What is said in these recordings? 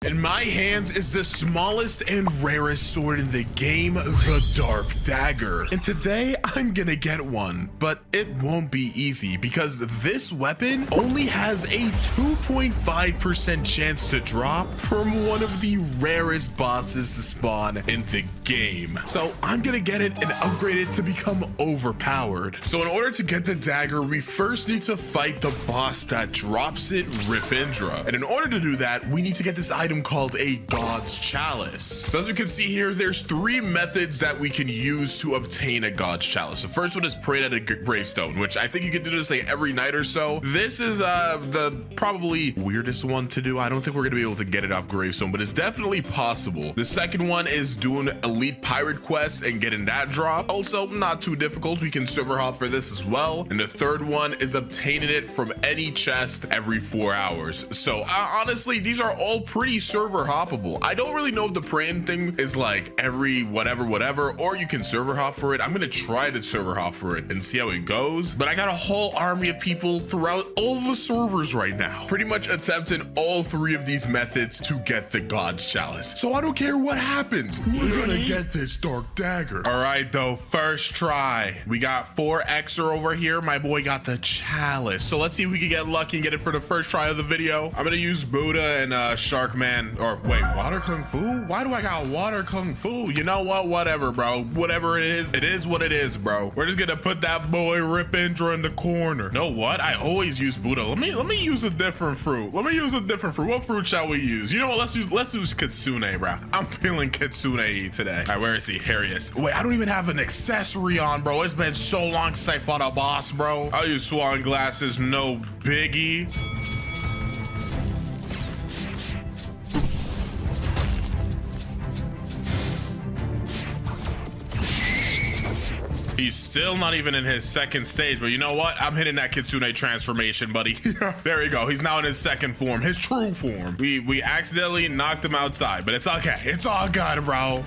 In my hands is the smallest and rarest sword in the game, the Dark Dagger. And today I'm gonna get one, but it won't be easy because this weapon only has a 2.5% chance to drop from one of the rarest bosses to spawn in the game. So I'm gonna get it and upgrade it to become overpowered. So in order to get the dagger, we first need to fight the boss that drops it, Ripindra. And in order to do that, we need to get this item called a God's Chalice. So as you can see here, there's 3 methods that we can use to obtain a God's Chalice. The first one is prayed at a gravestone, which I think you can do this like every night or so. This is the probably weirdest one to do. I don't think we're gonna be able to get it off gravestone, but it's definitely possible. The second one is doing elite pirate quests and getting that drop. Also not too difficult. We can server hop for this as well. And the third one is obtaining it from any chest every 4 hours. So honestly, these are all pretty server hoppable. I don't really know if the praying thing is like every whatever, or you can server hop for it. I'm gonna try to server hop for it and see how it goes. But I got a whole army of people throughout all the servers right now, pretty much attempting all 3 of these methods to get the God's Chalice. So I don't care what happens. We're gonna get this Dark Dagger. All right, though, first try. We got 4 Xer over here. My boy got the Chalice. So let's see if we can get lucky and get it for the first try of the video. I'm gonna use Buddha and Sharkman, or wait, Water Kung Fu? Why do I got Water Kung Fu? You know what? Whatever, bro. Whatever it is what it is, bro. We're just gonna put that boy Ripindra in the corner. Know what? I always use Buddha. Let me use a different fruit. Let me use a different fruit. What fruit shall we use? You know what? Let's use Kitsune, bro. I'm feeling Kitsune today. All right, where is he? Here he is. Wait, I don't even have an accessory on, bro. It's been so long since I fought a boss, bro. I'll use swan glasses, no biggie. He's still not even in his second stage, but you know what? I'm hitting that Kitsune transformation, buddy. There we go. He's now in his second form, his true form. We accidentally knocked him outside, but it's okay. It's all good, bro.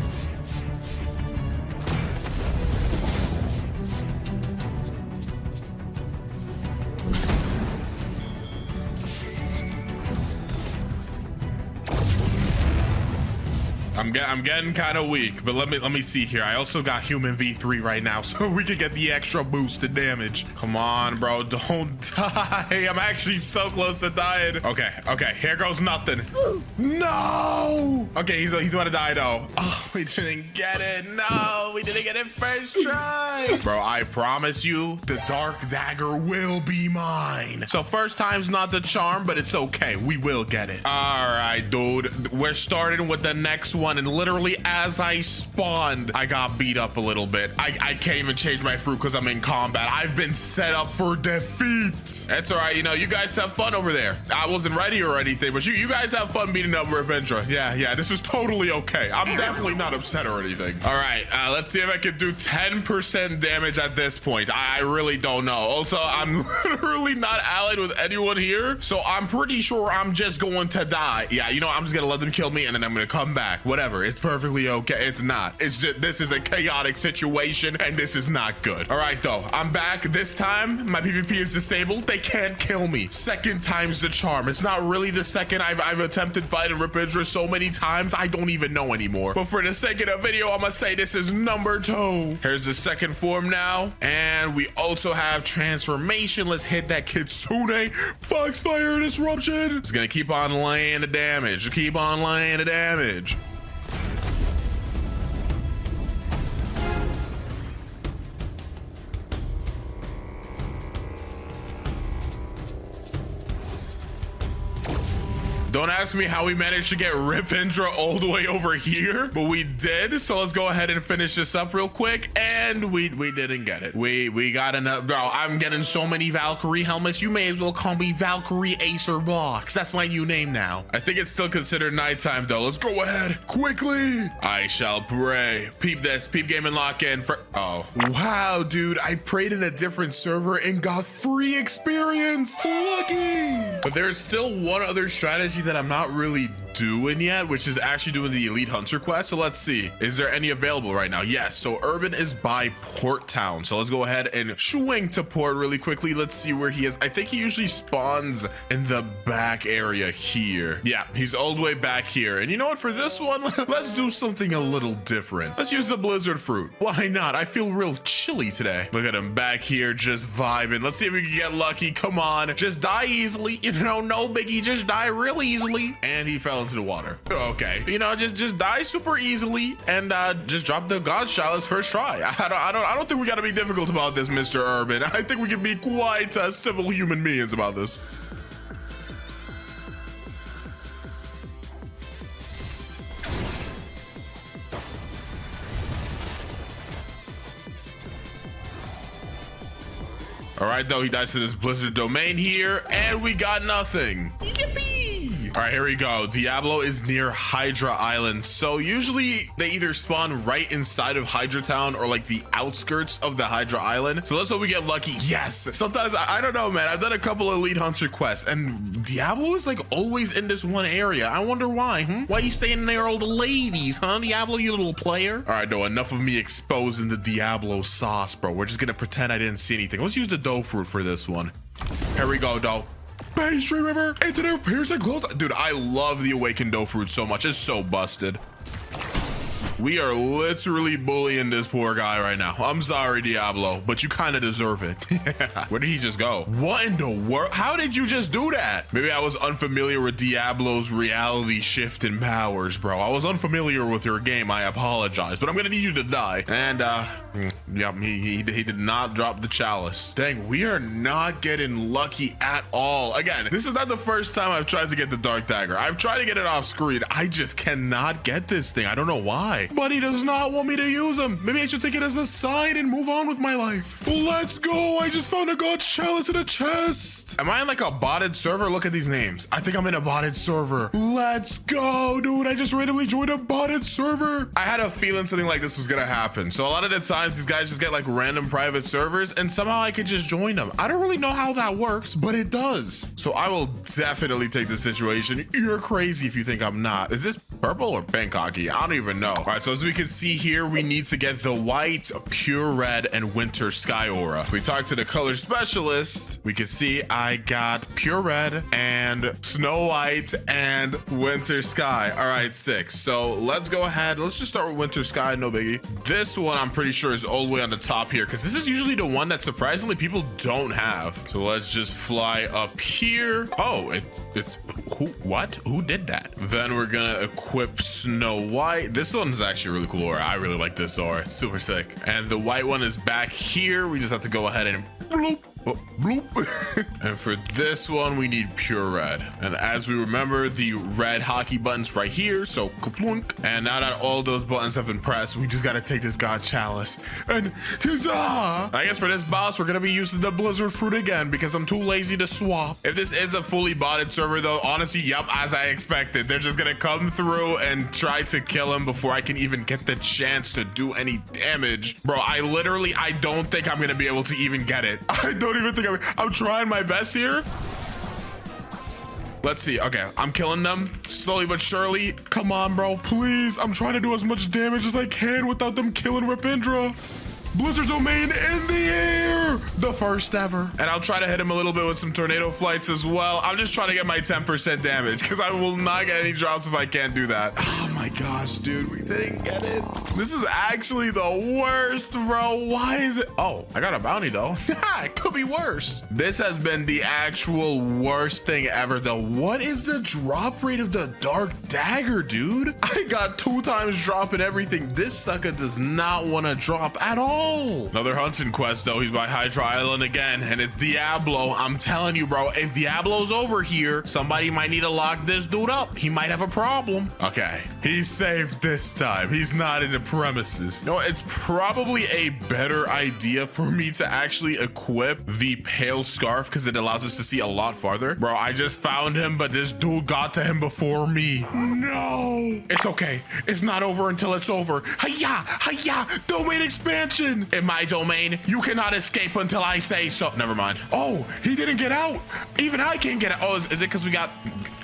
I'm getting kind of weak, but let me see here. I also got human V3 right now, so we could get the extra boosted damage. Come on, bro, don't die. I'm actually so close to dying. Okay, here goes nothing. No. Okay, he's about to die though. Oh, we didn't get it. No, we didn't get it first try. Bro, I promise you, the Dark Dagger will be mine. So first time's not the charm, but it's okay. We will get it. All right, dude. We're starting with the next one. And literally as I spawned, I got beat up a little bit. I can't even change my fruit because I'm in combat. I've been set up for defeat. That's all right. You know, you guys have fun over there. I wasn't ready or anything, but you guys have fun beating up Ripindra. Yeah, this is totally okay. I'm definitely not upset or anything. All right, let's see if I can do 10% damage at this point. I really don't know. Also, I'm literally not allied with anyone here, so I'm pretty sure I'm just going to die. Yeah, you know, I'm just gonna let them kill me and then I'm gonna come back. Whatever. It's perfectly okay. It's not. It's just, this is a chaotic situation and this is not good. All right, though. I'm back. This time, my PvP is disabled. They can't kill me. Second time's the charm. It's not really the second. I've attempted fighting Ripindra so many times, I don't even know anymore. But for the sake of the video, I'm gonna say this is number 2. Here's the second form now. And we also have transformation. Let's hit that Kitsune. Foxfire disruption. It's gonna keep on laying the damage. Keep on laying the damage. Don't ask me how we managed to get Ripindra all the way over here, but we did. So let's go ahead and finish this up real quick. And we didn't get it. We got enough. Bro, I'm getting so many Valkyrie helmets. You may as well call me Valkyrie Acer Blox. That's my new name now. I think it's still considered nighttime though. Let's go ahead quickly. I shall pray. Peep this. Peep game and lock in for. Oh, wow, dude. I prayed in a different server and got free experience. Lucky. But there's still one other strategy that I'm not really doing yet, which is actually doing the Elite Hunter quest. So let's see, is there any available right now? Yes, so Urban is by Port Town. So let's go ahead and swing to Port really quickly. Let's see where he is. I think he usually spawns in the back area here. Yeah, he's all the way back here. And you know what, for this one, let's do something a little different. Let's use the blizzard fruit. Why not? I feel real chilly today. Look at him back here just vibing. Let's see if we can get lucky. Come on, just die easily. You know, no biggie, just die real easily. And he fell into the water. Okay, you know, just die super easily and just drop the God Chalice first try. I don't think we gotta be difficult about this, Mr. Urban. I think we can be quite civil human beings about this. All right, though, he dies to this blizzard domain here, and we got nothing. Yippee! All right, here we go. Diablo is near Hydra Island. So usually they either spawn right inside of Hydra Town or like the outskirts of the Hydra Island. So let's hope we get lucky. Yes. Sometimes, I don't know, man. I've done a couple of Elite Hunter quests, and Diablo is like always in this one area. I wonder why, Why you staying there, all the ladies, huh? Diablo, you little player. All right, though, enough of me exposing the Diablo sauce, bro. We're just gonna pretend I didn't see anything. Let's use the dough fruit for this one. Here we go, dough. Pastry River into their piercing clothes. Dude, I love the awakened dough fruit so much. It's so busted. We are literally bullying this poor guy right now. I'm sorry, Diablo, but you kind of deserve it. Where did he just go? What in the world? How did you just do that? Maybe I was unfamiliar with Diablo's reality shift in powers, bro. I was unfamiliar with your game. I apologize, but I'm gonna need you to die. And yeah, he did not drop the chalice. Dang, we are not getting lucky at all. Again, this is not the first time I've tried to get the Dark Dagger. I've tried to get it off screen. I just cannot get this thing. I don't know why. But he does not want me to use him. Maybe I should take it as a sign and move on with my life. Let's go. I just found a God's Chalice in a chest. Am I in like a botted server? Look at these names. I think I'm in a botted server. Let's go, dude. I just randomly joined a botted server. I had a feeling something like this was gonna happen. So a lot of the times these guys just get like random private servers and somehow I could just join them. I don't really know how that works, but it does. So I will definitely take this situation. You're crazy if you think I'm not. Is this purple or pink hockey? I don't even know. All right, so as we can see here, we need to get the white, pure red, and winter sky aura. If we talk to the color specialist, we can see I got pure red and snow white and winter sky. All right, 6. So let's go ahead. Let's just start with winter sky, no biggie. This one I'm pretty sure is all the way on the top here because this is usually the one that surprisingly people don't have. So let's just fly up here. Oh, it's what? Who did that? Then we're gonna equip snow white. This one's actually really cool aura. I really like this aura. It's super sick. And the white one is back here. We just have to go ahead and bloop. Oh, bloop. And for this one, we need pure red. And as we remember, the red hockey button's right here. So kaplunk. And now that all those buttons have been pressed, we just got to take this God Chalice. And huzzah! I guess for this boss, we're going to be using the blizzard fruit again because I'm too lazy to swap. If this is a fully botted server though, honestly, yep, as I expected. They're just going to come through and try to kill him before I can even get the chance to do any damage. Bro, I don't think I'm going to be able to even get it. I don't even think I'm trying my best here. Let's see. Okay, I'm killing them slowly but surely. Come on, bro, please. I'm trying to do as much damage as I can without them killing Ripindra. Blizzard domain in the air, the first ever. And I'll try to hit him a little bit with some tornado flights as well. I'm just trying to get my 10% damage because I will not get any drops if I can't do that. Oh my gosh, dude, we didn't get it. This is actually the worst, bro. Why is it? Oh, I got a bounty though. It could be worse. This has been the actual worst thing ever though. What is the drop rate of the Dark Dagger, dude? I got 2 times drop and everything. This sucker does not want to drop at all. Another hunting quest though. He's by Hydra Island again, and it's Diablo. I'm telling you, bro, if Diablo's over here, somebody might need to lock this dude up. He might have a problem. Okay, he's safe this time. He's not in the premises. No, it's probably a better idea for me to actually equip the pale scarf because it allows us to see a lot farther. Bro, I just found him, but this dude got to him before me. No, it's okay. It's not over until it's over. Hiya, hiya, domain expansion. In my domain, you cannot escape until I say so. Never mind. Oh, he didn't get out. Even I can't get out. Oh, is it because we got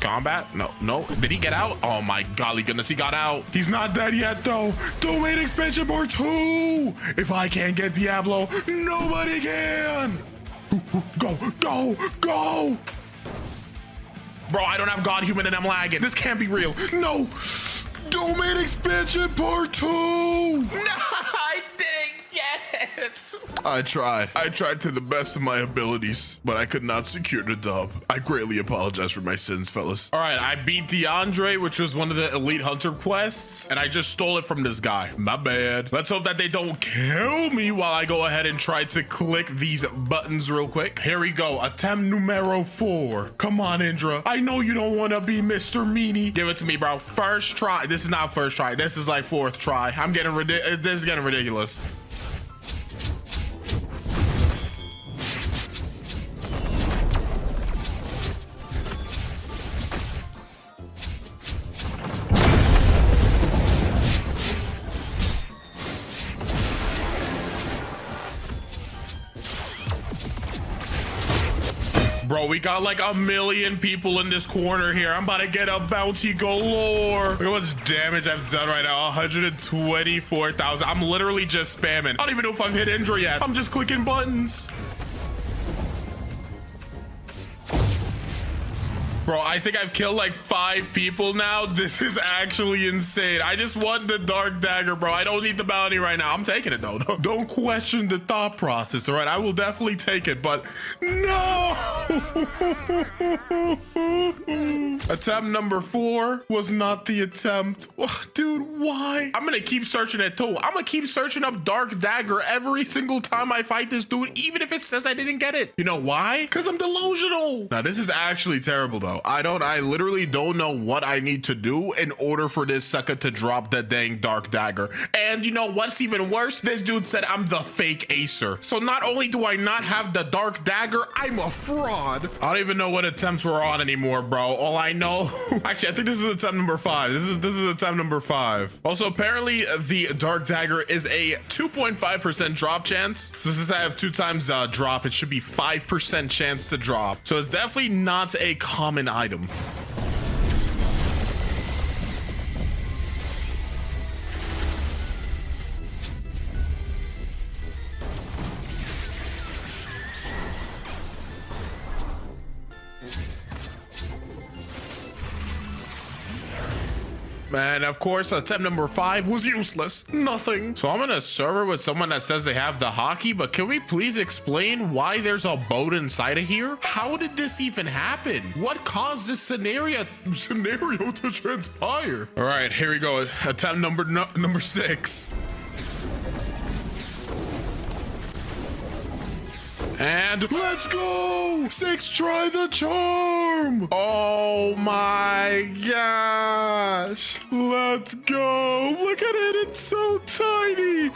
combat. No. Did he get out? Oh my golly goodness, he got out. He's not dead yet though. Domain expansion part 2. If I can't get Diablo, nobody can. Go. Bro, I don't have God Human and I'm lagging. This can't be real. No. Domain expansion part 2. No, I didn't get it. I tried to the best of my abilities, but I could not secure the dub. I greatly apologize for my sins, fellas. All right, I beat DeAndre, which was one of the elite hunter quests, and I just stole it from this guy. My bad. Let's hope that they don't kill me while I go ahead and try to click these buttons real quick. Here we go. Attempt numero 4. Come on, Indra. I know you don't want to be Mr. Meanie. Give it to me, bro. First try. This is not first try. This is like 4th try. I'm getting ridiculous. This is getting ridiculous. Bro, we got like 1 million people in this corner here. I'm about to get a bounty galore. Look at what damage I've done right now. 124,000. I'm literally just spamming. I don't even know if I've hit Indra yet. I'm just clicking buttons. Bro, I think I've killed like 5 people now. This is actually insane. I just want the Dark Dagger, bro. I don't need the bounty right now. I'm taking it though. Don't question the thought process, all right? I will definitely take it, but no! Attempt number 4 was not the attempt. Dude, why? I'm gonna keep searching it too. I'm gonna keep searching up Dark Dagger every single time I fight this dude, even if it says I didn't get it. You know why? Because I'm delusional. Now, this is actually terrible though. I literally don't know what I need to do in order for this sucker to drop the dang Dark Dagger. And you know what's even worse? This dude said I'm the fake Acer. So not only do I not have the Dark Dagger, I'm a fraud. I don't even know what attempts we're on anymore, bro. All I know, actually, I think this is attempt number 5. This is attempt number 5. Also, apparently the Dark Dagger is a 2.5% drop chance. So since I have 2 times drop, it should be 5% chance to drop. So it's definitely not a common item. Man, of course, attempt number 5 was useless. Nothing. So I'm on a server with someone that says they have the hockey, but can we please explain why there's a boat inside of here? How did this even happen? What caused this scenario to transpire? All right, here we go. Attempt number 6. And let's go! 6, try the charm! Oh my gosh! Let's go! Look at it, it's so tiny!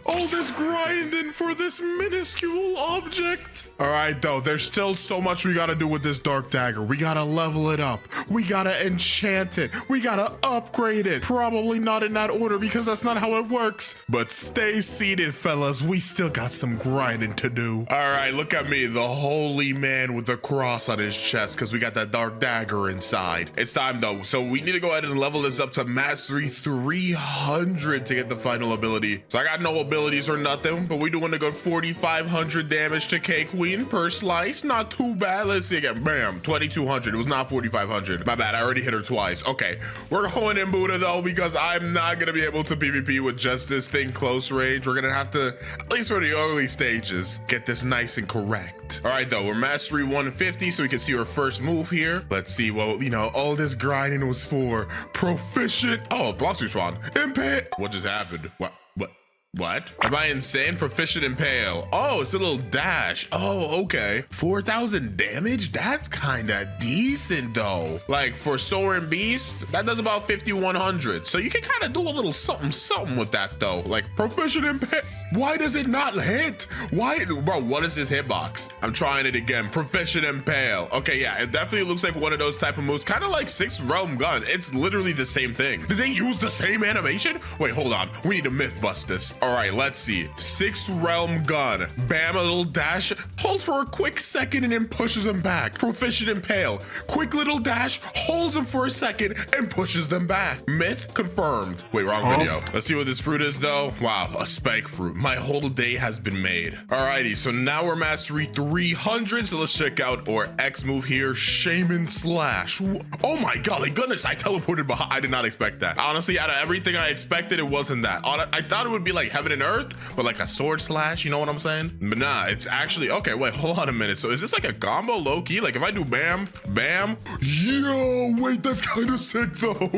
All this grinding for this minuscule object. All right, though, there's still so much we gotta do with this Dark Dagger. We gotta level it up. We gotta enchant it. We gotta upgrade it. Probably not in that order because that's not how it works. But stay seated, fellas. We still got some grinding to do. All right, look at me, the holy man with the cross on his chest because we got that Dark Dagger inside. It's time, though. So we need to go ahead and level this up to Mastery 300 to get the final ability. So I got no abilities or nothing, but we doing a good 4,500 damage to K-Queen per slice. Not too bad. Let's see again. Bam, 2,200. It was not 4,500. My bad, I already hit her twice. Okay, we're going in Buddha, though, because I'm not going to be able to PvP with just this thing close range. We're going to have to, at least for the early stages, get this nice and correct. All right, though, we're Mastery 150, so we can see our first move here. Let's see what, all this grinding was for. Proficient. Oh, Blox respawn. Impale. What just happened? What? Am I insane? Proficient Impale. Oh, it's a little dash. Oh, okay. 4,000 damage? That's kind of decent, though. Like, for Soaring Beast, that does about 5,100. So you can kind of do a little something with that, though. Like, Proficient Impale. Why does it not hit? Why? Bro, what is this hitbox? I'm trying it again. Proficient Impale. Okay, yeah, it definitely looks like one of those type of moves. Kind of like 6th Realm Gun. It's literally the same thing. Did they use the same animation? Wait, hold on. We need to myth bust this. All right, let's see. 6 realm gun. Bam, a little dash. Holds for a quick second and then pushes them back. Proficient impale. Quick little dash. Holds them for a second and pushes them back. Myth confirmed. Wait, wrong video. Let's see what this fruit is though. Wow, a spike fruit. My whole day has been made. Alrighty, so now we're mastery 300. So let's check out our X move here. Shaman slash. Oh my golly goodness, I teleported behind. I did not expect that. Honestly, out of everything I expected, it wasn't that. I thought it would be like heaven and earth, but like a sword slash, you know what I'm saying? But nah, it's actually, okay, wait, hold on a minute. So is this like a combo low key? Like if I do bam, bam, yo, wait, that's kind of sick though.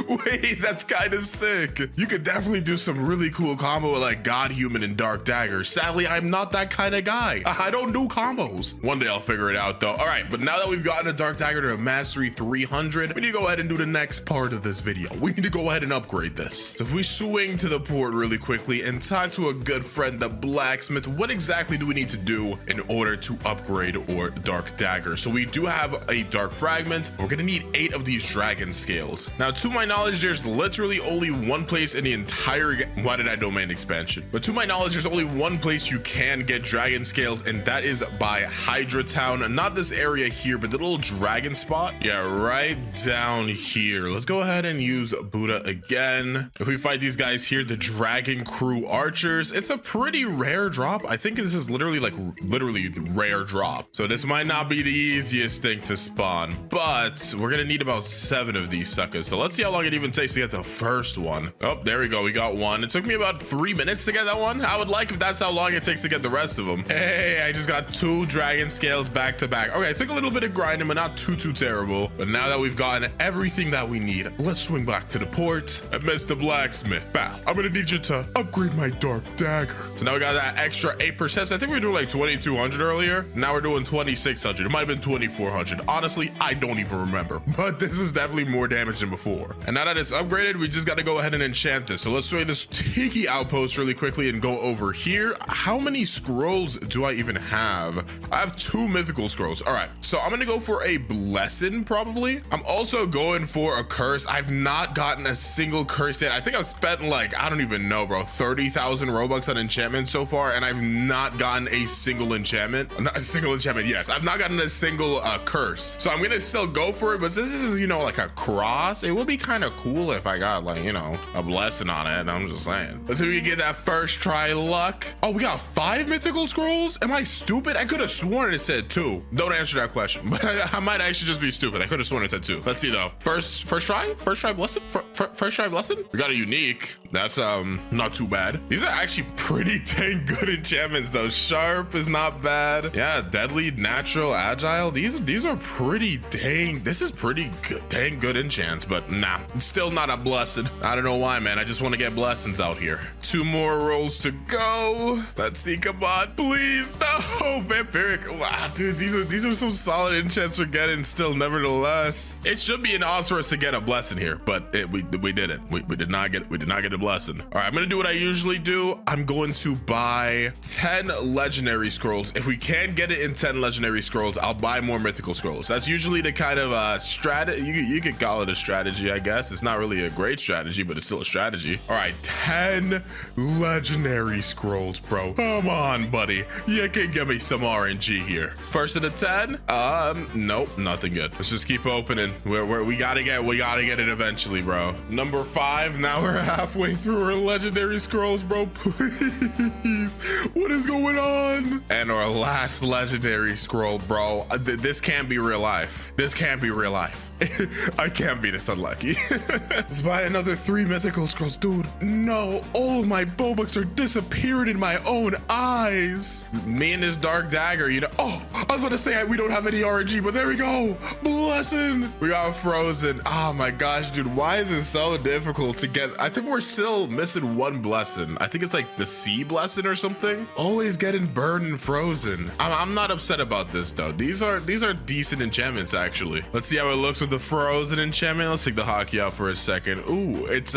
Wait, that's kind of sick. You could definitely do some really cool combo with like God, Human, and Dark Dagger. Sadly, I'm not that kind of guy. I don't do combos. One day I'll figure it out though. All right, but now that we've gotten a Dark Dagger to a mastery 300, we need to go ahead and do the next part of this video. We need to go ahead and upgrade this. So if we swing to the port really quickly and talk to a good friend, the blacksmith, what exactly do we need to do in order to upgrade our Dark Dagger? So we do have a Dark Fragment. We're gonna need 8 of these dragon scales. Now, to my knowledge, there's literally only one place in the entire why did I domain expansion? But to my knowledge, there's only one place you can get dragon scales, and that is by Hydra Town. Not this area here, but the little dragon spot. Yeah, right down here. Let's go ahead and use Buddha again. If we fight these guys here, the Dragon Crew Archers, it's a pretty rare drop. I think this is literally the rare drop. So this might not be the easiest thing to spawn, but we're gonna need about 7 of these suckers. So let's see how long it even takes to get the first one. Oh, there we go. We got one. It took me about 3 minutes to get that one. I would like if that's how long it takes to get the rest of them. Hey, I just got 2 dragon scales back to back. Okay, it took a little bit of grinding, but not too terrible. But now that we've gotten everything that we need, let's swing back to the port and Mr. Blacksmith. Pal, I'm gonna need you to upgrade my Dark Dagger. So now we got that extra 8%. I think we were doing like 2,200 earlier. Now we're doing 2,600. It might have been 2,400. Honestly, I don't even remember, but this is definitely more damage than before. And now that it's upgraded, we just got to go ahead and enchant this. So let's swing this Tiki Outpost really quickly and go over here. How many scrolls do I even have? I have 2 mythical scrolls. All right, so I'm gonna go for a blessing probably. I'm also going for a curse. I've not gotten a single curse yet. I think I've spent like, I don't even know, bro, 30,000 Robux on enchantment so far, and I've not gotten a single enchantment. Not a single enchantment, yes. I've not gotten a single curse. So I'm gonna still go for it, but since this is, you know, like a cross, it would be kind of cool if I got like, you know, a blessing on it. I'm just saying. Let's see if we can get that first try luck. Oh, we got 5 mythical scrolls? Am I stupid? I could have sworn it said 2. Don't answer that question, but I might actually just be stupid. I could have sworn it said 2. Let's see though. First try blessing. First try blessing. We got a unique. That's not too bad. These are actually pretty dang good enchantments though. Sharp is not bad. Yeah, deadly, natural, agile. These are pretty dang. This is pretty good, dang good enchants, but nah, it's still not a blessing. I don't know why, man. I just want to get blessings out here. 2 more rolls to go. Let's see. Come on, please. No, vampiric. Wow, dude, these are some solid enchants we're getting still. Nevertheless, it should be an odds for us to get a blessing here, but we didn't. We did not get a blessing. All right, I'm gonna do what I usually do. I'm going to buy 10 legendary scrolls. If we can get it in 10 legendary scrolls, I'll buy more mythical scrolls. That's usually the kind of strategy. You could call it a strategy, I guess. It's not really a great strategy, but it's still a strategy. All right, 10 legendary scrolls, bro. Come on, buddy. You can give me some RNG here. First of the 10. Nope, nothing good. Let's just keep opening. We gotta get it eventually, bro. Number 5. Now we're halfway through our legendary scrolls, bro. Please, what is going on? And our last legendary scroll, bro. This can't be real life. This can't be real life. I can't be this unlucky. Let's buy another 3 mythical scrolls, dude. No, all of my Robux are disappearing in my own eyes. Me and this Dark Dagger, you know. Oh, I was about to say we don't have any RNG, but there we go. Blessing. We got frozen. Oh my gosh, dude. Why is it so difficult to get? I think we're still missing 1 blessing. I think it's like the sea blessing or something. Always getting burned and frozen. I'm not upset about this though. These are decent enchantments actually. Let's see how it looks with the frozen enchantment. Let's take the hockey out for a second. Ooh, it's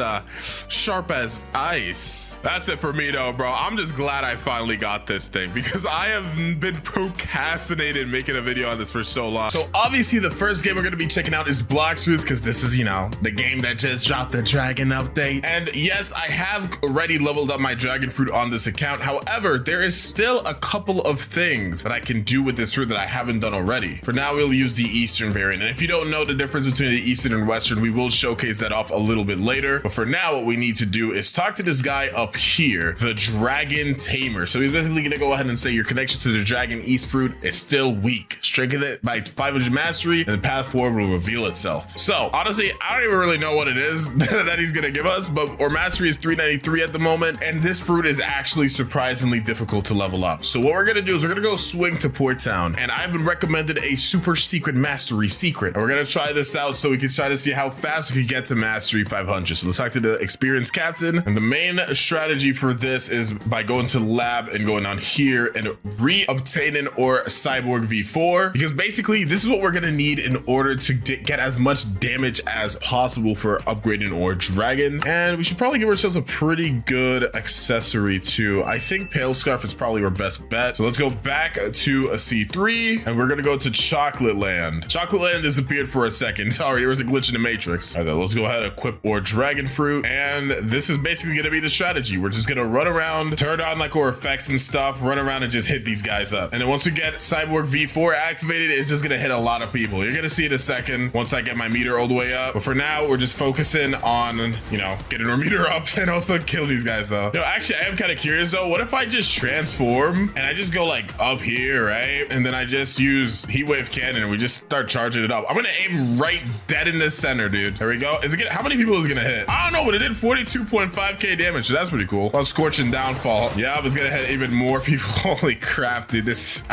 sharp as ice. That's it for me though, bro. I'm just glad I finally got this thing because I have been procrastinating making a video on this for so long. So obviously the first game we're gonna be checking out is Blox because this is, you know, the game that just dropped the dragon update. And yes, I have already leveled up my dragon fruit on this account. However, there is still a couple of things that I can do with this fruit that I haven't done already. For now, we'll use the Eastern variant. And if you don't know the difference between the Eastern and Western, we will showcase that off a little bit later. But for now, what we need to do is talk to this guy up here, the Dragon Tamer. So he's basically gonna go ahead and say your connection to the Dragon East fruit is still weak. Strengthen it by 500 mastery and the path forward will reveal itself. So honestly, I don't even really know what it is that he's gonna give us, but our mastery is 393 at the moment. And this fruit is actually surprisingly difficult to level up. So what we're gonna do is we're gonna go swing to Port Town. And I've been recommended a super secret mastery secret. And we're gonna try this out so we can try to see how fast we can get to mastery 500. So let's talk to the experienced captain. And the main strategy for this is by going to lab and going on here and re-obtaining or cyborg V4, because basically this is what we're gonna need in order to get as much damage as possible for upgrading or dragon. And we should probably give ourselves a pretty good accessory too. I think Pale Scarf is probably our best bet. So let's go back to a C3 and we're gonna go to Chocolate Land. Chocolate Land disappeared for a second. Sorry, there was a glitch in the matrix. All right, let's go ahead and equip our dragon fruit. And this is basically gonna be the strategy. We're just gonna run around, turn on like our effects and stuff, run around and just hit these guys up. And then once we get Cyborg V4 activated, it's just gonna hit a lot of people. You're gonna see in a second once I get my meter all the way up. But for now, we're just focusing on, you know, getting our meter up and also kill these guys though. No, actually, I am kind of curious though. What if I just transform and I just go like up here, right? And then I just use Heat Wave Cannon and we just start charging it up. I'm gonna aim right dead in the center, dude. There we go. Is it gonna, how many people is it gonna hit? I don't know, but it did 42.5k damage, so that's pretty cool. Well, Scorching Downfall. Yeah, it's gonna hit even more people. Holy crap, dude. This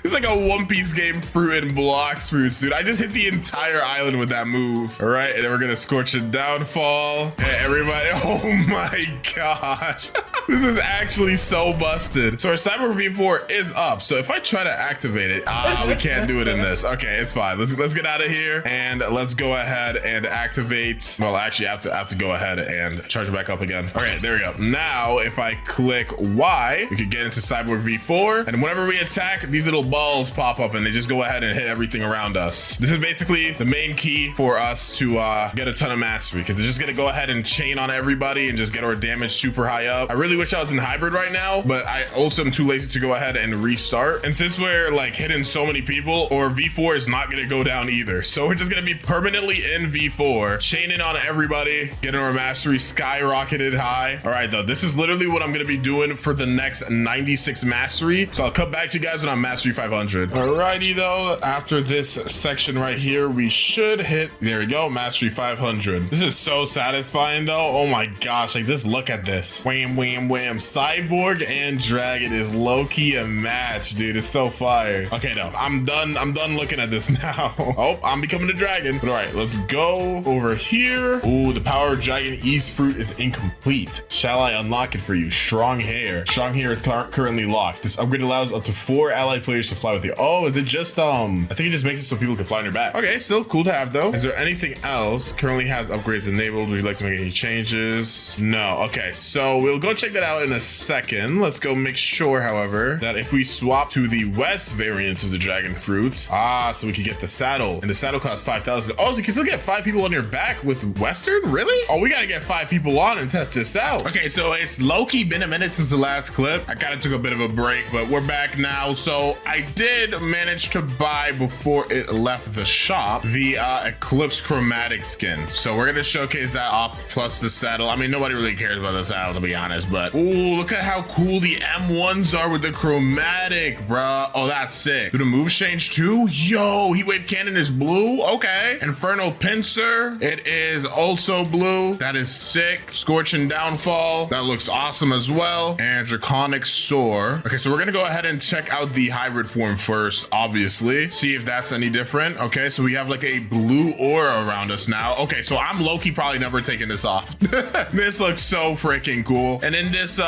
it's like a One Piece game fruit and Blox fruits, dude. I just hit the entire island with that move. All right, and then we're gonna Scorching Downfall. Hey, everybody. Oh my gosh. This is actually so busted. So our Cyber V4 is up. So if I try to activate it, we can't do it in this. Okay, it's fine. Let's get out of here and let's go ahead and activate. Well, actually, I have to go ahead and charge it back up again. All right, there we go. Now, if I click Y, we can get into Cyborg V4. And whenever we attack, these little balls pop up and they just go ahead and hit everything around us. This is basically the main key for us to get a ton of mastery, because it's just gonna go ahead and chain on everybody and just get our damage super high up. I really wish I was in hybrid right now, but I also am too lazy to go ahead and restart. And since we're like hitting so many people, our V4 is not gonna go down either. So we're just gonna be permanently in V4, chaining on everybody, getting our mastery skyrocketed high. All right, though, this is literally what I'm gonna be doing for the next 96 mastery. So I'll come back to you guys when I'm mastery 500. Alrighty, though, after this section right here, we should hit, there we go, mastery 500. This is so satisfying, though. Oh my gosh, like just look at this. Wham, wham, wham. Cyborg and Dragon is low-key a match, dude. It's so fire. Okay, no, I'm done looking at this now. Oh, I'm becoming a dragon. But all right, let's go over here. Ooh, the power of Dragon East fruit is incomplete. Shall I unlock it for you? Strong hair. Strong hair is currently locked. This upgrade allows up to 4 allied players to fly with you. Oh, is it just I think it just makes it so people can fly on your back. Okay, still cool to have though. Is there anything else? Currently has upgrades enabled. Would you like to make any changes? No. Okay, so we'll go check that out in a second. Let's go make sure, however, that if we swap to the West variant of the dragon fruit, so we can get the saddle, and the saddle costs 5,000. Oh, so you can still get 5 people on your back with Western? Really? Oh, we gotta get 5 people on and test this out. Okay, so it's low-key been a minute since the last clip. I kind of took a bit of a break, but we're back now. So I did manage to buy, before it left the shop, the Eclipse Chromatic skin. So we're gonna showcase that off, plus the saddle. I mean, nobody really cares about the saddle, to be honest, but ooh, look at how cool the M1s are with the chromatic, bruh. Oh, that's sick. Do the moves change too? Yo, Heat Wave Cannon is blue. Okay. Infernal Pincer, it is also blue. That is sick. Scorching Downfall, that looks awesome as well. And Draconic Soar. Okay, so we're gonna go ahead and check out the hybrid form first, obviously. See if that's any different. Okay, so we have like a blue aura around us now. Okay, so I'm low-key probably never taking this off. This looks so freaking cool. And in this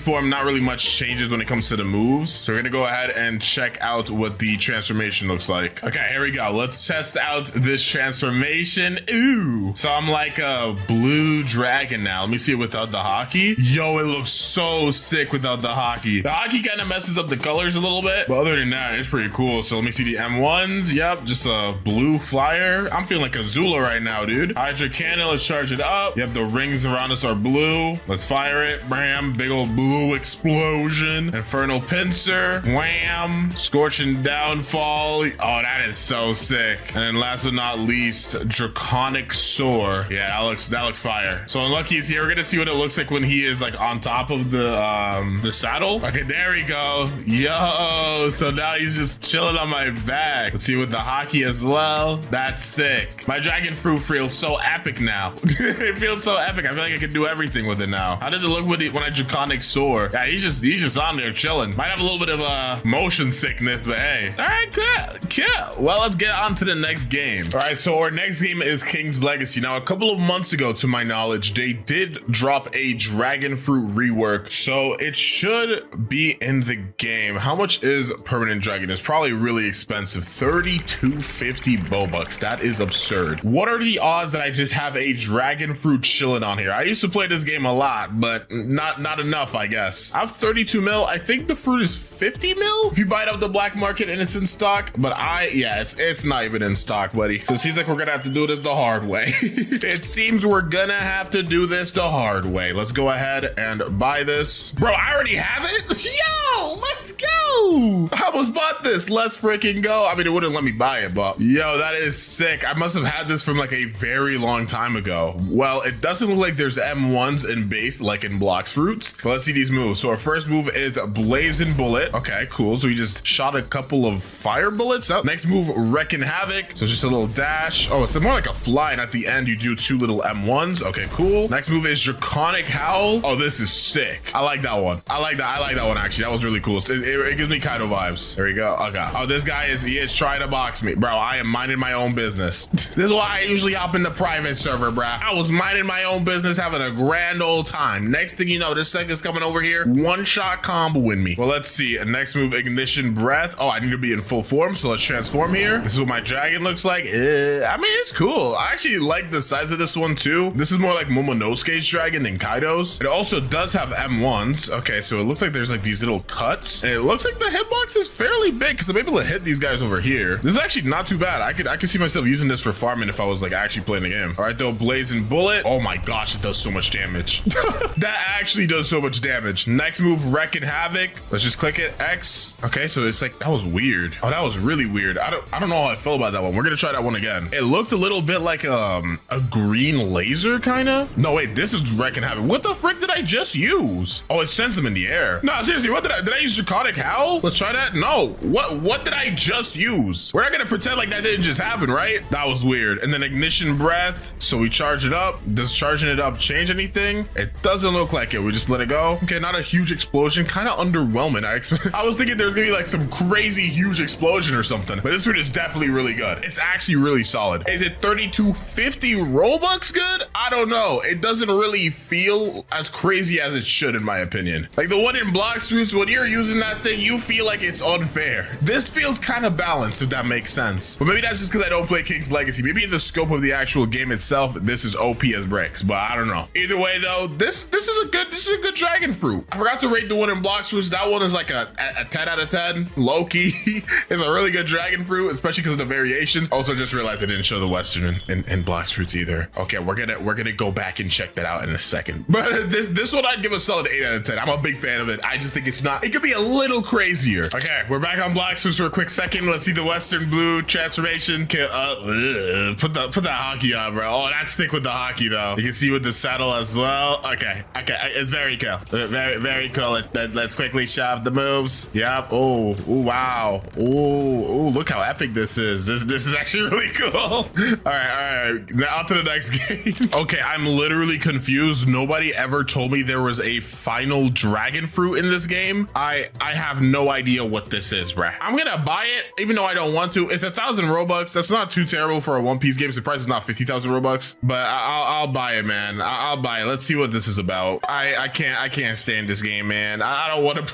form, not really much changes when it comes to the moves. So we're gonna go ahead and check out what the transformation looks like. Okay, here we go. Let's test out this transformation. Ooh. So I'm like a blue dragon now. Let me see it without the hockey. Yo, it looks so sick without the hockey. The hockey kind of messes up the colors a little bit, but other than that, it's pretty cool. So let me see the M1s. Yep, just a blue flyer. I'm feeling like a Zula right now, dude. Hydra Cannon, let's charge it up. Yep, the the rings around us are blue. Let's fire it. Bam, big old blue explosion. Infernal pincer. Wham, scorching downfall. Oh, that is so sick. And then last but not least, draconic soar. Yeah, that looks fire. So Unlucky's here. We're gonna see what it looks like when he is like on top of the saddle. Okay, there we go. Yo, so now he's just chilling on my back. Let's see with the hockey as well. That's sick. My dragon fruit feels so epic now. It feels so epic. I feel like I can do everything with it now. How does it look when I draconic soar? Yeah, he's just on there chilling. Might have a little bit of motion sickness, but hey. All right, cool. Well, let's get on to the next game. All right, so our next game is King's Legacy. Now, a couple of months ago, to my knowledge, they did drop a dragon fruit rework, so it should be in the game. How much is permanent dragon? It's probably really expensive. 3250 Robux. That is absurd. What are the odds that I just have a dragon fruit chilling on here? I used to play this game a lot, but not enough, I guess. I have 32 mil. I think the fruit is 50 mil if you buy it off the black market and it's in stock, but it's not even in stock, buddy. So it seems like we're gonna have to do this the hard way. It seems we're gonna have to do this the hard way. Let's go ahead and buy this. Bro, I already have it. Yo, let's go. I almost bought this. Let's freaking go. I mean, it wouldn't let me buy it, but yo, that is sick. I must have had this from like a very long time ago. Well, it doesn't look like there's M1s in base like in Blox fruits, but let's see these moves. So our first move is Blazing Bullet. Okay, cool. So we just shot a couple of fire bullets. Oh, next move, Wrecking Havoc. So just a little dash. Oh, it's more like a fly, and at the end you do two little M1s. Okay, cool. Next move is Draconic Howl. Oh, this is sick. I like that one. I like that one actually. That was really cool. So it gives me Kaido vibes. There we go. Okay. Oh, this guy he is trying to box me. Bro, I am minding my own business. This is why I usually hop in the private server, bro. I was minding my own business, having a grand old time. Next thing you know, this second's coming over here. One shot comboing me. Well, let's see. Next move, Ignition Breath. Oh, I need to be in full form, so let's transform here. This is what my dragon looks like. I mean, it's cool. I actually like the size of this one too. This is more like Momonosuke's dragon than Kaido's. It also does have M1s. Okay, so it looks like there's like these little cuts, and it looks like the hitbox is fairly big because I'm able to hit these guys over here. This is actually not too bad. I could see myself using this for farming if I was like actually playing the game. All right, though, Blazing Bullet. Oh my gosh, it does so much damage. That actually does so much damage. Next move, Wrecking Havoc. Let's just click it. X. Okay, so it's like, that was weird. Oh, that was really weird. I don't know how I feel about that one. We're gonna try that one again. It looked a little bit like a green laser kind of. No, wait, this is Wrecking Havoc. What the frick did I just use? Oh, it sends them in the air. No, seriously, what did I use? Draconic Howl? Let's try that. No, what did I just use? We're not gonna pretend like that didn't just happen, right? That was weird. And then Ignition Breath. So we charge it up. Does charging it up change anything? It doesn't look like it. We just let it go. Okay, not a huge explosion. Kind of underwhelming. I was thinking there's gonna be like some crazy huge explosion or something, but this one is definitely really good. It's actually really solid. Is it 3250 Robux good? I don't know. It doesn't really feel as crazy as it should, in my opinion. Like the one in Blox fruits, when you're using that thing, you feel like it's unfair. This feels kind of balanced, if that makes sense. But maybe that's just because I don't play King's Legacy. Maybe in the scope of the actual game itself, this is OP as bricks, but I don't know. Either way though, this is a good dragon fruit. I forgot to rate the one in Blox fruits. That one is like a 10 out of 10. Low-key. It's a really good dragon fruit, especially because of the variations. Also just realized I didn't show the Western in Blox fruits either. Okay, we're gonna go back and check that out in a second. But this one I'd give a solid 8 out of 10. I'm a big fan of it. I just think it could be a little crazier. Okay, we're back on Blox fruits for a quick second. Let's see the Western blue transformation. Put the hockey on, bro. Oh, that's sick with the hockey though. You can see with the saddle as well. Okay, it's very cool. Very cool. Let's quickly shove the moves. Yep. Oh, wow. Oh, look how epic this is. This is actually really cool. All right. Now on to the next game. Okay, I'm literally confused. Nobody ever told me there was a final dragon fruit in this game. I have no idea what this is, bruh. I'm gonna buy it, even though I don't want to. It's 1,000 Robux. That's not too terrible for a One Piece game. Surprised it's not 50,000 Robux, but I'll buy it, man. I'll buy it. Let's see what this is about. I can't stand this game, man. I don't want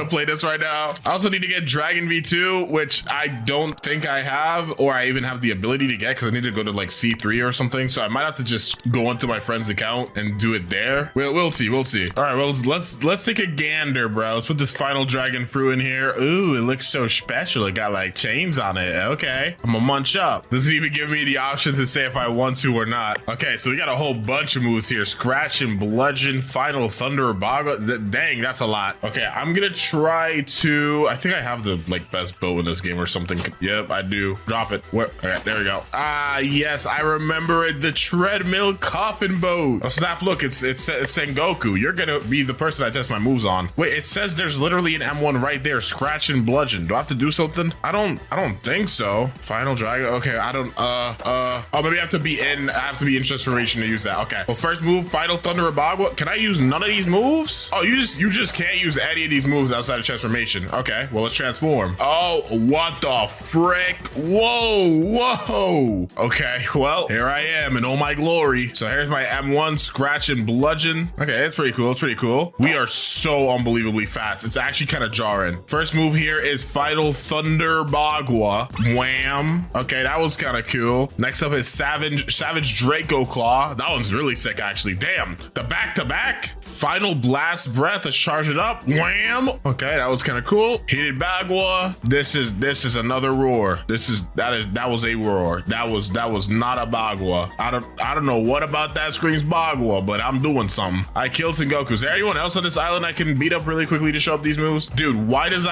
to play this right now. I also need to get Dragon V2, which I don't think I have, or I even have the ability to get, because I need to go to like C3 or something. So I might have to just go onto my friend's account and do it there. We'll see. All right, well, let's take a gander, bro. Let's put this final Dragon dragon fruit in here. Ooh, it looks so special. It got like chains on it. Okay, I'm gonna munch up. Doesn't even give me the option to say if I want to or not. Okay, so we got a whole bunch of moves here. Scratch and bludgeon, final thunder, baga. Dang, that's a lot. Okay, I'm gonna try to, I think I have the like best bow in this game or something. Yep, I do. Drop it. Where? Okay, there we go. Ah, yes, I remember it. The treadmill coffin boat. Oh snap, look, it's Sengoku. You're gonna be the person I test my moves on. Wait, it says there's literally an M1 right there. Scratch and bludgeon. Do I have to do something? I don't think so. Final dragon. Okay, I don't oh, maybe I have to be in transformation to use that. Okay. Well, first move, final thunder Bagua. Can I use none of these moves? Oh, you just can't use any of these moves outside of transformation. Okay, well, let's transform. Oh, what the frick? Whoa. Okay, well, here I am in all my glory. So here's my M1, scratch and bludgeon. Okay, it's pretty cool. We are so unbelievably fast. It's actually kind of jarring. First move here is final thunder Bagua. Wham. Okay, that was kind of cool. Next up is savage Draco Claw. That one's really sick, actually. Damn, the back-to-back. Final blast breath. Let's charge it up. Wham. Okay, that was kind of cool. Heated Bagua. This is another roar. That was a roar. That was not a Bagua. I don't know what about that screams Bagua, but I'm doing something. I killed Sengoku. Is there anyone else on this island I can beat up really quickly to show up these moves? Dude, why does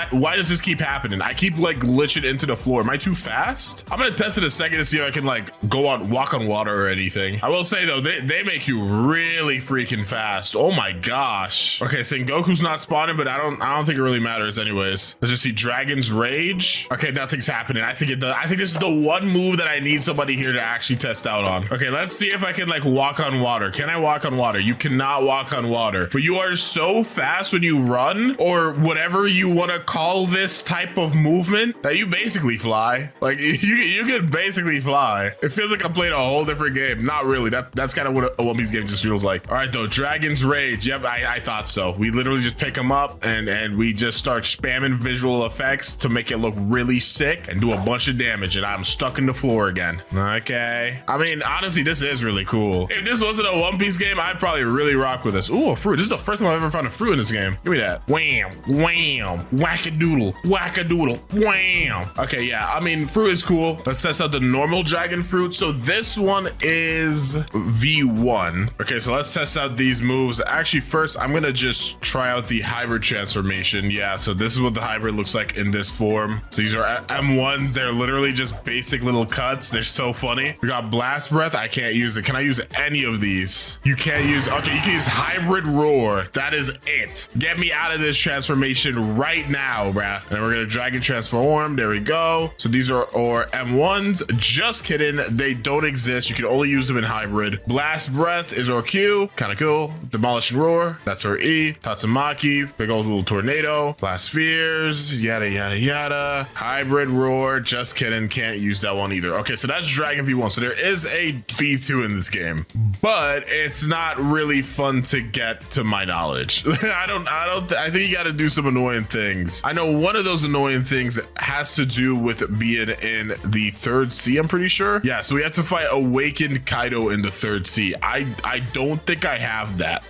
this keep happening? I keep like glitching into the floor. Am I too fast? I'm gonna test it a second to see if I can like walk on water or anything. I will say though, they make you really freaking fast. Oh my gosh. Okay, Sengoku's not spawning, but I don't think it really matters anyways. Let's just see Dragon's Rage. Okay, nothing's happening. I think this is the one move that I need somebody here to actually test out on. Okay, let's see if I can like walk on water. Can I walk on water? You cannot walk on water, but you are so fast when you run or whatever you want to call this type of movement that you basically fly. Like you can basically fly. It feels like I'm playing a whole different game. Not really. That's kind of what a One Piece game just feels like. All right though, Dragon's Rage. Yep, I thought so. We literally just pick him up and we just start spamming visual effects to make it look really sick and do a bunch of damage, and I'm stuck in the floor again. Okay. I mean, honestly, this is really cool. If this wasn't a One Piece game, I'd probably really rock with this. Ooh, a fruit. This is the first time I've ever found a fruit in this game. Give me that. Wham, wham, whack-a-doodle, whack-a-doodle, wham. Okay, yeah, I mean, fruit is cool. Let's test out the normal dragon fruit. So this one is V1. Okay, so let's test out these moves. Actually, first, I'm gonna just try out the hybrid transformation. Yeah, so this is what the hybrid looks like in this form. So these are M1s. They're literally just basic little cuts. They're so funny. We got blast breath. I can't use it. Can I use any of these? You can't use, okay, you can use hybrid roar. That is it. Get me out of this transformation right now, bruh. And we're gonna dragon transform. There we go. So these are M1s. Just kidding. They don't exist. You can only use them in hybrid. Blast breath is our Q. Kind of cool. Demolish and roar. That's our E. Tatsumaki. Big old little tornado. Blast spheres. Yada, yada, yada. Hybrid roar. Just kidding. Can't use that one either. Okay, so that's Dragon V1. So there is a V2 in this game, but it's not really fun to get, to my knowledge. I think you got to do some annoying things. I know one of those annoying things has to do with being in the third sea, I'm pretty sure. Yeah, so we have to fight Awakened Kaido in the third sea. I don't think I have that.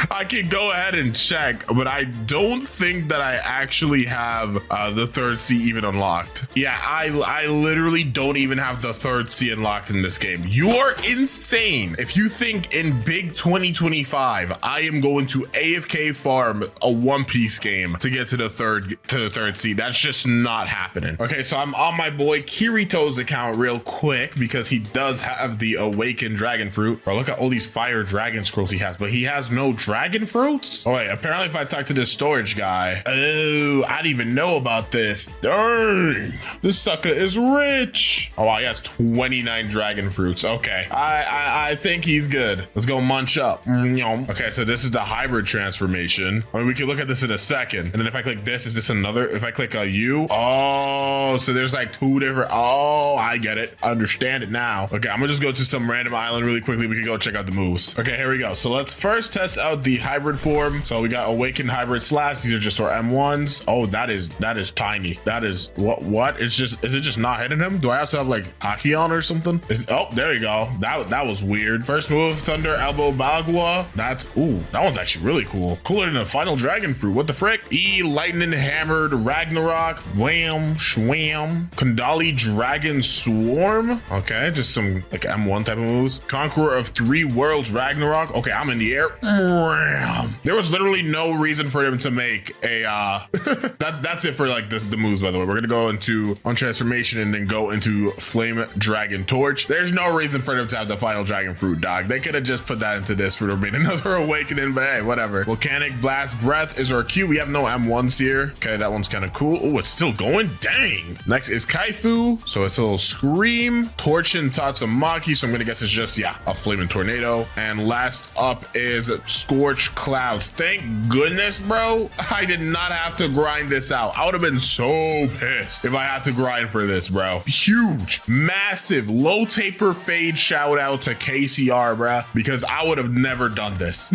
I can go ahead and check, but I don't think that I actually have the third sea even unlocked. Yeah, I literally don't even have the third sea unlocked in this game. You are insane if you think in big 2025 I am going to AFK farm a One Piece game to get to the third sea. That's just not happening. Okay, so I'm on my boy Kirito's account real quick because he does have the Awakened Dragon Fruit. Bro, look at all these fire dragon scrolls he has, but he has no dragon fruits? Oh wait, apparently if I talk to this storage guy, oh, I didn't even know about this. Dang, this sucker is rich. Oh wow, he has 29 dragon fruits. Okay, I think he's good. Let's go munch up. Okay, so this is the hybrid transformation. I mean, we can look at this in a second. And then if I click this, is this another? If I click a U, oh, so there's like two different, oh, I get it. I understand it now. Okay, I'm gonna just go to some random island really quickly. We can go check out the moves. Okay, here we go. So let's first test out the hybrid form. So we got Awakened Hybrid Slash. These are just our M1s. Oh, that is tiny. That is, what? Is it just not hitting him? Do I also have like Akion or something? Oh, there you go. That was weird. First move, Thunder Elbow Bagua. That's, ooh, that one's actually really cool. Cooler than the final dragon fruit. What the frick? V lightning hammered Ragnarok. Wham, shwam. Kandali dragon swarm. Okay, just some like M1 type of moves. Conqueror of 3 worlds Ragnarok. Okay, I'm in the air. There was literally no reason for him to make a that's it for like the moves, by the way. We're gonna go into on transformation and then go into flame dragon torch. There's no reason for them to have the final dragon fruit, dog. They could have just put that into this for there being another awakening, but hey, whatever. Volcanic blast breath is our Q. We have no M1s here. Okay, that one's kind of cool. Oh, it's still going. Dang. Next is Kaifu. So it's a little scream. Torch and Tatsumaki. So I'm gonna guess it's just, yeah, a flaming tornado. And last up is Scorch Clouds. Thank goodness, bro. I did not have to grind this out. I would have been so pissed if I had to grind for this, bro. Huge, massive, low taper fade shout out to KCR, bro, because I would have never done this.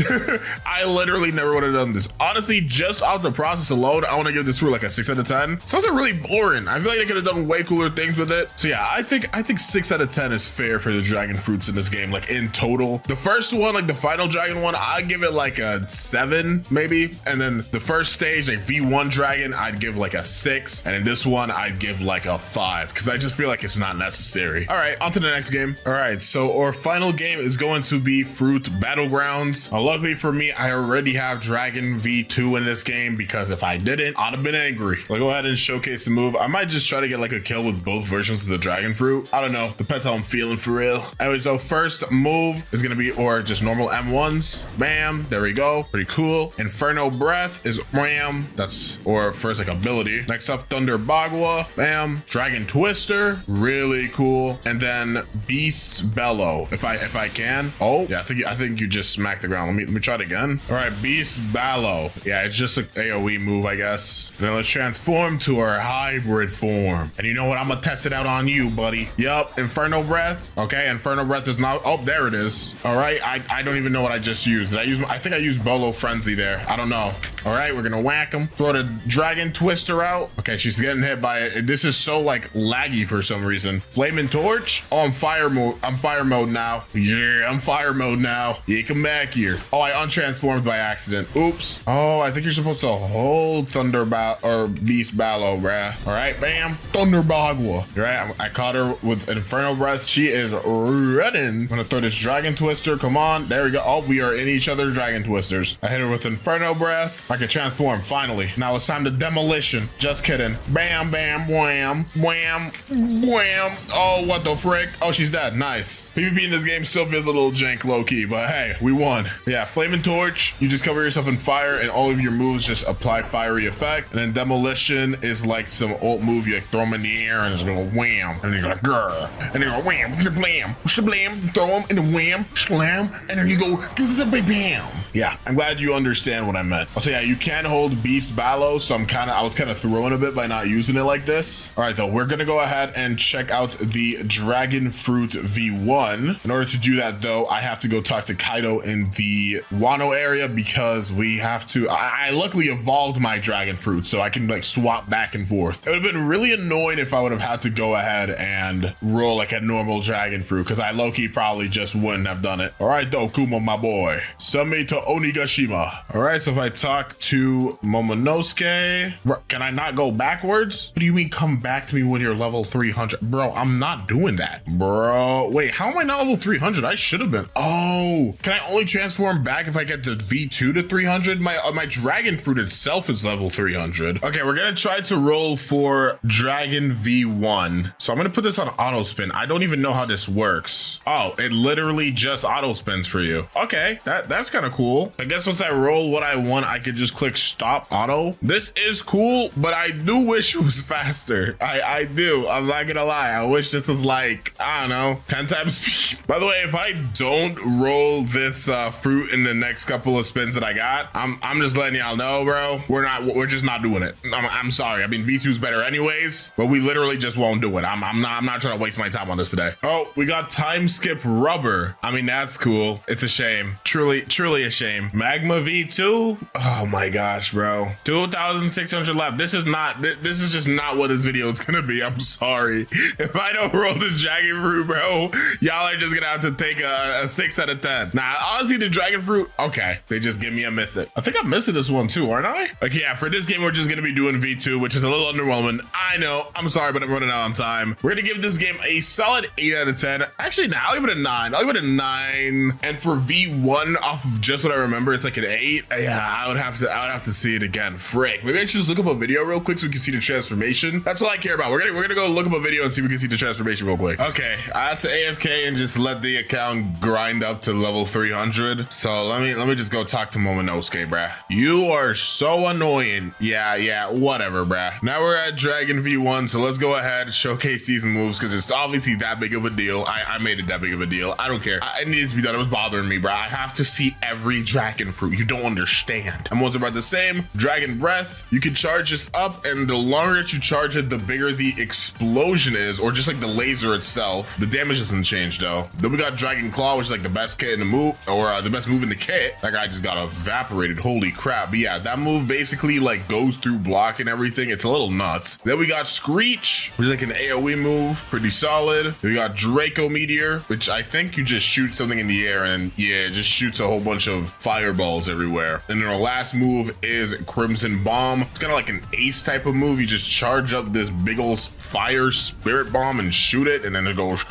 I literally never would have done this. Honestly, just off the process alone, I want to give this fruit like a 6 out of 10. Sounds really boring. I feel like they could have done way cooler things with it. So yeah, I think 6 out of 10 is fair for the dragon fruits in this game, like in total. The first one, like the final dragon one, I'd give it like a 7 maybe. And then the first stage, like V1 dragon, I'd give like a 6. And in this one, I'd give like a 5 because I just feel like it's not necessary. All right, on to the next game. All right, so our final game is going to be Fruit Battlegrounds. Luckily for me, I already have Dragon V2 in this game because if I didn't, I'd have been angry. I'll go ahead and showcase the move. I might just try to get like a kill with both versions of the dragon fruit. I don't know, depends how I'm feeling for real. Anyway, so first move is gonna be or just normal M1s. Bam, there we go, pretty cool. Inferno Breath is wham, that's or first like ability. Next up, Thunder Bagua, bam. Dragon Twister, really cool. And then Beast Bellow, if I can. Oh yeah, I think you just smacked the ground. Let me try it again. All right, Beast Bellow. Yeah, it's just an AoE move, I guess. Then let's transform to our hybrid form. And you know what? I'm gonna test it out on you, buddy. Yup, Inferno Breath. Okay, Inferno Breath is not. Oh, there it is. All right, I don't even know what I just used. I think I used Bolo Frenzy there. I don't know. All right, we're gonna whack him. Throw the Dragon Twister out. Okay, she's getting hit by it. This is so like laggy for some reason. Flaming Torch. Oh, I'm fire mode. I'm fire mode now. Yeah, I'm fire mode now. Yeah, come back here. Oh, I untransformed by accident. Oops. Oh, I think you're supposed to hold or Beast Ballo, bruh. All right, bam. Thunder Bagua. All right, I caught her with Inferno Breath. She is running. I'm gonna throw this Dragon Twister. Come on. There we go. Oh, we are in each other's Dragon Twisters. I hit her with Inferno Breath. I can transform finally. Now it's time to demolition. Just kidding. Bam, bam, wham, wham, wham. Oh, what the frick? Oh, she's dead. Nice. PvP in this game still feels a little jank low key, but hey, we won. Yeah, Flaming Torch. You just cover yourself in fire and all of your moves just apply fiery effect. And then demolition is like some ult move. You like throw them in the air and it's gonna wham. And then you're like, grr. And then you go wham, shablam, shablam, throw them in the wham, slam. And then you go, this is a big bam. Yeah, I'm glad you understand what I meant. I'll say, yeah, you can hold Beast Ballo, so I was kind of thrown a bit by not using it like this. All right, though, we're gonna go ahead and check out the Dragon Fruit V1. In order to do that, though, I have to go talk to Kaido in the Wano area because we have to, I luckily evolved my Dragon Fruit, so I can like swap back and forth. It would have been really annoying if I would have had to go ahead and roll like a normal Dragon Fruit because I low-key probably just wouldn't have done it. All right, though, Kuma, my boy. Sumi to Onigashima. All right, so if I talk to Momonosuke, can I not go backwards? What do you mean come back to me when you're level 300? Bro, I'm not doing that. Bro, wait, how am I not level 300? I should have been. Oh, can I only transform back if I get the V2 to 300? My Dragon Fruit itself is level 300. Okay, we're gonna try to roll for Dragon V1. So I'm gonna put this on auto spin. I don't even know how this works. Oh, it literally just auto spins for you. Okay, that's kind of cool. I guess once I roll what I want, I could just click stop auto. This is cool, but I do wish it was faster. I do. I'm not gonna lie. I wish this was like, I don't know, 10 times speed. By the way, if I don't roll this fruit in the next couple of spins that I got, I'm just letting y'all know, bro. We're just not doing it. I'm sorry. I mean, V2 is better anyways, but we literally just won't do it. I'm not trying to waste my time on this today. Oh, we got time skip rubber. I mean, that's cool. It's a shame. Truly a shame. Magma V2. Oh my gosh, bro. 2,600 left. This is just not what this video is gonna be. I'm sorry. If I don't roll this dragon fruit, bro, y'all are just gonna have to take a 6 out of 10. Nah, honestly, the dragon fruit, okay. They just give me a mythic. I think I'm missing this one too, aren't I? Okay, yeah, for this game, we're just gonna be doing V2, which is a little underwhelming. I know, I'm sorry, but I'm running out on time. We're gonna give this game a solid 8 out of 10. Actually, nah, I'll give it a 9. I'll give it a 9. And for V1, off of just what I remember, it's like an 8. Yeah, I would have to see it again. Frick. Maybe I should just look up a video real quick so we can see the transformation. That's all I care about. We're gonna go look up a video and see if we can see the transformation real quick. Okay, I had to AFK and just let the account grind up to level 300. So let me just go talk to Momonosuke, bruh. You are so annoying. Yeah, whatever, bruh. Now we're at Dragon V1, so let's go ahead, showcase these moves, because it's obviously that big of a deal. I made it that big of a deal. I don't care. It needs to be done. It was bothering me, bruh. I have to see every dragon fruit. You don't understand. And most about the same. Dragon breath. You can charge this up, and the longer that you charge it, the bigger the explosion is, or just like the laser itself. The damage doesn't change though. Then we got Dragon Claw, which is like the best kit in the move, or the best move in the kit. That guy just got evaporated. Holy crap. But yeah, that move basically like goes through block and everything. It's a little nuts. Then we got Screech, which is like an AoE move. Pretty solid. Then we got Draco Meteor, which I think you just shoot something in the air and yeah, it just shoots a whole bunch of fireballs everywhere. And then our last move is Crimson Bomb. It's kind of like an ace type of move. You just charge up this big old fire spirit bomb and shoot it, and then it goes.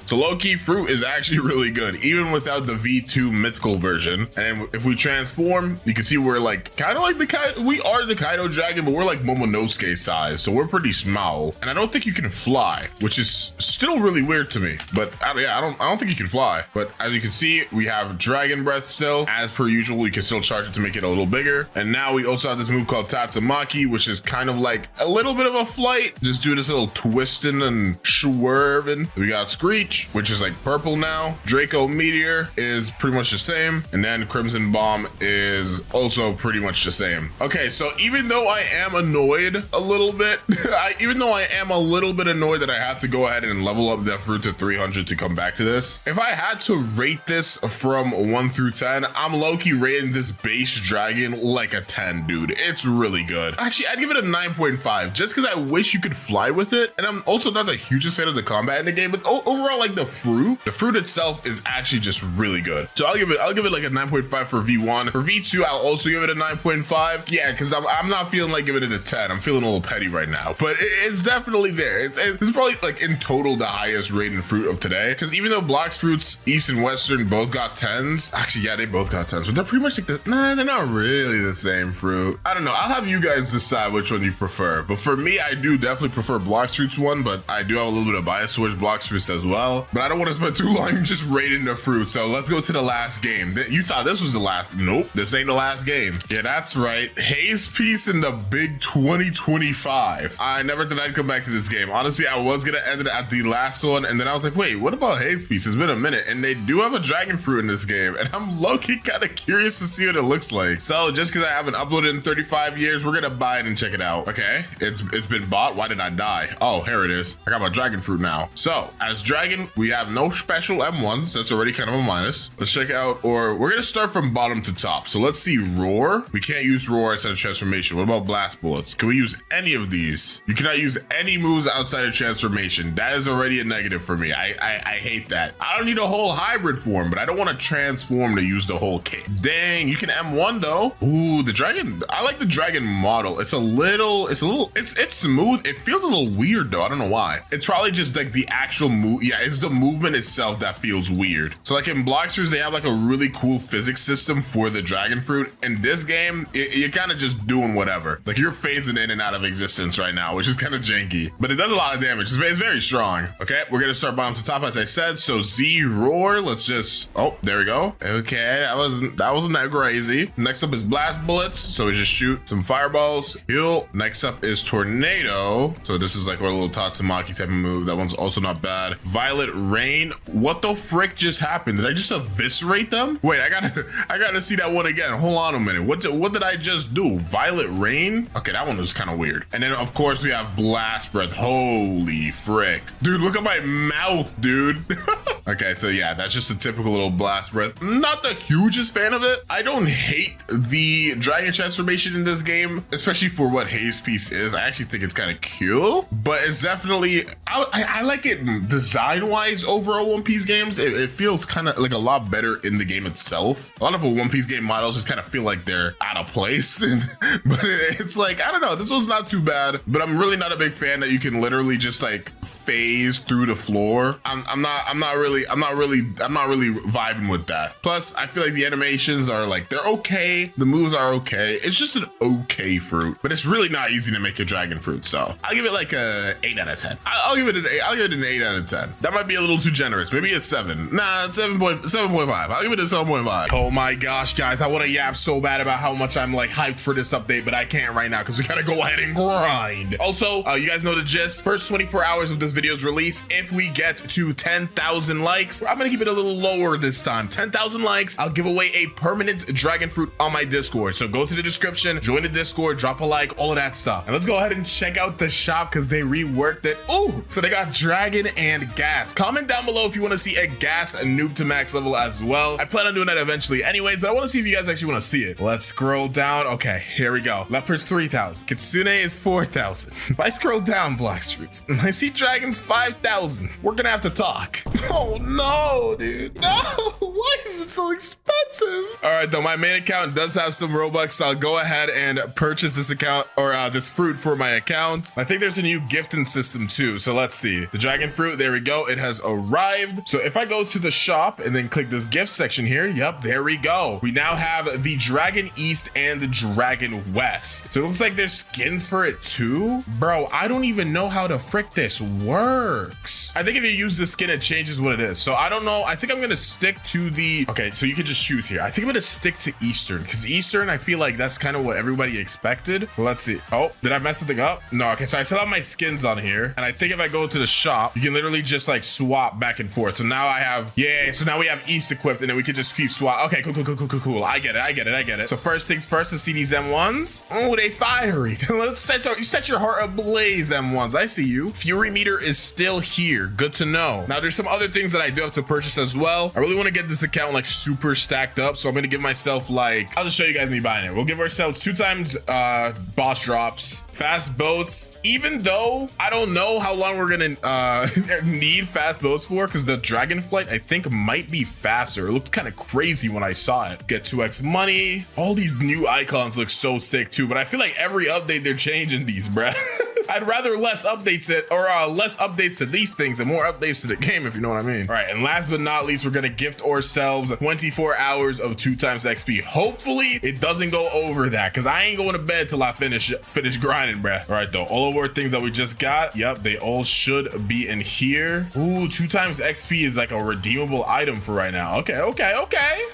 So low-key, fruit is actually really good, even without the V2 mythical version. And if we transform, you can see we're like kind of like we are the Kaido dragon, but we're like Momonosuke size, so we're pretty small. And I don't think you can fly, which is still really weird to me. But yeah, I don't think you can fly. But as you can see, we have Dragon Breath still. As per usual, you can still charge it to make it a little bigger. And now we also have this move called Tatsumaki, which is kind of like a little bit of a flight. Just do this little twisting and swerving. We got Screech, which is like purple now. Draco Meteor is pretty much the same. And then Crimson Bomb is also pretty much the same. Okay, so even though I am annoyed a little bit, even though I am a little bit annoyed that I have to go ahead and level up that fruit to 300 to come back to this, if I had to rate this from 1 through 10, I'm low-key rating this base dragon like a 10, dude. It's really good. Actually, I'd give it a 9.5 just because I wish you could fly with it. And I'm also not the hugest fan of the combat in the game, but overall, like the fruit itself is actually just really good. So I'll give it like a 9.5 for V1. For V2, I'll also give it a 9.5. Yeah, because I'm not feeling like giving it a 10. I'm feeling a little petty right now, but it's definitely there. It's probably like in total the highest rated fruit of today, because even though Blox fruits, East and Western, both got 10s. Actually, yeah, they both got 10s, but they're pretty much like they're not really the same fruit. I don't know. I'll have you guys decide which one you prefer. But for me, I do definitely prefer Blox fruits one, but I do have a little bit of bias towards Blox fruits as well. But I don't want to spend too long just rating the fruit. So let's go to the last game. You thought this was the last. Nope, this ain't the last game. Yeah, that's right. Haze Piece in the big 2025. I never thought I'd come back to this game. Honestly, I was gonna end it at the last one, and then I was like, wait, what about Haze Piece? It's been a minute, and they do have a dragon fruit in this game, and I'm low-key kind of curious to see what it looks like. So just because I haven't uploaded in 35 years, we're gonna buy it and check it out. Okay, it's been bought. Why did I die? Oh, here it is. I got my dragon fruit now. So as dragon, we have no special M1s. That's already kind of a minus. Let's check out, or we're gonna start from bottom to top. So let's see, roar. We can't use roar outside of transformation. What about blast bullets? Can we use any of these? You cannot use any moves outside of transformation. That is already a negative for me. I hate that. I don't need a whole hybrid form, but I don't want to transform to use the whole kit. Dang, you can M1 though. Ooh, the dragon. I like the dragon model. It's smooth. It feels a little weird though. I don't know why. It's probably just like the actual move. Yeah, it's the movement itself that feels weird. So like in Bloxers, they have like a really cool physics system for the dragon fruit. In this game, you're kind of just doing whatever. Like you're phasing in and out of existence right now, which is kind of janky, but it does a lot of damage. It's very strong. Okay, we're gonna start bottom to top as I said. So Z roar. Let's just, oh, there we go. Okay, that wasn't that crazy. Next up is blast bullets. So we just shoot some fireballs. Heal. Next up is tornado. So this is like our little Tatsumaki type of move. That one's also not bad. Violet rain. What the frick just happened? Did I just eviscerate them? Wait, I gotta see that one again. Hold on a minute. What did I just do? Violet rain? Okay, that one was kind of weird. And then of course we have blast breath. Holy frick. Dude, look at my mouth, dude. Okay, so yeah, that's just a typical little blast breath. Not the hugest fan of it. I don't hate the dragon transformation in this game, especially for what Haze Piece is. I actually think it's kind of cool, but it's definitely, I like it design-wise over One Piece games. It feels kind of like a lot better in the game itself. A lot of One Piece game models just kind of feel like they're out of place, but it's like, I don't know, this one's not too bad, but I'm really not a big fan that you can literally just like phase through the floor. I'm not really vibing with that. Plus, I feel like the animations are like, they're okay. The moves are okay. It's just an okay fruit, but it's really not easy to make a dragon fruit. So I'll give it like a 8 out of 10. I'll give it an 8. I'll give it an 8 out of 10. That might be a little too generous. Maybe a 7. Nah, 7.5. I'll give it a 7.5. Oh my gosh, guys, I want to yap so bad about how much I'm like hyped for this update, but I can't right now because we gotta go ahead and grind. Also, you guys know the gist. First 24 hours of this video's release, if we get to 10,000 likes, I'm gonna keep it a little lower this time. 10,000 likes, I'll give away a permanent dragon fruit on my Discord. So go to the description, join the Discord, drop a like, all of that stuff. And let's go ahead and check out the shop because they reworked it. Oh, so they got dragon and gas. Comment down below if you want to see a gas noob to max level as well. I plan on doing that eventually anyways, but I want to see if you guys actually want to see it. Let's scroll down. Okay, here we go. Leopard's 3,000. Kitsune is 4,000. If I scroll down, Blox fruits, and I see dragons 5,000, we're gonna have to talk. Oh no, dude. No, why is it so expensive? All right, though, my main account does have some Robux, so I'll go ahead and purchase this account or this fruit for my account. I think there's a new gifting system too, so let's see. The dragon fruit, there we go. It has arrived. So if I go to the shop and then click this gift section here, yep, there we go. We now have the Dragon East and the Dragon West. So it looks like there's skins for it too. Bro, I don't even know how the frick this works. I think if you use the skin, it changes what it is. So I don't know. I think I'm gonna stick to the, okay, so you can just choose here. I think I'm gonna stick to Eastern because Eastern, I feel like that's kind of what everybody expected. Well, let's see. Oh, did I mess something up? No, okay, so I still have my skins on here. And I think if I go to the shop, you can literally just like swap back and forth. So now I have, yeah, so now we have East equipped and then we can just keep swap. Okay, cool. I get it. So first things first, to see these M1s. Oh, they fiery. Let's set your heart ablaze, M1s. I see you. Fury meter is still here. Good to know. Now there's some other things that I do have to purchase as well. I really want to get this account like super stacked up. So I'm going to give myself like, I'll just show you guys me buying it. We'll give ourselves 2 times boss drops, fast boats, even though I don't know how long we're going to need fast boats for, because the Dragonflight I think might be faster. It looked kind of crazy when I saw it. Get 2x money. All these new icons look so sick too, but I feel like every update they're changing these, bruh. I'd rather less updates less updates to these things and more updates to the game, if you know what I mean. All right, and last but not least, we're gonna gift ourselves 24 hours of 2 times XP. Hopefully it doesn't go over that, because I ain't going to bed till I finish grinding, bruh. All right, though, all of our things that we just got, yep, they all should be in here. Ooh, 2 times XP is like a redeemable item for right now. Okay.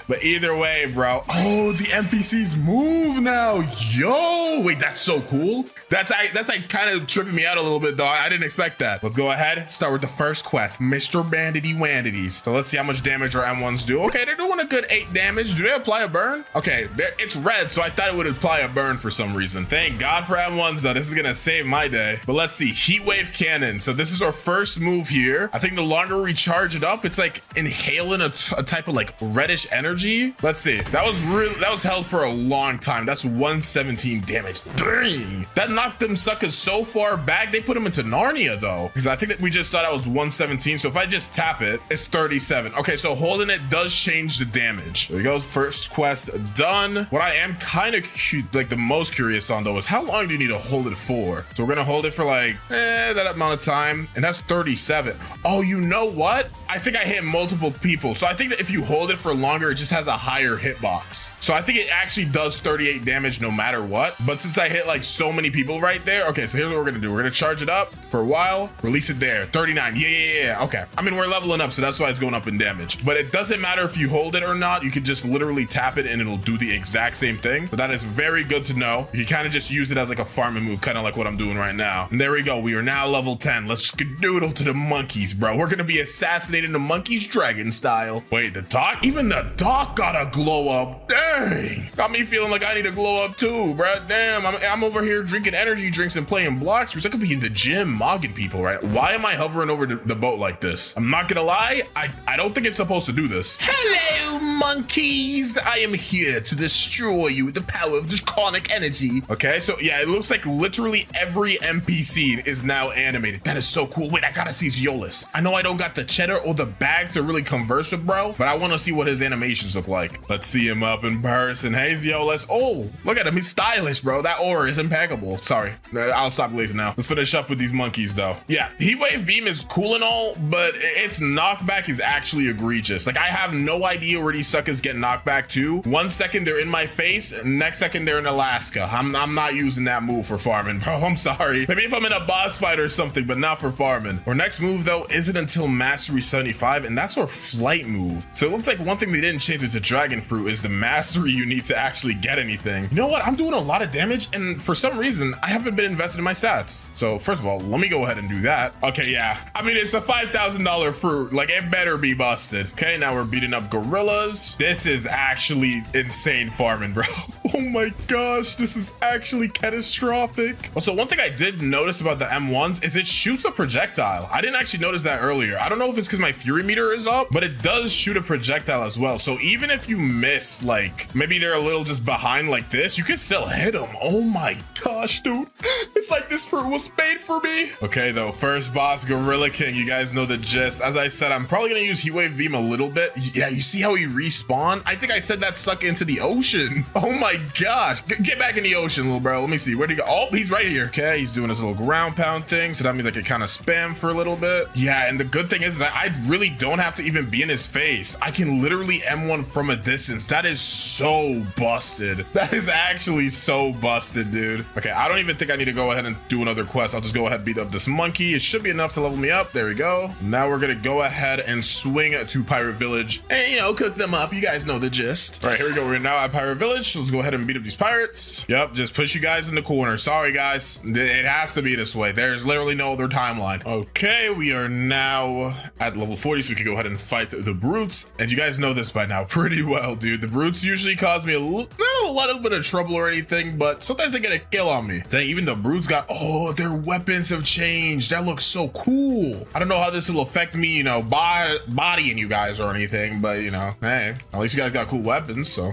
But either way, bro. Oh, the NPCs move now. Yo, wait, that's so cool. That's like kind of tripping me out a little bit, though. I didn't expect that. Let's go ahead, start with the first quest, Mr. Bandity Wandities. So let's see how much damage our M1s do. Okay, they're doing a good 8 damage. Do they apply a burn? Okay, it's red, so I thought it would apply a burn for some reason. Thank God for M1s, though. This is gonna save my day. But let's see, Heat Wave Cannon. So this is our first move here. I think the longer we charge it up, it's like inhaling a type of like reddish energy. Let's see. That was held for a long time. That's 117 damage. Dang, that knocked them suckers so far back. They put them into Narnia though, because I think that we just saw that was 117. So if I just tap it, it's 37. Okay, so holding it does change the damage. There we go. First quest done. What I am kind of like the most curious on though is how long do you need to hold it for? So we're gonna hold it for like that amount of time, and that's 37. Oh, you know what? I think I hit multiple people. So I think that if you hold it for longer, it just has a higher hitbox. So I think it actually does 38 damage no matter what. But since I hit like so many people right there, okay, so here's what we're gonna do. We're gonna charge it up for a while, release it there. 39. Yeah. Okay. I mean, we're leveling up, so that's why it's going up in damage. But it doesn't matter if you hold it or not. You can just literally tap it and it'll do the exact same thing. So that is very good to know. You can kind of just use it as like a farming move, kind of like what I'm doing right now. And there we go. We are now level 10. Let's skedoodle to the monkeys, bro. We're gonna be assassinating the monkeys dragon style. Wait, the dock? Even the dock got a glow up. Damn. Dang. Got me feeling like I need to glow up too, bruh. Damn, I'm over here drinking energy drinks and playing Blox. I could be in the gym mogging people, right? Why am I hovering over the boat like this? I'm not gonna lie, I don't think it's supposed to do this. Hello, monkeys. I am here to destroy you with the power of draconic energy. Okay, so yeah, it looks like literally every NPC is now animated. That is so cool. Wait, I gotta see Zeolus. I know I don't got the cheddar or the bag to really converse with bro, but I want to see what his animations look like. Let's see him up in person. Hey, Zeolus. Oh, look at him. He's stylish, bro. That aura is impeccable. Sorry, I'll stop later now. Let's finish up with these monkeys though. Yeah, Heat Wave Beam is cool and all, but its knockback is actually egregious. Like, I have no idea where these suckers get knocked back to. 1 second they're in my face, next second they're in Alaska. I'm not using that move for farming, bro. I'm sorry. Maybe if I'm in a boss fight or something, but not for farming. Our next move though isn't until Mastery 75, and that's our flight move. So it looks like one thing they didn't change with the Dragon Fruit is the mastery you need to actually get anything. You know what? I'm doing a lot of damage, and for some reason, I haven't been invested in my stats. So first of all, let me go ahead and do that. Okay, yeah. I mean, it's a $5,000 fruit. Like, it better be busted. Okay, now we're beating up gorillas. This is actually insane farming, bro. Oh my gosh, this is actually catastrophic. Also, one thing I did notice about the M1s is it shoots a projectile. I didn't actually notice that earlier. I don't know if it's because my fury meter is up, but it does shoot a projectile as well. So even if you miss, like, maybe they're a little just behind like this, you can still hit them. Oh my gosh, dude. It's like this fruit was made for me. Okay, though, first boss, Gorilla King. You guys know the gist. As I said, I'm probably gonna use Heat Wave Beam a little bit. Yeah, you see how he respawned? I think I said that suck into the ocean. Oh my gosh. Get back in the ocean, little bro. Let me see. Where'd he go? Oh, he's right here. Okay, he's doing his little ground pound thing. So that means I can kind of spam for a little bit. Yeah, and the good thing is that I really don't have to even be in his face. I can literally M1 from a distance. That is so busted. That is actually so busted, dude. Okay, I don't even think I need to go ahead and do another quest. I'll just go ahead and beat up this monkey. It should be enough to level me up. There we go. Now we're gonna go ahead and swing to Pirate Village and, you know, cook them up. You guys know the gist. All right, here we go. We're now at Pirate Village. Let's go ahead and beat up these pirates. Yep, just push you guys in the corner. Sorry, guys. It has to be this way. There's literally no other timeline. Okay, we are now at level 40, so we can go ahead and fight the brutes. And you guys know this by now pretty well, dude. The brutes usually cause me not a little bit of trouble or anything, but sometimes they get a kill on me. Dang, even the brutes got, oh, their weapons have changed. That looks so cool. I don't know how this will affect me, you know, bodying you guys or anything, but, you know, hey, at least you guys got cool weapons, so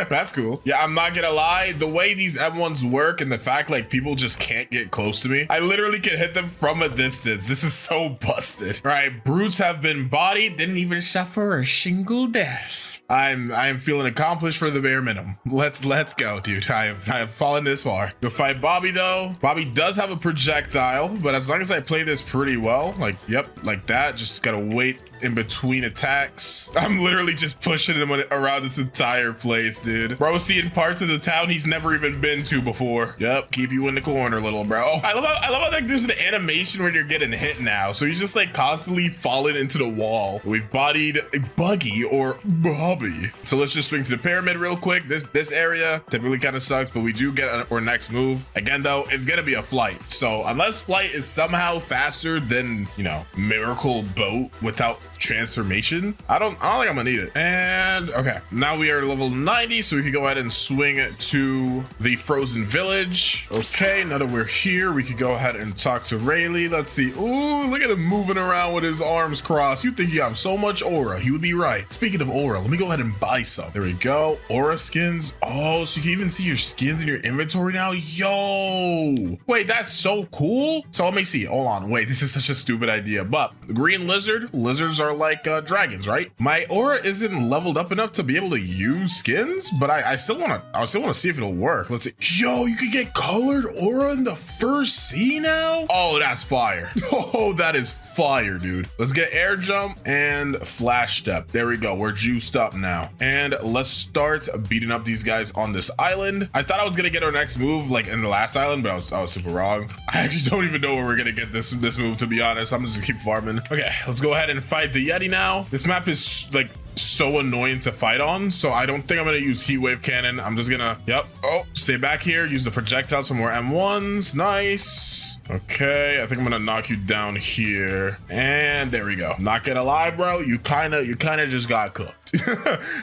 that's cool. Yeah, I'm not gonna lie, the way these M1s work and the fact like people just can't get close to me, I literally can hit them from a distance. This is so busted. All right, brutes have been bodied, didn't even suffer a single death. I'm feeling accomplished for the bare minimum. Let's go, dude. I have fallen this far. To fight Bobby though, Bobby does have a projectile, but as long as I play this pretty well, like, yep, like that, just gotta wait in between attacks. I'm literally just pushing him around this entire place, dude. Bro, seeing parts of the town he's never even been to before. Yep, keep you in the corner, little bro. Oh, I love how like there's an animation where you're getting hit now. So he's just like constantly falling into the wall. We've bodied Buggy or Bobby. So let's just swing to the pyramid real quick. This area typically kind of sucks, but we do get our next move. Again, though, it's gonna be a flight. So unless flight is somehow faster than, you know, miracle boat without transformation, I don't think I'm gonna need it. And okay, now we are level 90, so we can go ahead and swing to the frozen village. Okay, now that we're here, we could go ahead and talk to Rayleigh. Let's see. Ooh, look at him moving around with his arms crossed. You think you have so much aura? You would be right. Speaking of aura, let me go ahead and buy some. There we go. Aura skins. Oh, so you can even see your skins in your inventory now. Yo, wait, that's so cool. So let me see. Hold on. Wait, this is such a stupid idea, but green lizards are like dragons, right? My aura isn't leveled up enough to be able to use skins, but I still want to see if it'll work. Let's see. Yo, you can get colored aura in the first sea now. Oh, that's fire. Oh, that is fire, dude. Let's get air jump and flash step. There we go. We're juiced up now, and let's start beating up these guys on this island. I thought I was gonna get our next move like in the last island, but I was super wrong. I actually don't even know where we're gonna get this move, to be honest. I'm just gonna keep farming. Okay, let's go ahead and fight the Yeti now. This map is like so annoying to fight on, so I don't think I'm gonna use heat wave cannon. I'm just gonna, yep, oh, stay back here, use the projectiles for more M1s. Nice. Okay, I think I'm gonna knock you down here. And there we go. Not gonna lie, bro. You kinda just got cooked.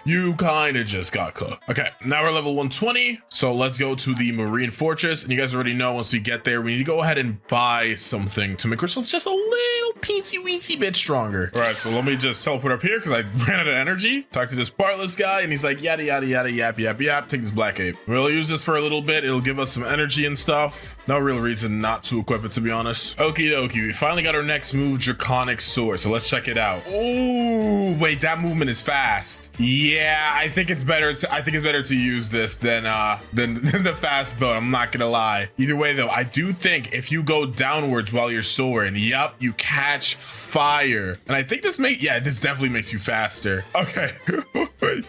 You kinda just got cooked. Okay, now we're level 120. So let's go to the Marine Fortress. And you guys already know once we get there, we need to go ahead and buy something to make crystals just a little teensy weensy bit stronger. All right, so let me just teleport up here because I ran out of energy. Talk to this partless guy, and he's like, yada, yada, yada, yap, yap, yap. Take this black ape. We'll use this for a little bit. It'll give us some energy and stuff. No real reason not to equip it, to be honest. Okie dokie, we finally got our next move, Draconic Sword. So let's check it out. Oh, wait, that movement is fast. Yeah, I think it's better to use this than the fast build. I'm not gonna lie. Either way though, I do think if you go downwards while you're soaring, yup, you catch fire. And I think this definitely makes you faster. Okay.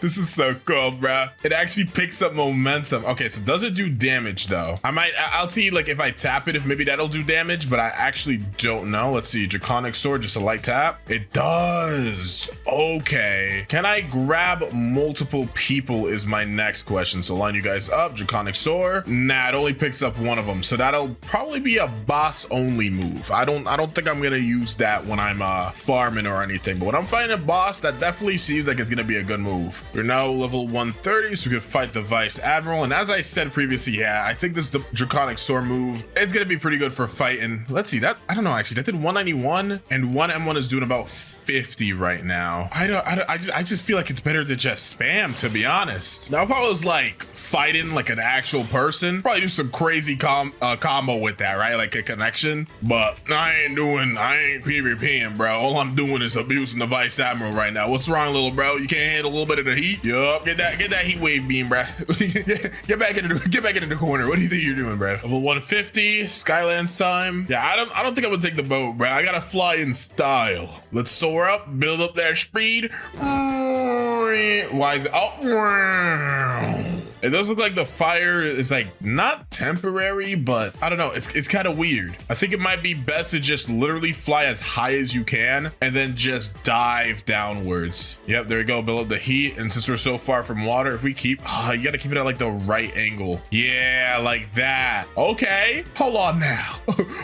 This is so cool, bro. It actually picks up momentum. Okay, so does it do damage though? I'll see like if I tap it, if maybe that'll do damage, but I actually don't know. Let's see, Draconic Sword, just a light tap. It does. Okay. Can I grab multiple people is my next question. So line you guys up, Draconic Sword. Nah, it only picks up one of them. So that'll probably be a boss only move. I don't think I'm gonna use that when I'm farming or anything. But when I'm fighting a boss, that definitely seems like it's gonna be a good move. We're now level 130, so we could fight the Vice Admiral. And as I said previously, yeah, I think this Draconic Sword move, it's gonna be pretty good for fighting. Let's see, that, I don't know actually, that did 191 and one M1 is doing about 50 right now. I just feel like it's better to just spam, to be honest. Now if I was like fighting like an actual person, probably do some crazy combo with that, right? Like a connection, but I ain't PvPing, bro. All I'm doing is abusing the Vice Admiral right now. What's wrong, little bro? You can't handle a little bit of the heat? Yup, get that heat wave beam, bro. get back into the corner. What do you think you're doing, bro? Level 150, Skylands time. Yeah, I don't think I would take the boat, bro. I gotta fly in style. Let's soar up, build up that speed. Why is it? Oh, it does look like the fire is like not temporary, but I don't know. It's kind of weird. I think it might be best to just literally fly as high as you can and then just dive downwards. Yep, there we go. Build up the heat. And since we're so far from water, if we keep, you got to keep it at like the right angle. Yeah, like that. Okay. Hold on now.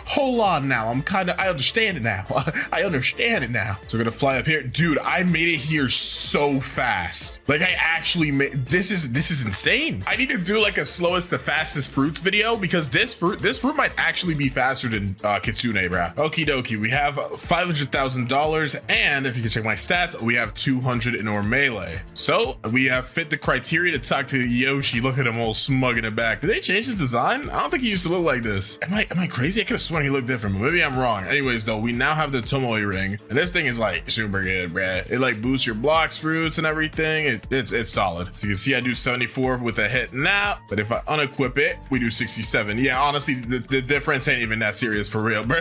Hold on now. I understand it now. I understand it now. So we're going to fly up here. Dude, I made it here so fast. Like I actually made, this is insane. I need to do like a slowest to fastest fruits video because this fruit might actually be faster than Kitsune, bruh. Okie dokie, we have $500,000, and if you can check my stats, we have 200 in our melee. So we have fit the criteria to talk to Yoshi. Look at him all smug in the back. Did they change his design? I don't think he used to look like this. Am I crazy? I could have sworn he looked different, but maybe I'm wrong. Anyways, though, we now have the Tomoe ring, and this thing is like super good, bruh. It like boosts your Blox fruits and everything. It's solid. So you can see I do 74 with a hit now, but if I unequip it, we do 67. Yeah, honestly, the difference ain't even that serious for real, bro.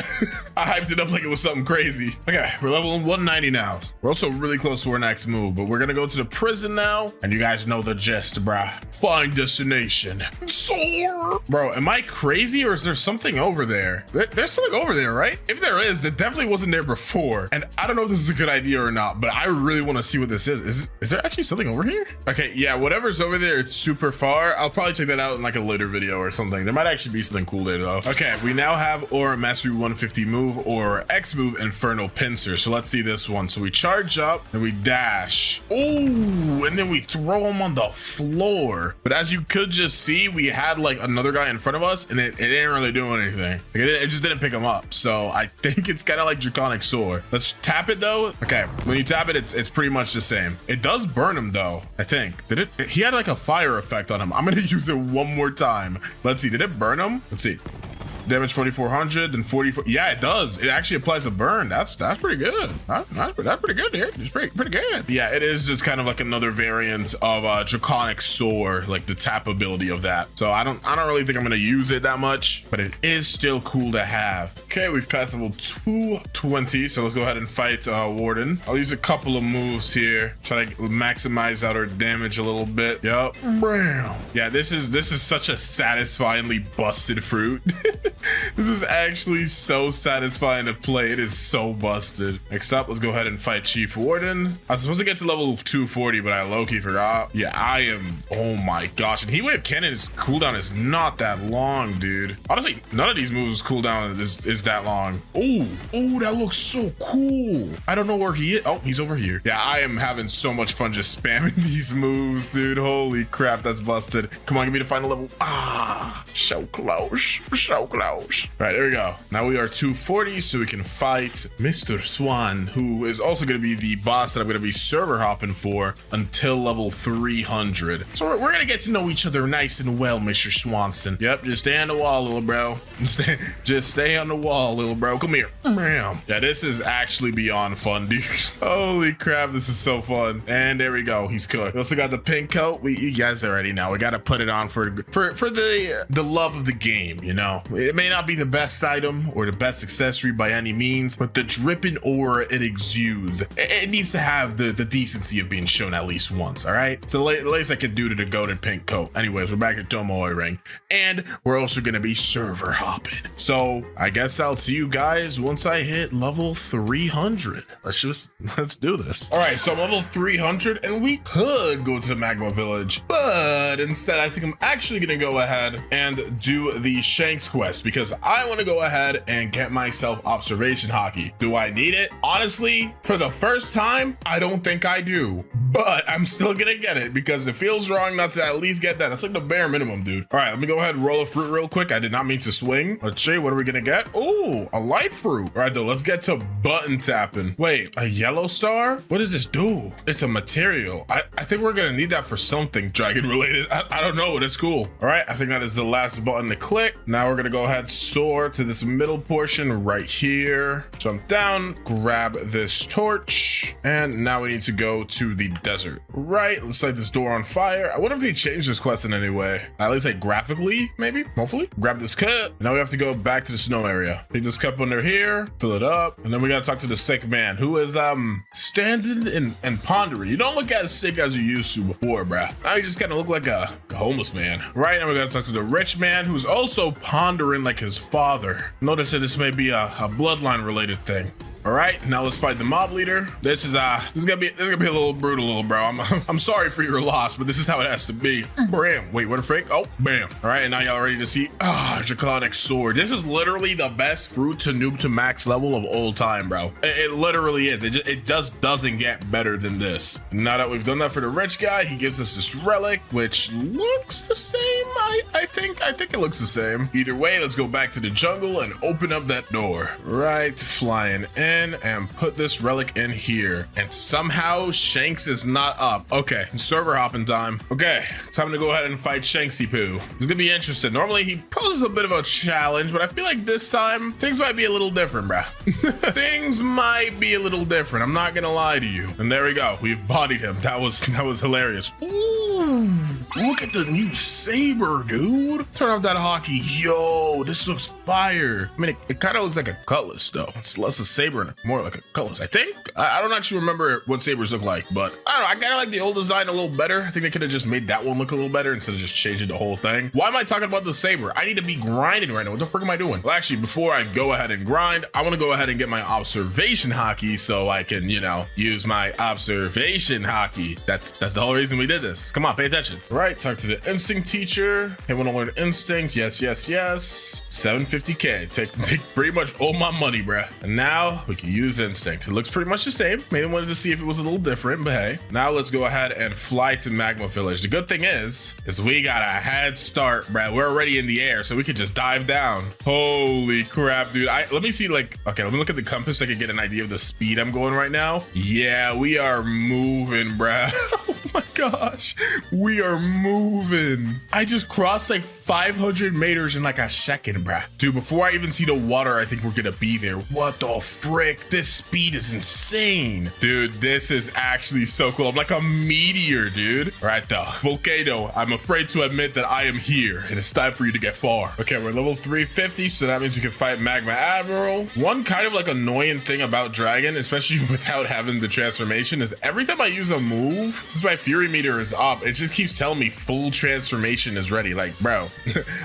I hyped it up like it was something crazy. Okay, we're level 190 now. We're also really close to our next move, but we're gonna go to the prison now, and you guys know the gist, bruh. Find destination. Soar. Bro, am I crazy or is there something over there? There's something over there, right? If there is, that definitely wasn't there before, and I don't know if this is a good idea or not, but I really want to see what this is. Is there actually something over here? Okay, yeah, whatever's over there, it's super far. I'll probably check that out in like a later video or something. There might actually be something cool there though. Okay, we now have our Mastery 150 move or X move, Infernal Pincer. So let's see this one. So we charge up and we dash. Ooh, and then we throw him on the floor. But as you could just see, we had like another guy in front of us and it didn't really do anything. Like, it just didn't pick him up. So I think it's kind of like Draconic Sword. Let's tap it though. Okay, when you tap it, it's pretty much the same. It does burn him though, I think. Did it? He had like a fire effect on him. I'm gonna use it one more time. Let's see, did it burn him? Let's see. Damage 4,400 and 44. Yeah, it does. It actually applies a burn. That's pretty good. That's pretty good, dude. It's pretty good. Yeah, it is just kind of like another variant of Draconic Sword, like the tap ability of that. So I don't really think I'm gonna use it that much, but it is still cool to have. Okay, we've passed level 220, so let's go ahead and fight Warden. I'll use a couple of moves here, try to maximize out our damage a little bit. Yup. Yeah, this is such a satisfyingly busted fruit. This is actually so satisfying to play. It is so busted. Next up, let's go ahead and fight Chief Warden. I was supposed to get to level 240, but I low-key forgot. Yeah, I am. Oh my gosh. And Heat Wave Cannon's cooldown is not that long, dude. Honestly, none of these moves cooldown is that long. Oh, that looks so cool. I don't know where he is. Oh, he's over here. Yeah, I am having so much fun just spamming these moves, dude. Holy crap, that's busted. Come on, give me the final level. Ah, so close. So close. All right, there we go. Now we are 240, so we can fight Mr. Swan, who is also going to be the boss that I'm going to be server hopping for until level 300. So we're going to get to know each other nice and well, Mr. Swanson. Yep, just stay on the wall, little bro. Just stay on the wall, little bro. Come here. Bam. Yeah, this is actually beyond fun, dude. Holy crap, this is so fun. And there we go. He's cooked. We also got the pink coat. You guys already know. We got to put it on for the love of the game, you know? It may not be the best item or the best accessory by any means, but the dripping aura it exudes, it needs to have the decency of being shown at least once, all right? So the least I can do to the goated pink coat. Anyways, we're back at Tomoe Ring, and we're also going to be server hopping. So I guess I'll see you guys once I hit level 300. Let's do this. All right, so I'm level 300, and we could go to the Magma Village, but instead I think I'm actually going to go ahead and do the Shanks quest, because I want to go ahead and get myself observation hockey. Do I need it? Honestly, for the first time, I don't think I do, but I'm still gonna get it because it feels wrong not to at least get that. That's like the bare minimum, dude. All right, let me go ahead and roll a fruit real quick. I did not mean to swing. Let's see, what are we gonna get? Oh, a light fruit. All right, though, let's get to button tapping. Wait, a yellow star? What does this do? It's a material. I think we're gonna need that for something dragon related. I don't know, but it's cool. All right, I think that is the last button to click. Now we're gonna go ahead, soar to this middle portion right here, jump down, grab this torch, and now we need to go to the desert. Right, let's light this door on fire. I wonder if they changed this quest in any way, at least like graphically, maybe, hopefully. Grab this cup. Now we have to go back to the snow area. Take this cup under here, fill it up, and then we gotta talk to the sick man who is standing and pondering. You don't look as sick as you used to before, bruh. Now you just kind of look like a homeless man. Right, now we gotta talk to the rich man who's also pondering like his father. Notice that this may be a bloodline related thing. All right, now let's fight the mob leader. This is gonna be a little brutal, little bro. I'm sorry for your loss, but this is how it has to be. Bam. Wait, what a freak? Oh, bam. All right, and now y'all ready to see Draconic Sword. This is literally the best fruit to noob to max level of all time, bro. It literally is. It just doesn't get better than this. Now that we've done that for the rich guy, he gives us this relic, which looks the same. I think it looks the same. Either way, let's go back to the jungle and open up that door. Right, flying in. And put this relic in here, and somehow Shanks is not up. Okay, server hopping time. Okay, time to go ahead and fight Shanksy Poo. It's gonna be interesting. Normally he poses a bit of a challenge, but I feel like this time things might be a little different, bruh. Things might be a little different, I'm not gonna lie to you. And there we go, we've bodied him. That was hilarious. Ooh, look at the new saber, dude. Turn off that hockey. Yo, this looks fire. I mean, it kind of looks like a cutlass though. It's less a saber and more like a cutlass, I think. I don't actually remember what sabers look like, but I don't know. I kind of like the old design a little better. I think they could have just made that one look a little better instead of just changing the whole thing. Why am I talking about the saber? I need to be grinding right now. What the frick am I doing? Well, actually, before I go ahead and grind, I want to go ahead and get my observation hockey so I can, you know, use my observation hockey. That's the whole reason we did this. Come on, pay attention. All right, talk to the instinct teacher. Hey, want to learn instinct? Yes. 750K. Take pretty much all my money, bruh. And now we can use instinct. It looks pretty much the same. Maybe wanted to see if it was a little different, but hey. Now let's go ahead and fly to Magma Village. The good thing is we got a head start, bruh. We're already in the air, so we could just dive down. Holy crap, dude. Let me see, like, okay, let me look at the compass so I can get an idea of the speed I'm going right now. Yeah, we are moving, bruh. Oh my gosh. We are moving. I just crossed like 500 meters in like a second, bruh. Dude, before I even see the water, I think we're gonna be there. What the frick? This speed is insane. Dude, this is actually so cool. I'm like a meteor, dude. All right, though. Volcano, I'm afraid to admit that I am here, and it's time for you to get far. Okay, we're level 350, so that means we can fight Magma Admiral. One kind of like annoying thing about Dragon, especially without having the transformation, is every time I use a move, this is my Fury meter is up. It just keeps telling me full transformation is ready. Like, bro,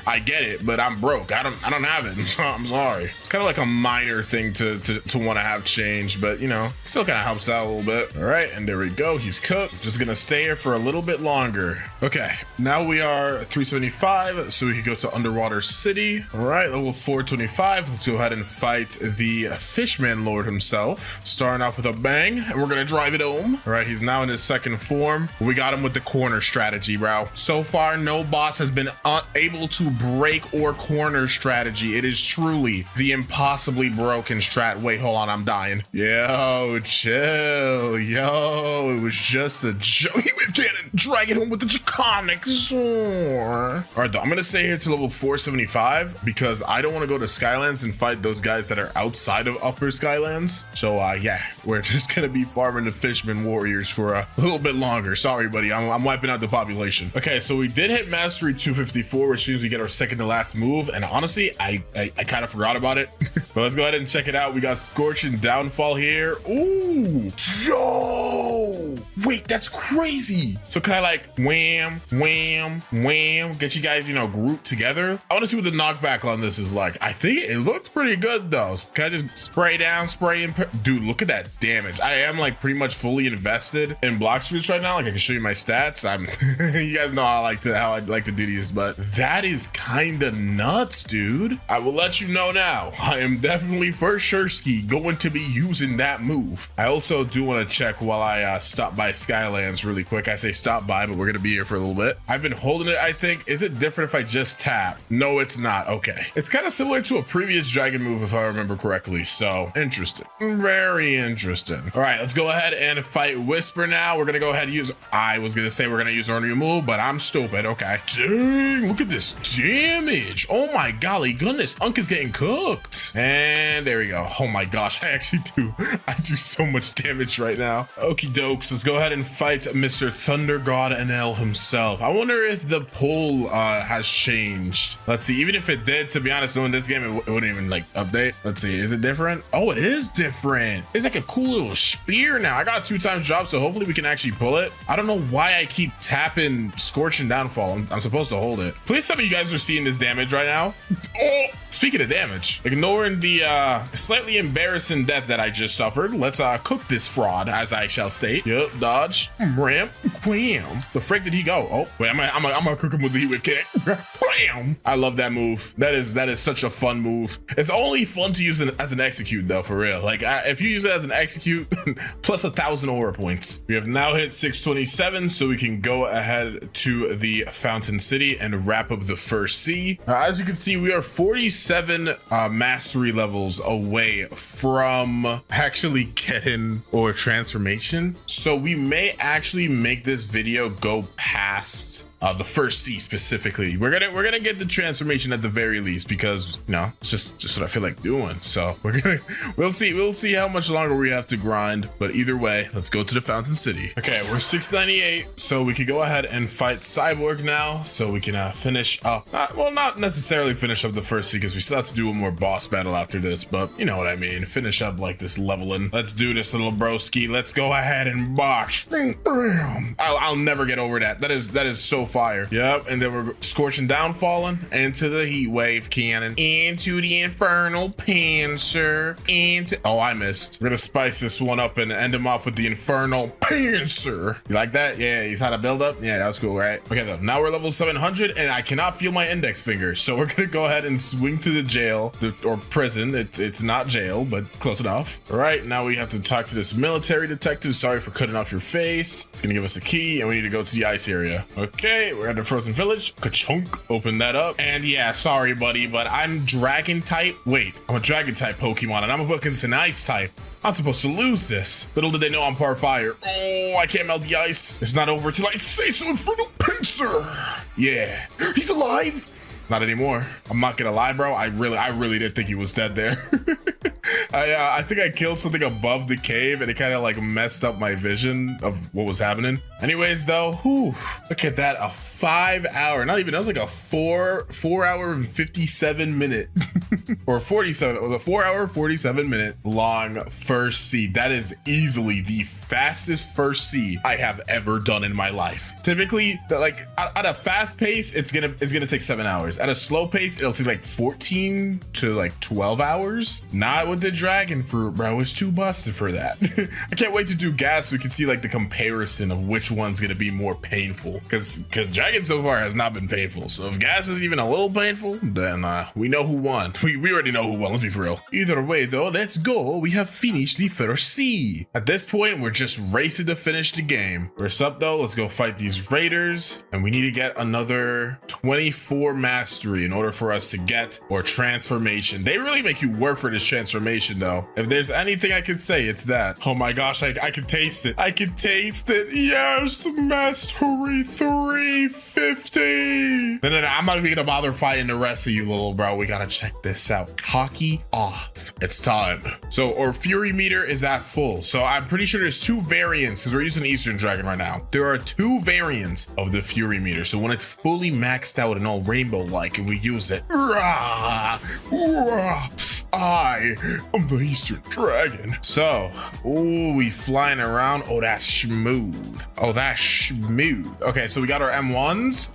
I get it, but I'm broke. I don't have it. I'm sorry. It's kind of like a minor thing to want to have changed, but you know, still kind of helps out a little bit. All right, and there we go. He's cooked. Just gonna stay here for a little bit longer. Okay, now we are 375, so we can go to Underwater City. All right, level 425. Let's go ahead and fight the Fishman Lord himself. Starting off with a bang, and we're gonna drive it home. All right, he's now in his second form. We got him with the corner strategy, bro. So far, no boss has been able to break or corner strategy. It is truly the impossibly broken strat. Wait, hold on, I'm dying. Yo, chill. Yo, it was just a joke. He was getting drag it home with the draconic sword. All right, though, I'm gonna stay here to level 475 because I don't want to go to Skylands and fight those guys that are outside of Upper Skylands. So yeah, we're just gonna be farming the Fishman Warriors for a little bit longer. Sorry, buddy, I'm wiping out the population. Okay, so we did hit Mastery 254, which means we get our second to last move. And honestly, I kind of forgot about it. But let's go ahead and check it out. We got Scorching Downfall here. Ooh, yo, wait, that's crazy. So can I like wham, wham, wham, get you guys, you know, grouped together? I want to see what the knockback on this is like. I think it looked pretty good though. Can I just spray down, spray and dude, look at that damage. I am like pretty much fully invested in Blox fruits right now. Like I can show you my stats. I'm you guys know how I like to do these, but that is kind of nuts, dude. I will let you know now. I am definitely for sure going to be using that move. I also do want to check while I stop by Skylands really quick. I say stop by, but we're gonna be here for a little bit. I've been holding it, I think. Is it different if I just tap? No, it's not. Okay. It's kind of similar to a previous dragon move if I remember correctly. So interesting. Very interesting. All right, let's go ahead and fight Whisper now. We're gonna go ahead and use, I was gonna say we're gonna use our new move, but I'm stupid. Okay. Dang, look at this damage. Oh my golly goodness. Unk is getting cooked. And there we go. Oh my gosh, I do so much damage right now. Okie dokes, let's go ahead and fight Mr. Thunder God NL himself. I wonder if the poll has changed. Let's see, even if it did, to be honest, knowing this game, it wouldn't even like update. Let's see, is it different? Oh, it is different. It's like a cool little spear now. I got a 2x drop, so hopefully we can actually pull it. I don't know why I keep tapping Scorching Downfall. I'm supposed to hold it. Please tell me you guys are seeing this damage right now. Oh, speaking of damage, ignoring the slightly embarrassing death that I just suffered, let's cook this fraud, as I shall state. Yep, dodge, ramp, wham. The frick did he go? Oh, wait, I'm gonna cook him with the heat wave kick. Bam! I love that move. That is such a fun move. It's only fun to use as an execute though, for real. Like if you use it as an execute, plus 1,000 aura points. We have now hit 627, so we can go ahead to the Fountain City and wrap up the first sea. As you can see, we are 47 mastery levels away from actually getting our transformation. So we may actually make this video go past the first sea specifically. We're gonna get the transformation at the very least, because you know it's just what I feel like doing. So we'll see how much longer we have to grind, but either way, let's go to the Fountain City. Okay, we're 698, so we could go ahead and fight Cyborg now, so we can finish up, not necessarily finish up the first sea, because we still have to do one more boss battle after this, but you know what I mean, finish up like this leveling. Let's do this, little broski. Let's go ahead and box. I'll never get over that. That is so fire. Yep, and then we're Scorching Downfalling into the heat wave cannon, into the infernal pincer, into, oh, I missed. We're gonna spice this one up and end him off with the infernal pincer. You like that? Yeah, he's had a build up. Yeah, that was cool, right? Okay, though, now we're level 700 and I cannot feel my index finger, so we're gonna go ahead and swing to the jail or prison. It's not jail, but close enough. All right, now we have to talk to this military detective. Sorry for cutting off your face. It's gonna give us a key and we need to go to the ice area. Okay, we're at the frozen village. Ka-chunk, open that up. And yeah, sorry buddy, but I'm dragon type. Wait, I'm a dragon type Pokemon and I'm against an ice type. I'm supposed to lose this. Little did they know I'm par fire. Oh, I can't melt the ice. It's not over till I say so, infernal pincer. Yeah, he's alive. Not anymore. I'm not gonna lie, bro. I really did think he was dead there. I think I killed something above the cave and it kind of like messed up my vision of what was happening. Anyways, though, look at that, a 5 hour, not even, that was like a 4 hour and 57 minute or 47, or the 4 hour, 47 minute long first seed. That is easily the fastest first seed I have ever done in my life. Typically, like at a fast pace, it's gonna take 7 hours. At a slow pace, it'll take like 14 to like 12 hours. Not with the dragon fruit, bro. It's too busted for that. I can't wait to do gas so we can see like the comparison of which one's gonna be more painful. Because dragon so far has not been painful. So if gas is even a little painful, then we know who won. We already know who won, let's be for real. Either way though, let's go. We have finished the first sea. At this point, we're just racing to finish the game. First up though, let's go fight these raiders. And we need to get another 24 mastery in order for us to get our transformation. They really make you work for this transformation though. If there's anything I can say, it's that. Oh my gosh, I can taste it. I can taste it. Yes, mastery 350. No, I'm not even gonna bother fighting the rest of you, little bro. We gotta check this out. Hockey off. It's time. So our fury meter is at full. So I'm pretty sure there's two variants because we're using Eastern Dragon right now. There are two variants of the fury meter. So when it's fully maxed out and all rainbow-like and we use it, I am the Eastern Dragon. So, we flying around. Oh, that's smooth. Oh, that's smooth. Okay, so we got our M1s.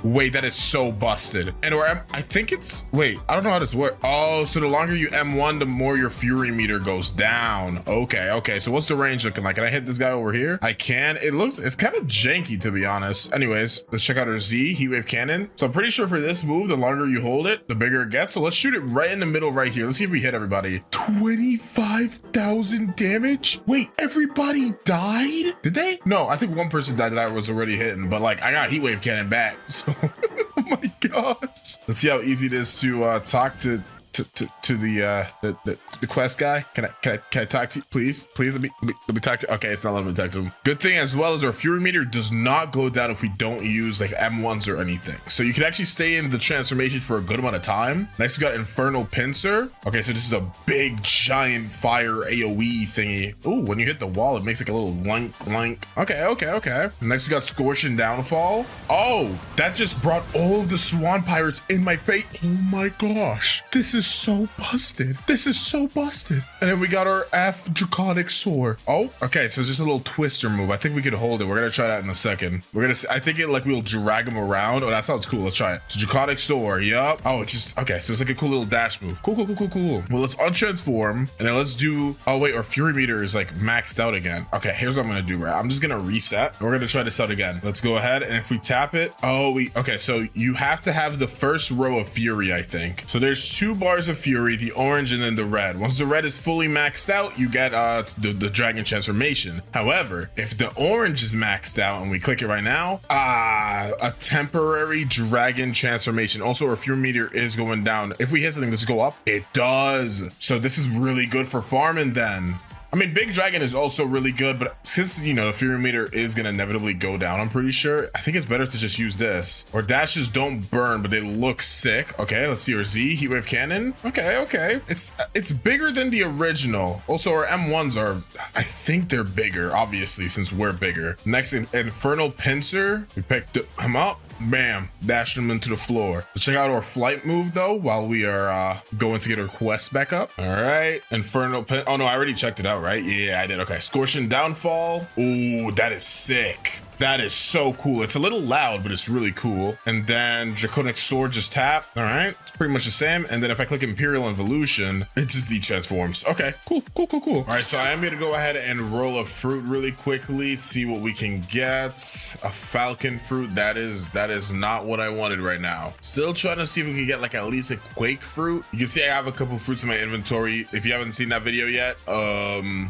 Wait, that is so busted. And I think it's, wait, I don't know how this works. Oh, so the longer you M1, the more your fury meter goes down. Okay. So what's the range looking like? Can I hit this guy over here? I can. It's kind of janky, to be honest. Anyways, let's check out our Z, heat wave cannon. So I'm pretty sure for this move, the longer you hold it, the bigger it gets. So let's shoot it right in the middle right here. Let's see if we hit everybody. 25,000 damage? Wait, everybody died? Did they? No, I think one person died that I was already hitting, but like I got heat wave cannon back. So oh my gosh. Let's see how easy it is to talk to the quest guy. Can I talk to you, please let me talk to. Okay, it's not letting me talk to him. Good thing as well as our fury meter does not go down if we don't use like M1s or anything, so you can actually stay in the transformation for a good amount of time. Next we got infernal pincer. Okay, so this is a big giant fire AoE thingy. Oh, when you hit the wall it makes like a little link. Okay. Next we got scorching downfall. Oh, that just brought all of the swan pirates in my face. Oh my gosh, this is so busted. And then we got our F draconic sword. Oh, okay, so it's just a little twister move. I think we could hold it. We're gonna try that in a second. I think we'll drag him around. Oh, that sounds cool. Let's try it. So draconic sword. Yup. Oh, it's just okay, so it's like a cool little dash move. Cool. Well, let's untransform and then let's do, oh wait, our fury meter is like maxed out again. Okay, here's what I'm gonna do, right? I'm just gonna reset and we're gonna try this out again. Let's go ahead, and if we tap it, okay, so you have to have the first row of fury, I think. So there's 2 bars of fury, the orange and then the red. Once the red is fully maxed out, you get the dragon transformation. However, if the orange is maxed out and we click it right now, a temporary dragon transformation. Also, our fury meter is going down. If we hit something, does it go up? It does. So this is really good for farming then. I mean, Big Dragon is also really good, but since, you know, the Fury meter is going to inevitably go down, I'm pretty sure, I think it's better to just use this. Or dashes don't burn, but they look sick. Okay, let's see our Z, Heat Wave Cannon. Okay. It's bigger than the original. Also, our M1s are, I think they're bigger, obviously, since we're bigger. Next, Infernal Pincer. We picked him up. Bam, dashed him into the floor. Let's check out our flight move though while we are going to get our quest back up. All right, Infernal Pin. Oh no, I already checked it out, right? Yeah, I did. Okay, Scorching Downfall. Ooh, that is sick. That is so cool. It's a little loud, but it's really cool. And then Draconic Sword just tap. All right, it's pretty much the same. And then if I click Imperial Evolution, it just de-transforms. Okay, cool. All right, so I am gonna go ahead and roll a fruit really quickly, see what we can get. A Falcon fruit. That is not what I wanted right now. Still trying to see if we can get like at least a Quake fruit. You can see I have a couple fruits in my inventory. If you haven't seen that video yet,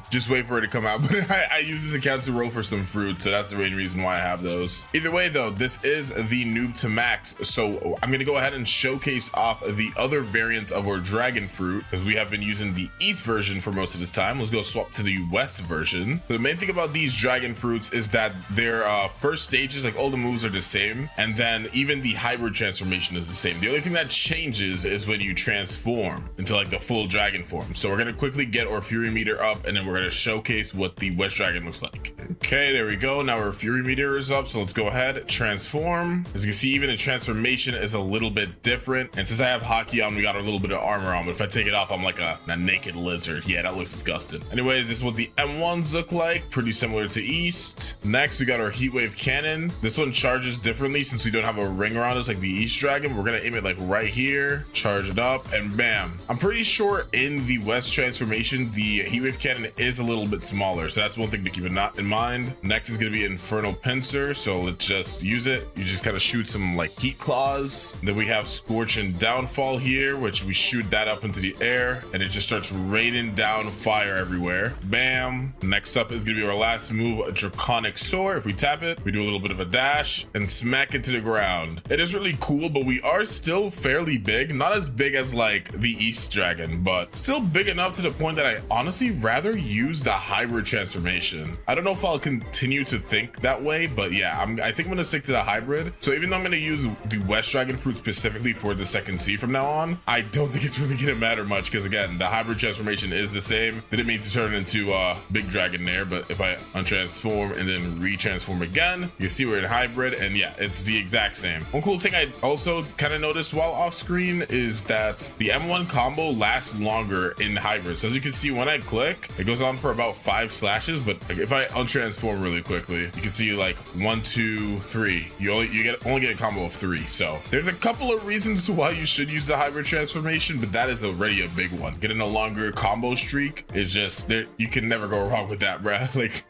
just wait for it to come out. But I use this account to roll for some fruit, so that's the main reason reason why I have those. Either way though, this is the noob to max, so I'm gonna go ahead and showcase off the other variant of our dragon fruit, because we have been using the east version for most of this time. Let's go swap to the west version. The main thing about these dragon fruits is that their first stages, like all the moves are the same, and then even the hybrid transformation is the same. The only thing that changes is when you transform into like the full dragon form. So we're gonna quickly get our fury meter up, and then we're gonna showcase what the west dragon looks like. Okay, there we go. Now our fury meter is up, so let's go ahead, transform. As you can see, even the transformation is a little bit different, and since I have hockey on, we got a little bit of armor on, but if I take it off, I'm like a naked lizard. Yeah, that looks disgusting. Anyways, this is what the M1s look like, pretty similar to east. Next, we got our heat wave cannon. This one charges differently since we don't have a ring around us like the east dragon. We're gonna aim it like right here, charge it up, and bam. I'm pretty sure in the west transformation, the heat wave cannon is a little bit smaller, so that's one thing to keep in mind. Next is gonna be infernal pincer, so let's just use it. You just kind of shoot some like heat claws. Then we have scorch and downfall here, which we shoot that up into the air, and it just starts raining down fire everywhere. Bam. Next up is gonna be our last move, a draconic soar. If we tap it, we do a little bit of a dash and smack it to the ground. It is really cool, but we are still fairly big. Not as big as like the east dragon, but still big enough to the point that I honestly rather use the hybrid transformation. I don't know if I'll continue to think that way, but yeah, I think I'm gonna stick to the hybrid. So even though I'm gonna use the west dragon fruit specifically for the second C from now on, I don't think it's really gonna matter much, because again, the hybrid transformation is the same. Didn't mean to turn into a big dragon there, but if I untransform and then retransform again, you can see we're in hybrid, and yeah, it's the exact same. One cool thing I also kind of noticed while off screen is that the M1 combo lasts longer in hybrid. So as you can see, when I click, it goes on for about 5 slashes, but if I untransform really quickly, you can see like 1, 2, 3. You only get a combo of 3. So there's a couple of reasons why you should use the hybrid transformation, but that is already a big one. Getting a longer combo streak is just there. You can never go wrong with that, bruh. Like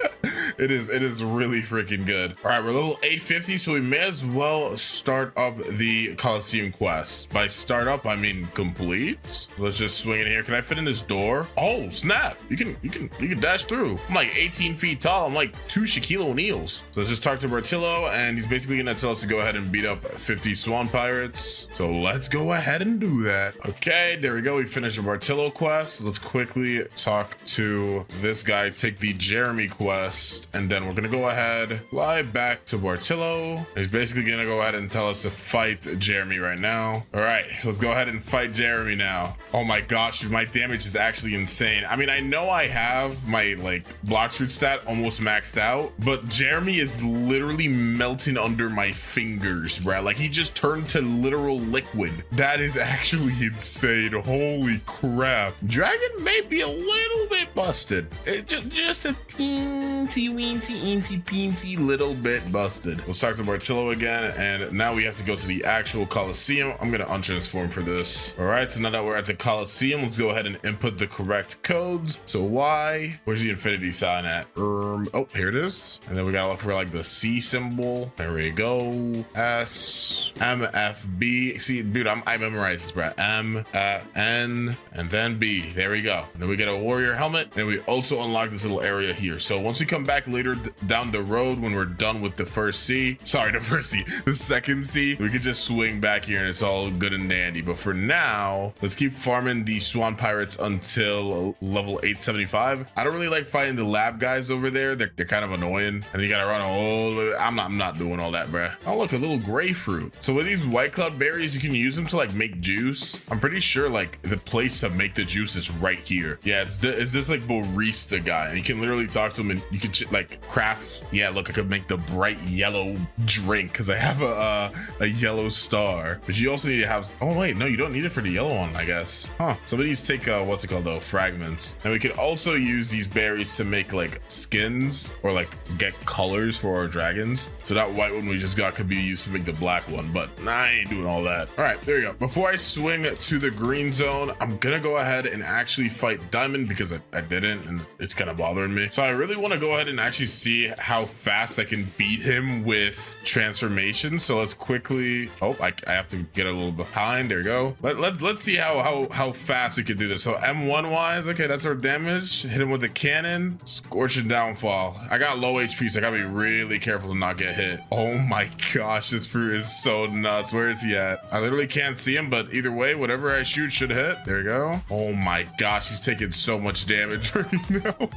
it is really freaking good. All right, we're level 850, so we may as well start up the Coliseum quest. By start up, I mean complete. Let's just swing in here. Can I fit in this door? Oh snap! You can dash through. I'm like 18 feet tall. I'm like 2 Shaquille O'Neals. So let's just talk to Bartillo, and he's basically gonna tell us to go ahead and beat up 50 swan pirates. So let's go ahead and do that. Okay, there we go. We finished the Bartillo quest. Let's quickly talk to this guy, take the Jeremy quest, and then we're gonna go ahead, fly back to Bartillo. He's basically gonna go ahead and tell us to fight Jeremy right now. All right, let's go ahead and fight Jeremy now. Oh my gosh, my damage is actually insane. I mean, I know I have my like Blox fruit stat almost maxed out, but Jeremy is literally melting under my fingers, bruh. Like he just turned to literal liquid. That is actually insane. Holy crap. Dragon may be a little bit busted. It just a teensy weensy eensy peensy little bit busted. Let's talk to Bartillo again, and now we have to go to the actual Coliseum. I'm gonna untransform for this. All right, so now that we're at the Coliseum, let's go ahead and input the correct codes. So Y, where's the infinity sign at? Oh, here it is. And then we gotta look for like the C symbol. There we go. S, M, F, B. See, dude, I memorized this, bro. M, N, and then B. There we go. And then we get a warrior helmet, and we also unlock this little area here. So once we come back later down the road, when we're done with the first C, sorry, the second C, we could just swing back here and it's all good and dandy. But for now, let's keep farming the swan pirates until level 875. I don't really like fighting the lab guys over there. They're kind of annoying, and you gotta run all the way. I'm not doing all that, bruh. Oh look, a little gray fruit. So with these white cloud berries, you can use them to like make juice. I'm pretty sure like the place to make the juice is right here. Yeah, it's this like barista guy, and you can literally talk to him, and you can like craft. Yeah, look, I could make the bright yellow drink because I have a yellow star. But you also need to have. Oh wait, no, you don't need it for the yellow one, I guess. Huh? Some of these take what's it called though? Fragments. And we could also use these berries to make like skins or like get colors for our dragons. So that white one we just got could be used to make the black one. But but I ain't doing all that. All right, there we go. Before I swing to the green zone, I'm gonna go ahead and actually fight Diamond because I didn't, and it's kind of bothering me. So I really want to go ahead and actually see how fast I can beat him with transformation. So let's quickly, oh, I have to get a little behind. There we go. Let's see how fast we can do this. So M1 wise, okay, that's our damage. Hit him with the cannon, scorching downfall. I got low HP, so I gotta be really careful to not get hit. Oh my gosh, this fruit is so nuts. Where is he at? I literally can't see him, but either way, whatever I shoot should hit. There we go. Oh my gosh, he's taking so much damage right now.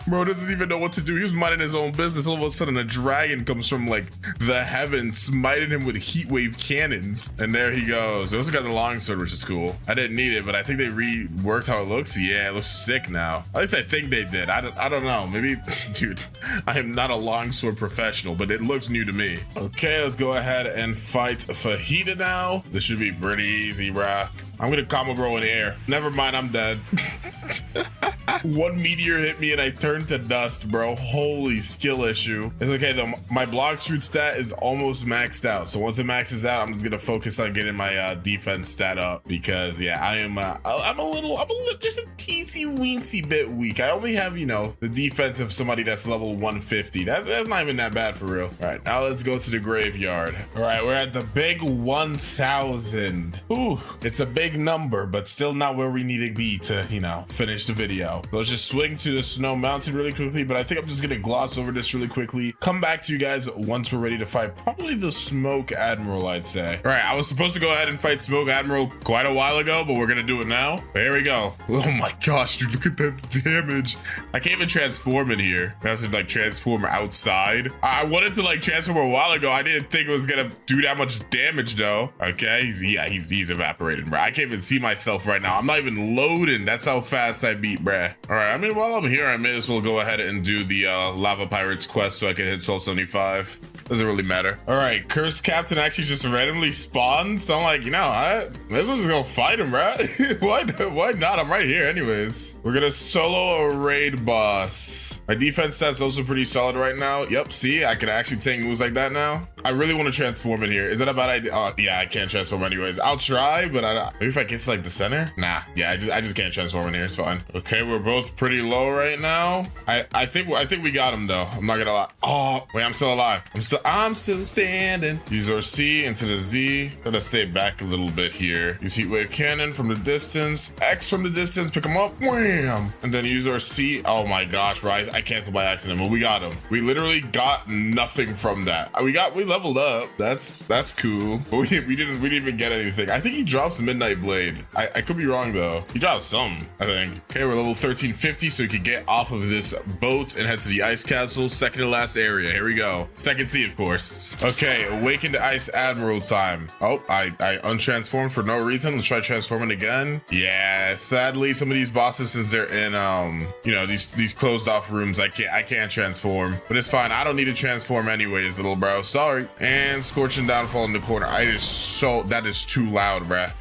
Bro doesn't even know what to do. He was minding his own business. All of a sudden, a dragon comes from like the heavens, smiting him with heat wave cannons. And there he goes. They also got the longsword, which is cool. I didn't need it, but I think they reworked how it looks. Yeah, it looks sick now. At least I think they did. I don't know. Maybe, dude, I am not a longsword professional, but it looks new to me. Okay, let's go ahead and fight Fajita now. This should be pretty easy, bruh. I'm gonna combo bro in the air. Never mind, I'm dead. One meteor hit me and I turned to dust, bro. Holy skill issue. It's okay though. My Blox fruit stat is almost maxed out. So once it maxes out, I'm just gonna focus on getting my defense stat up because yeah, I'm a little just a teensy weensy bit weak. I only have, you know, the defense of somebody that's level 150. That's not even that bad for real. All right, now let's go to the graveyard. All right, we're at the big 1000. Ooh, it's a big number, but still not where we need to be to, you know, finish the video. Let's just swing to the snow mountain really quickly, but I think I'm just gonna gloss over this really quickly. Come back to you guys once we're ready to fight probably the Smoke Admiral, I'd say. All right, I was supposed to go ahead and fight Smoke Admiral quite a while ago, but we're gonna do it now. There we go. Oh my gosh, dude, look at that damage. I can't even transform in here. I have to like transform outside. I wanted to like transform a while ago. I didn't think it was gonna do that much damage though. Okay, he's evaporated, bro. I can't even see myself right now. I'm not even loading. That's how fast I beat, bruh. All right, I mean, while I'm here, I may as well go ahead and do the Lava Pirates quest so I can hit 1275. Doesn't really matter. All right, Cursed Captain actually just randomly spawned. So I'm like, you know, let's just go fight him, bro. Why not? I'm right here anyways. We're gonna solo a raid boss. My defense stats also pretty solid right now. Yep, see, I can actually take moves like that now. I really want to transform in here. Is that a bad idea? Oh, yeah, I can't transform anyways. I'll try, but maybe if I get to like the center? Nah, yeah, I just can't transform in here. It's fine. Okay, we're both pretty low right now. I think we got him though. I'm not gonna lie. Oh, wait, I'm still alive. I'm still standing. Use our C into the Z. Gotta stay back a little bit here. Use heat wave cannon from the distance. X from the distance, pick him up. Wham! And then use our C. Oh my gosh, bro. I canceled by accident, but we got him. We literally got nothing from that. We leveled up. That's cool. But we didn't even get anything. I think he drops Midnight Blade. I could be wrong though. He dropped some, I think. Okay, we're level 1350, so we can get off of this boat and head to the ice castle. Second to last area. Here we go. Second C, of course. Okay, awaken to Ice Admiral time. Oh, I untransformed for no reason. Let's try transforming again. Yeah, sadly, some of these bosses, since they're in you know, these closed off rooms, I can't transform. But it's fine. I don't need to transform anyways, little bro. Sorry. And Scorching Downfall in the corner. That is too loud, bruh.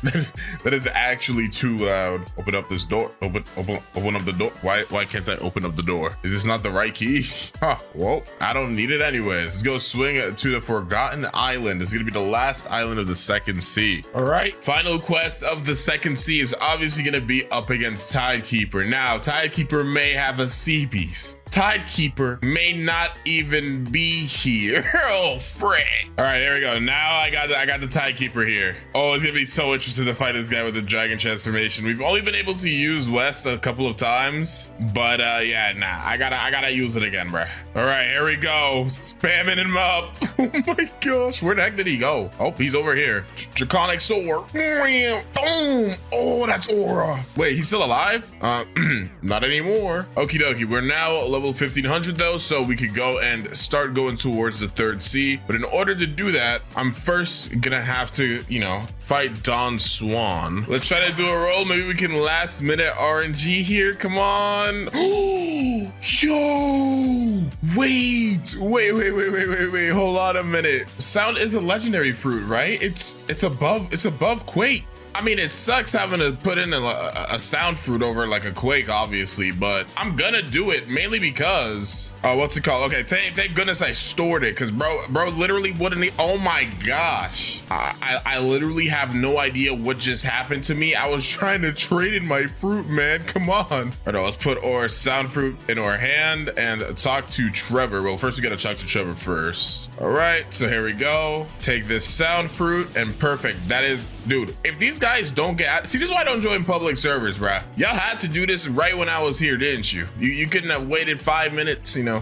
That is actually too loud. Open up this door. Open up the door. Why can't I open up the door? Is this not the right key? Huh, well, I don't need it anyways. Let's go swing to the Forgotten Island. This is gonna be the last island of the second sea. All right, final quest of the second sea is obviously gonna be up against Tidekeeper. Now, Tidekeeper may have a sea beast. Tidekeeper may not even be here. Oh, frick. All right, there we go. Now I got the Tidekeeper here. Oh, it's gonna be so interesting to fight this guy with the dragon transformation. We've only been able to use West a couple of times, but yeah, nah, I gotta use it again, bruh. All right, here we go. Spamming him up. Oh my gosh, where the heck did he go? Oh, he's over here. Draconic sword. Boom. Oh, that's Aura. Wait, he's still alive? Not anymore. Okie dokie, we're now level 1500 though, so we could go and start going towards the third sea. But in order to do that, I'm first gonna have to, you know, fight Don Swan. Let's try to do a roll. Maybe we can last minute RNG here. Come on. Yo, wait. Hold on a minute. Sound is a legendary fruit, right? It's above Quake. I mean, it sucks having to put in a sound fruit over like a Quake, obviously, but I'm gonna do it mainly because, what's it called? Okay, thank goodness I stored it, because bro literally wouldn't, oh my gosh. I literally have no idea what just happened to me. I was trying to trade in my fruit, man. Come on. All right, let's put our sound fruit in our hand and talk to Trevor. Well, first we gotta talk to Trevor first. All right, so here we go. Take this sound fruit and perfect. That is, dude, if these guys don't get, see, this is why I don't join public servers, bruh. Y'all had to do this right when I was here, didn't you? You couldn't have waited 5 minutes, you know,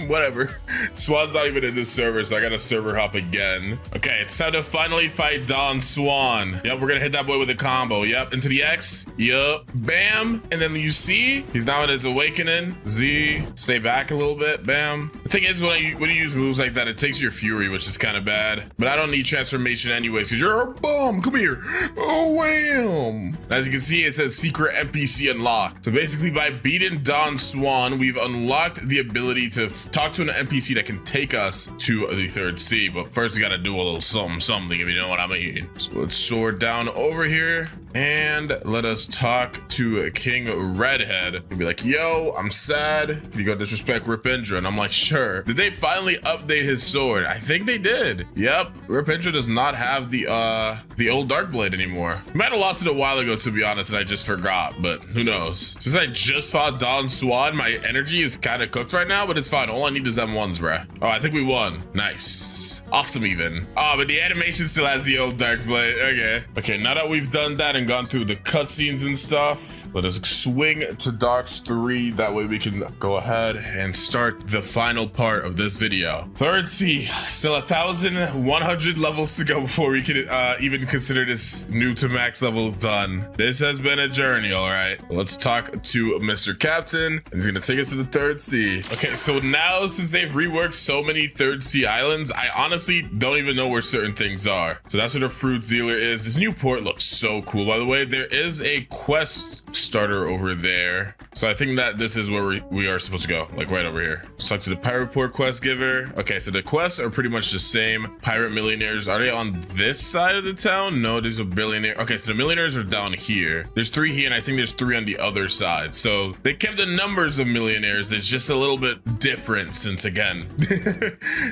whatever. Swan's not even in this server, so I gotta server hop again. Okay, it's time to finally fight Don Swan. Yep, we're gonna hit that boy with a combo. Yep, into the X. Yup, bam. And then you see, he's now in his awakening. Z, stay back a little bit, bam. The thing is, when you use moves like that, it takes your fury, which is kind of bad. But I don't need transformation anyways, because you're a bum. Come here. Oh, wham. As you can see, it says secret NPC unlocked. So basically, by beating Don Swan, we've unlocked the ability to talk to an NPC that can take us to the third sea. But first, we gotta do a little something, if you know what I mean. So let's soar down over here and let us talk to King Redhead. He'll be like, yo, I'm sad. You go disrespect Ripindra. And I'm like, sure. Did they finally update his sword? I think they did. Yep. Ripindra does not have the old dark blade anymore. I might have lost it a while ago, to be honest, and I just forgot, but who knows? Since I just fought Don Swan, my energy is kind of cooked right now, but it's fine. All I need is M1s, bruh. Oh, I think we won. Nice. Awesome even. Oh, but the animation still has the old dark blade. Okay, now that we've done that and gone through the cutscenes and stuff, let us swing to Docks 3. That way we can go ahead and start the final part of this video. Third sea, still 1,100 levels to go before we can even consider this new to max level done. This has been a journey, all right. Let's talk to Mr. Captain. He's gonna take us to the third sea. Okay, so now since they've reworked so many third sea islands, I honestly don't even know where certain things are. So that's where the fruit dealer is. This new port looks so cool, by the way. There is a quest starter over there. So I think that this is where we are supposed to go, like right over here. Let's talk to the pirate port quest giver. Okay, so the quests are pretty much the same. Pirate millionaires, are they on this side of the town? No, there's a billionaire. Okay, so the millionaires are down here. There's 3 here, and I think there's 3 on the other side. So they kept the numbers of millionaires. It's just a little bit different since, again,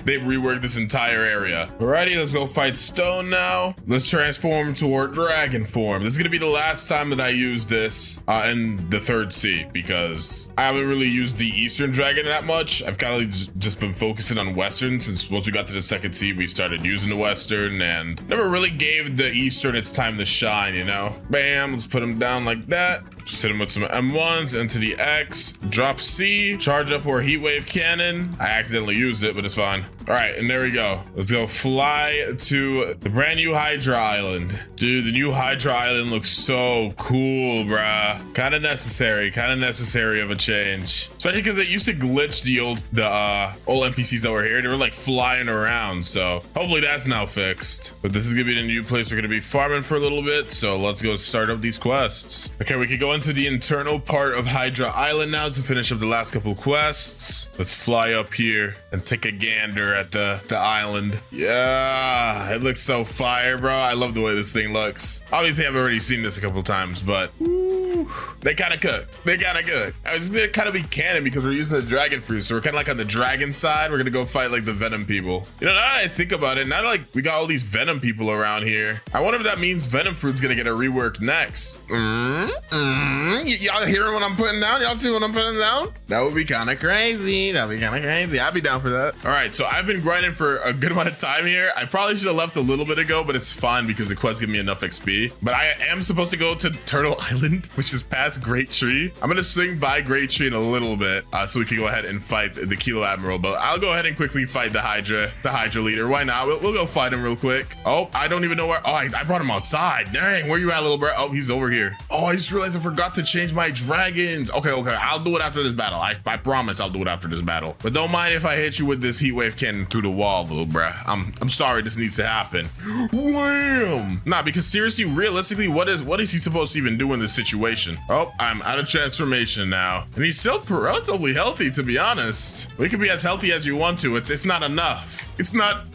they've reworked this entire area. Alrighty, let's go fight Stone now. Let's transform toward dragon form. This is gonna be the last time that I use this in the third sea, because I haven't really used the Eastern Dragon that much. I've kind of just been focusing on Western, since once we got to the second sea, we started using the Western and never really gave the Eastern its time to shine, you know? Bam, let's put him down like that. Just hit him with some M1s into the X, drop C, charge up our heat wave cannon. I accidentally used it, but it's fine. All right, and there we go. Let's go fly to the brand new Hydra Island. Dude, the new Hydra Island looks so cool, bruh. Kind of necessary of a change. Especially because it used to glitch the old NPCs that were here. They were like flying around, so hopefully that's now fixed. But this is gonna be the new place we're gonna be farming for a little bit, so let's go start up these quests. Okay, we could go into the internal part of Hydra Island now to finish up the last couple quests. Let's fly up here and take a gander at the island. Yeah, it looks so fire, bro. I love the way this thing looks. Obviously, I've already seen this a couple times, but they kind of cooked. They kind of good. I was gonna kind of be canon because we're using the dragon fruit, so we're kind of like on the dragon side. We're gonna go fight like the venom people. You know, now that I think about it, now that, like, we got all these venom people around here, I wonder if that means venom fruit's gonna get a rework next. Y'all hearing what I'm putting down? Y'all see what I'm putting down? That would be kind of crazy. That'd be kind of crazy. I'd be down for that. All right, so I've been grinding for a good amount of time here. I probably should have left a little bit ago, but it's fine because the quest give me enough XP. But I am supposed to go to Turtle Island, which is past Great Tree. I'm gonna swing by Great Tree in a little bit so we can go ahead and fight the Kilo Admiral, but I'll go ahead and quickly fight the Hydra leader. Why not? We'll go fight him real quick. Oh, I don't even know where. Oh, I brought him outside. Dang, where you at, little bro? Oh, he's over here. Oh, I just realized I forgot to change my dragons. Okay, I'll do it after this battle. I promise I'll do it after this battle. But don't mind if I hit you with this heat wave cannon through the wall, little bruh. I'm sorry, this needs to happen. Wham! Nah, because seriously, realistically, what is he supposed to even do in this situation? Oh, I'm out of transformation now. And he's still relatively healthy, to be honest. We can be as healthy as you want to. It's not enough. It's not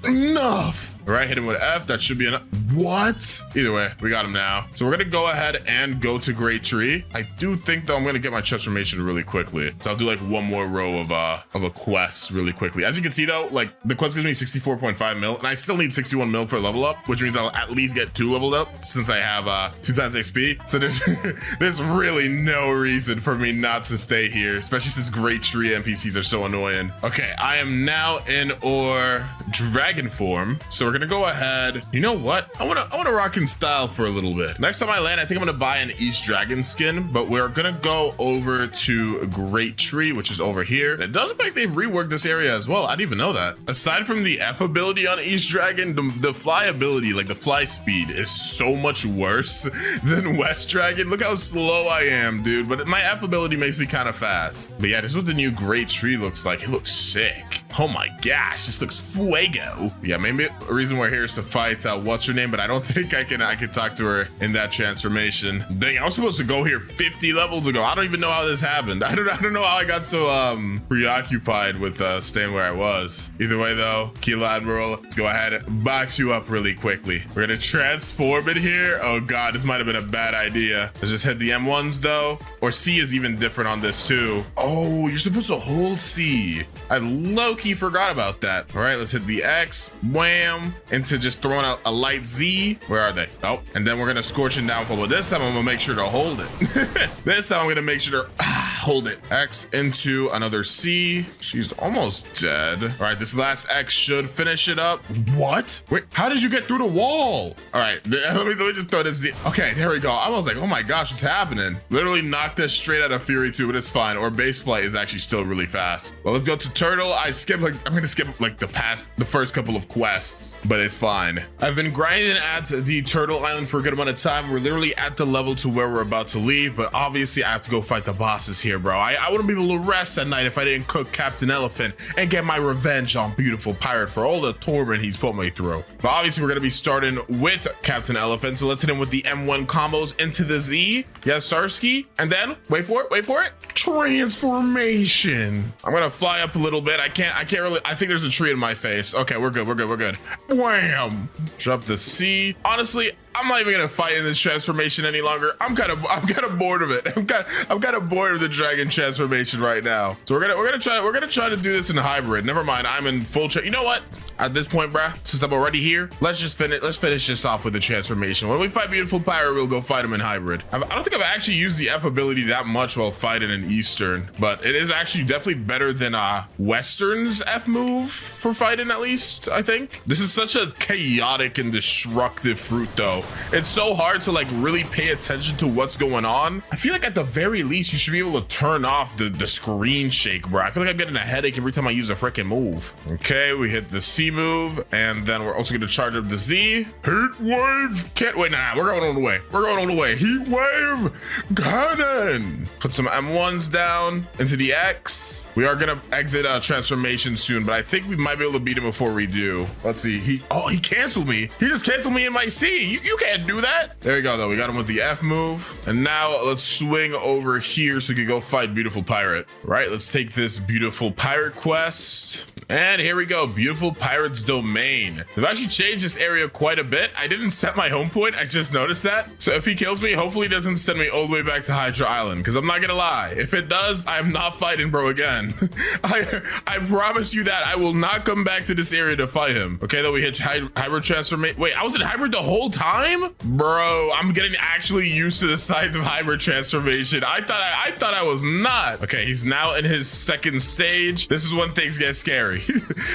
enough. All right, hit him with F. That should be enough. What? Either way, we got him now. So we're gonna go ahead and go to Great Tree. I do think though I'm gonna get my transformation really quickly. So I'll do like one more row of a quest really quickly. As you can see though, like the quest gives me 64.5 mil, and I still need 61 mil for a level up, which means I'll at least get 2 leveled up since I have 2 times XP. So there's really no reason for me not to stay here, especially since Great Tree NPCs are so annoying. Okay, I am now in dragon form. So we're gonna go ahead. You know what? I wanna rock in style for a little bit. Next time I land, I think I'm gonna buy an East Dragon skin, but we're gonna go over to Great Tree, which is over here. And it does look like they've reworked this area as well. I didn't even know that. Aside from the F ability on East Dragon, the fly ability, like the fly speed, is so much worse than West Dragon. Look how slow I am, dude. But my F ability makes me kind of fast. But yeah, this is what the new Great Tree looks like. It looks sick. Oh my gosh, this looks fuego. Yeah, maybe a reason we're here is to fight what's her name, but I don't think I can talk to her in that transformation. Dang, I was supposed to go here 50 levels ago. I don't even know how this happened. I don't know how I got so preoccupied with staying where I was. Either way though, Kilo Admiral, let's go ahead and box you up really quickly. We're gonna transform it here. Oh god, this might have been a bad idea. Let's just hit the M1s though. Or C is even different on this too. Oh, you're supposed to hold C. I low-key forgot about that. All right, let's hit the X, wham, into just throwing out a light Z. Where are they? Oh, and then we're gonna Scorching Downfall, but this time I'm gonna make sure to hold it. This time I'm gonna make sure to hold it. X into another C. She's almost dead. All right, this last X should finish it up. What? Wait, how did you get through the wall? All right, let me just throw this Z. Okay, there we go. I was like, oh my gosh, what's happening? Literally knocked us straight out of Fury 2, but it's fine. Or base flight is actually still really fast. Well, let's go to Turtle. I'm gonna skip like the first couple of quests, but it's fine. I've been grinding at the Turtle Island for a good amount of time. We're literally at the level to where we're about to leave, but obviously I have to go fight the bosses here, bro. I wouldn't be able to rest at night if I didn't cook Captain Elephant and get my revenge on Beautiful Pirate for all the torment he's put me through. But obviously we're gonna be starting with Captain Elephant, so let's hit him with the M1 combos into the Z. Yes, Sarsky. And then, wait for it. Transformation. I'm gonna fly up a little bit. I can't really, I think there's a tree in my face. Okay, we're good. Wham! Drop the C. Honestly, I'm not even gonna fight in this transformation any longer. I'm kind of bored of it. I'm kind of bored of the dragon transformation right now. So we're gonna try to do this in hybrid. Never mind, I'm in full. You know what? At this point, bruh, since I'm already here, let's finish this off with the transformation. When we fight Beautiful Pirate, we'll go fight him in hybrid. I don't think I've actually used the F ability that much while fighting in Eastern, but it is actually definitely better than Western's F move for fighting, at least, I think. This is such a chaotic and destructive fruit though. It's so hard to like really pay attention to what's going on. I feel like at the very least, you should be able to turn off the screen shake, bro. I feel like I'm getting a headache every time I use a freaking move. Okay, we hit the C move, and then we're also going to charge up the Z. Heat wave. Can't wait. Nah, we're going all the way. Heat wave. Cannon. Put some M1s down into the X. We are going to exit transformation soon, but I think we might be able to beat him before we do. Let's see. He canceled me. He just canceled me in my C. You can't do that. There we go, though. We got him with the F move. And now let's swing over here so we can go fight Beautiful Pirate. Right, let's take this Beautiful Pirate quest. And here we go, Beautiful Pirate's Domain. They've actually changed this area quite a bit. I didn't set my home point, I just noticed that. So if he kills me, hopefully he doesn't send me all the way back to Hydra Island, because I'm not gonna lie. If it does, I'm not fighting bro again. I promise you that I will not come back to this area to fight him. Okay, though we hit hybrid transformation. Wait, I was in hybrid the whole time? Bro, I'm getting actually used to the size of hybrid transformation. I thought I was not. Okay, he's now in his second stage. This is when things get scary.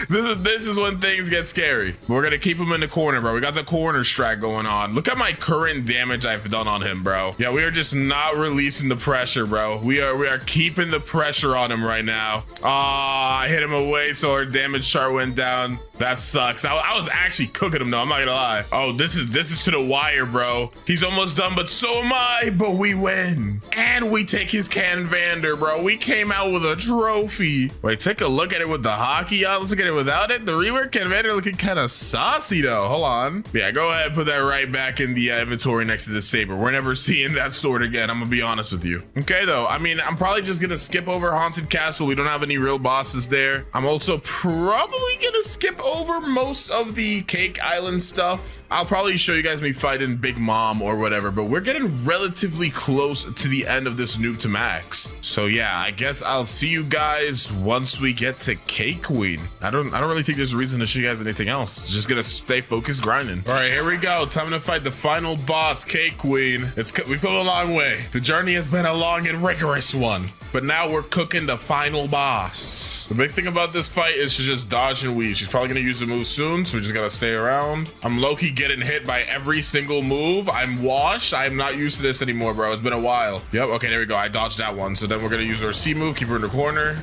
This is when things get scary. We're gonna keep him in the corner, bro. We got the corner strat going on. Look at my current damage I've done on him, bro. Yeah, we are just not releasing the pressure, bro. We are keeping the pressure on him right now. I hit him away, so our damage chart went down. That sucks. I was actually cooking him though, I'm not gonna lie. Oh, this is to the wire, bro. He's almost done, but so am I. But we win. And we take his Canvander, bro. We came out with a trophy. Wait, take a look at it with the hockey on. Let's look at it without it. The rework Canvander looking kind of saucy though. Hold on. Yeah, go ahead, put that right back in the inventory next to the saber. We're never seeing that sword again. I'm gonna be honest with you. Okay though, I mean, I'm probably just gonna skip over Haunted Castle. We don't have any real bosses there. I'm also probably gonna skip over most of the Cake Island stuff. I'll probably show you guys me fighting Big Mom or whatever, but we're getting relatively close to the end of this noob to max. So yeah, I guess I'll see you guys once we get to Cake Queen. I don't really think there's a reason to show you guys anything else. Just gonna stay focused grinding. All right, here we go. Time to fight the final boss, Cake Queen. We've come a long way. The journey has been a long and rigorous one, but now we're cooking the final boss. The big thing about this fight is to just dodge and weave. She's probably gonna use the move soon, so we just gotta stay around. I'm low-key getting hit by every single move. I'm washed. I'm not used to this anymore, bro. It's been a while. Yep, okay, there we go. I dodged that one. So then we're gonna use our C move, keep her in the corner.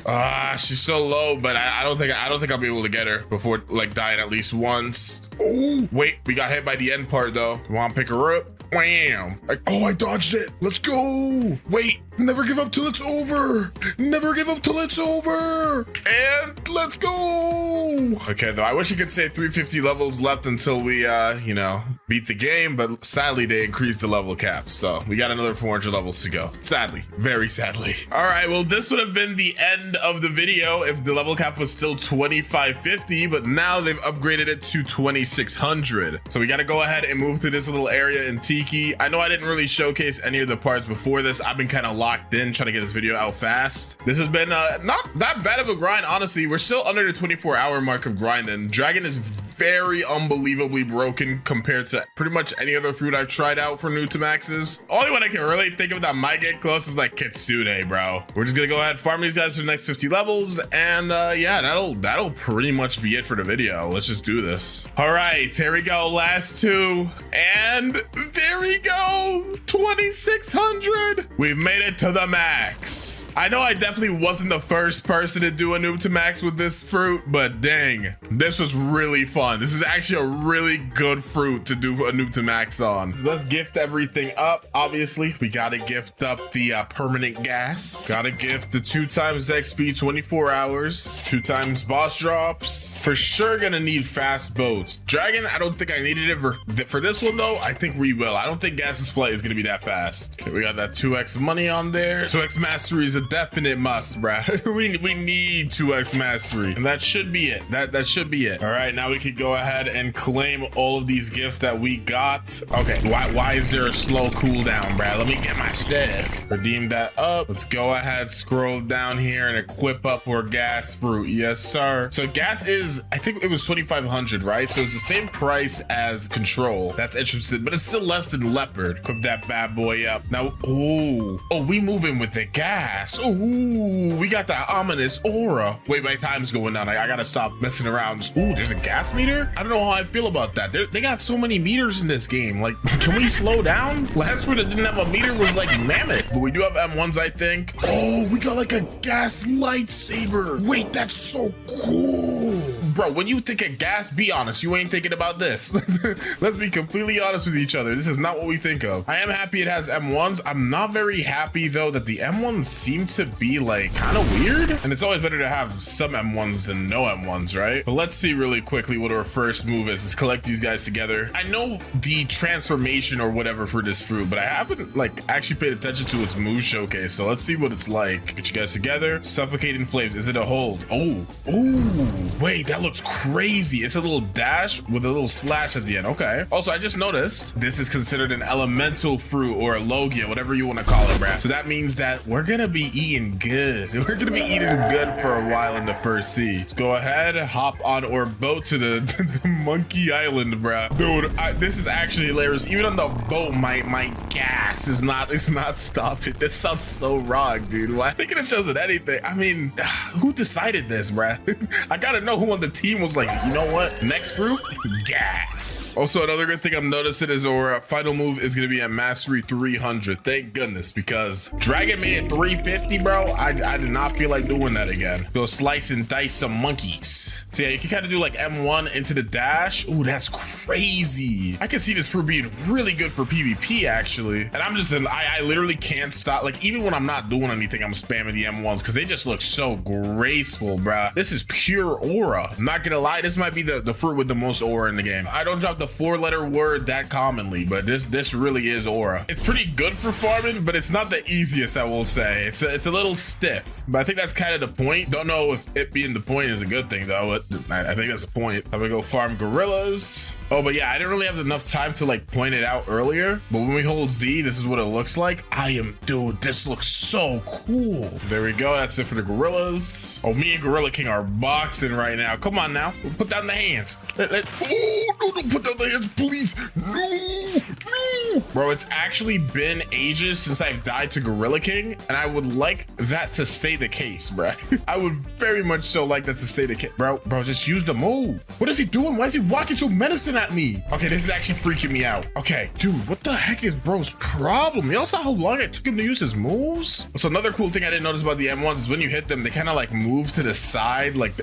She's so low, but I don't think I'll be able to get her before like dying at least once. Oh, wait, we got hit by the end part though. Wanna pick her up? Wham! I dodged it. Let's go. Wait, never give up till it's over. Never give up till it's over. And let's go. Okay, though, I wish you could say 350 levels left until we, beat the game, but sadly they increased the level cap. So we got another 400 levels to go. Sadly, very sadly. All right, well, this would have been the end of the video if the level cap was still 2550, but now they've upgraded it to 2600. So we got to go ahead and move to this little area in Tiki. I know I didn't really showcase any of the parts before this. I've been kind of locked in trying to get this video out fast. This has been not that bad of a grind, honestly. We're still under the 24-hour mark of grinding. Dragon is very unbelievably broken compared to pretty much any other fruit I've tried out for new to maxes. Only one I can really think of that might get close is like Kitsune, bro. We're just gonna go ahead, farm these guys for the next 50 levels, and yeah, that'll pretty much be it for the video. Let's just do this. All right, here we go, last two, and there we go, 2600. We've made it to the max. I know I definitely wasn't the first person to do a noob to max with this fruit, but dang, this was really fun. This is actually a really good fruit to do a noob to max on. So let's gift everything up. Obviously, we gotta gift up the permanent gas. Gotta gift the 2 times XP 24 hours, 2 times boss drops. For sure gonna need fast boats. Dragon, I don't think I needed it for this one though. I think we will. I don't think gas display is gonna be that fast. Okay, we got that 2x money on there. 2x mastery is a definite must, bruh. we need 2x mastery, and that should be it. That should be it. All right, now we could go ahead and claim all of these gifts that we got. Okay, why is there a slow cooldown, bruh? Let me get my stuff. Redeem that up. Let's go ahead, scroll down here and equip up our gas fruit. Yes, sir. So gas is, I think it was 2500, right? So it's the same price as control. That's interesting, but it's still less than leopard. Equip that bad boy up. Now, oh, we moving with the gas. Oh, we got that ominous aura. Wait, my time's going down. I gotta stop messing around. Ooh, there's a gas meter? I don't know how I feel about that. They got so many meters in this game. Like, can we slow down? Last fruit that didn't have a meter was like Mammoth, but we do have M1s, I think. Oh, we got like a gas lightsaber. Wait, that's so cool. Bro, when you think of gas, be honest, you ain't thinking about this. Let's be completely honest with each other. This is not what we think of. I am happy it has M1s. I'm not very happy though that the M1s seem to be like kind of weird. And it's always better to have some M1s than no M1s, right? But let's see really quickly what our first move is. Let's collect these guys together. I know the transformation or whatever for this fruit, but I haven't like actually paid attention to its move showcase. So let's see what it's like. Get you guys together. Suffocating flames. Is it a hold? Oh, wait, that looks crazy. It's a little dash with a little slash at the end. Okay. Also, I just noticed this is considered an elemental fruit or a Logia, whatever you want to call it, bruh. So that means that we're gonna be eating good. We're gonna be eating good for a while in the first sea. Let's go ahead, hop on our boat to the Monkey Island, bruh. Dude, this is actually hilarious. Even on the boat, my gas is not stopping. This sounds so wrong, dude. Why? I think it shows it anything. I mean, who decided this, bruh? I gotta know who on the team was like, you know what? Next fruit, gas. Also, another good thing I'm noticing is our final move is gonna be at mastery 300. Thank goodness, because Dragon made it 350, bro. I did not feel like doing that again. Go slice and dice some monkeys. So yeah, you can kind of do like M1 into the dash. Ooh, that's crazy. I can see this fruit being really good for PvP actually. And I'm just, I literally can't stop. Like even when I'm not doing anything, I'm spamming the M1s because they just look so graceful, bruh. This is pure aura. I'm not gonna lie, this might be the fruit with the most aura in the game. I don't drop the 4-letter word that commonly, but this really is aura. It's pretty good for farming, but it's not the easiest, I will say. It's a little stiff, but I think that's kind of the point. Don't know if it being the point is a good thing though. I think that's the point. I'm gonna go farm gorillas. Oh, but yeah, I didn't really have enough time to like point it out earlier, but when we hold Z, this is what it looks like. Dude, this looks so cool. There we go. That's it for the gorillas. Oh, me and Gorilla King are boxing right now. Come on now. Put down the hands. Oh, no, don't put down the hands, please. No. Bro, it's actually been ages since I've died to Gorilla King, and I would like that to stay the case, bro. I would very much so like that to stay the case. Bro, just use the move. What is he doing? Why is he walking so menacing at me? Okay, this is actually freaking me out. Okay, dude, what the heck is bro's problem? Y'all saw how long it took him to use his moves? So another cool thing I didn't notice about the M1s is when you hit them, they kind of like move to the side, like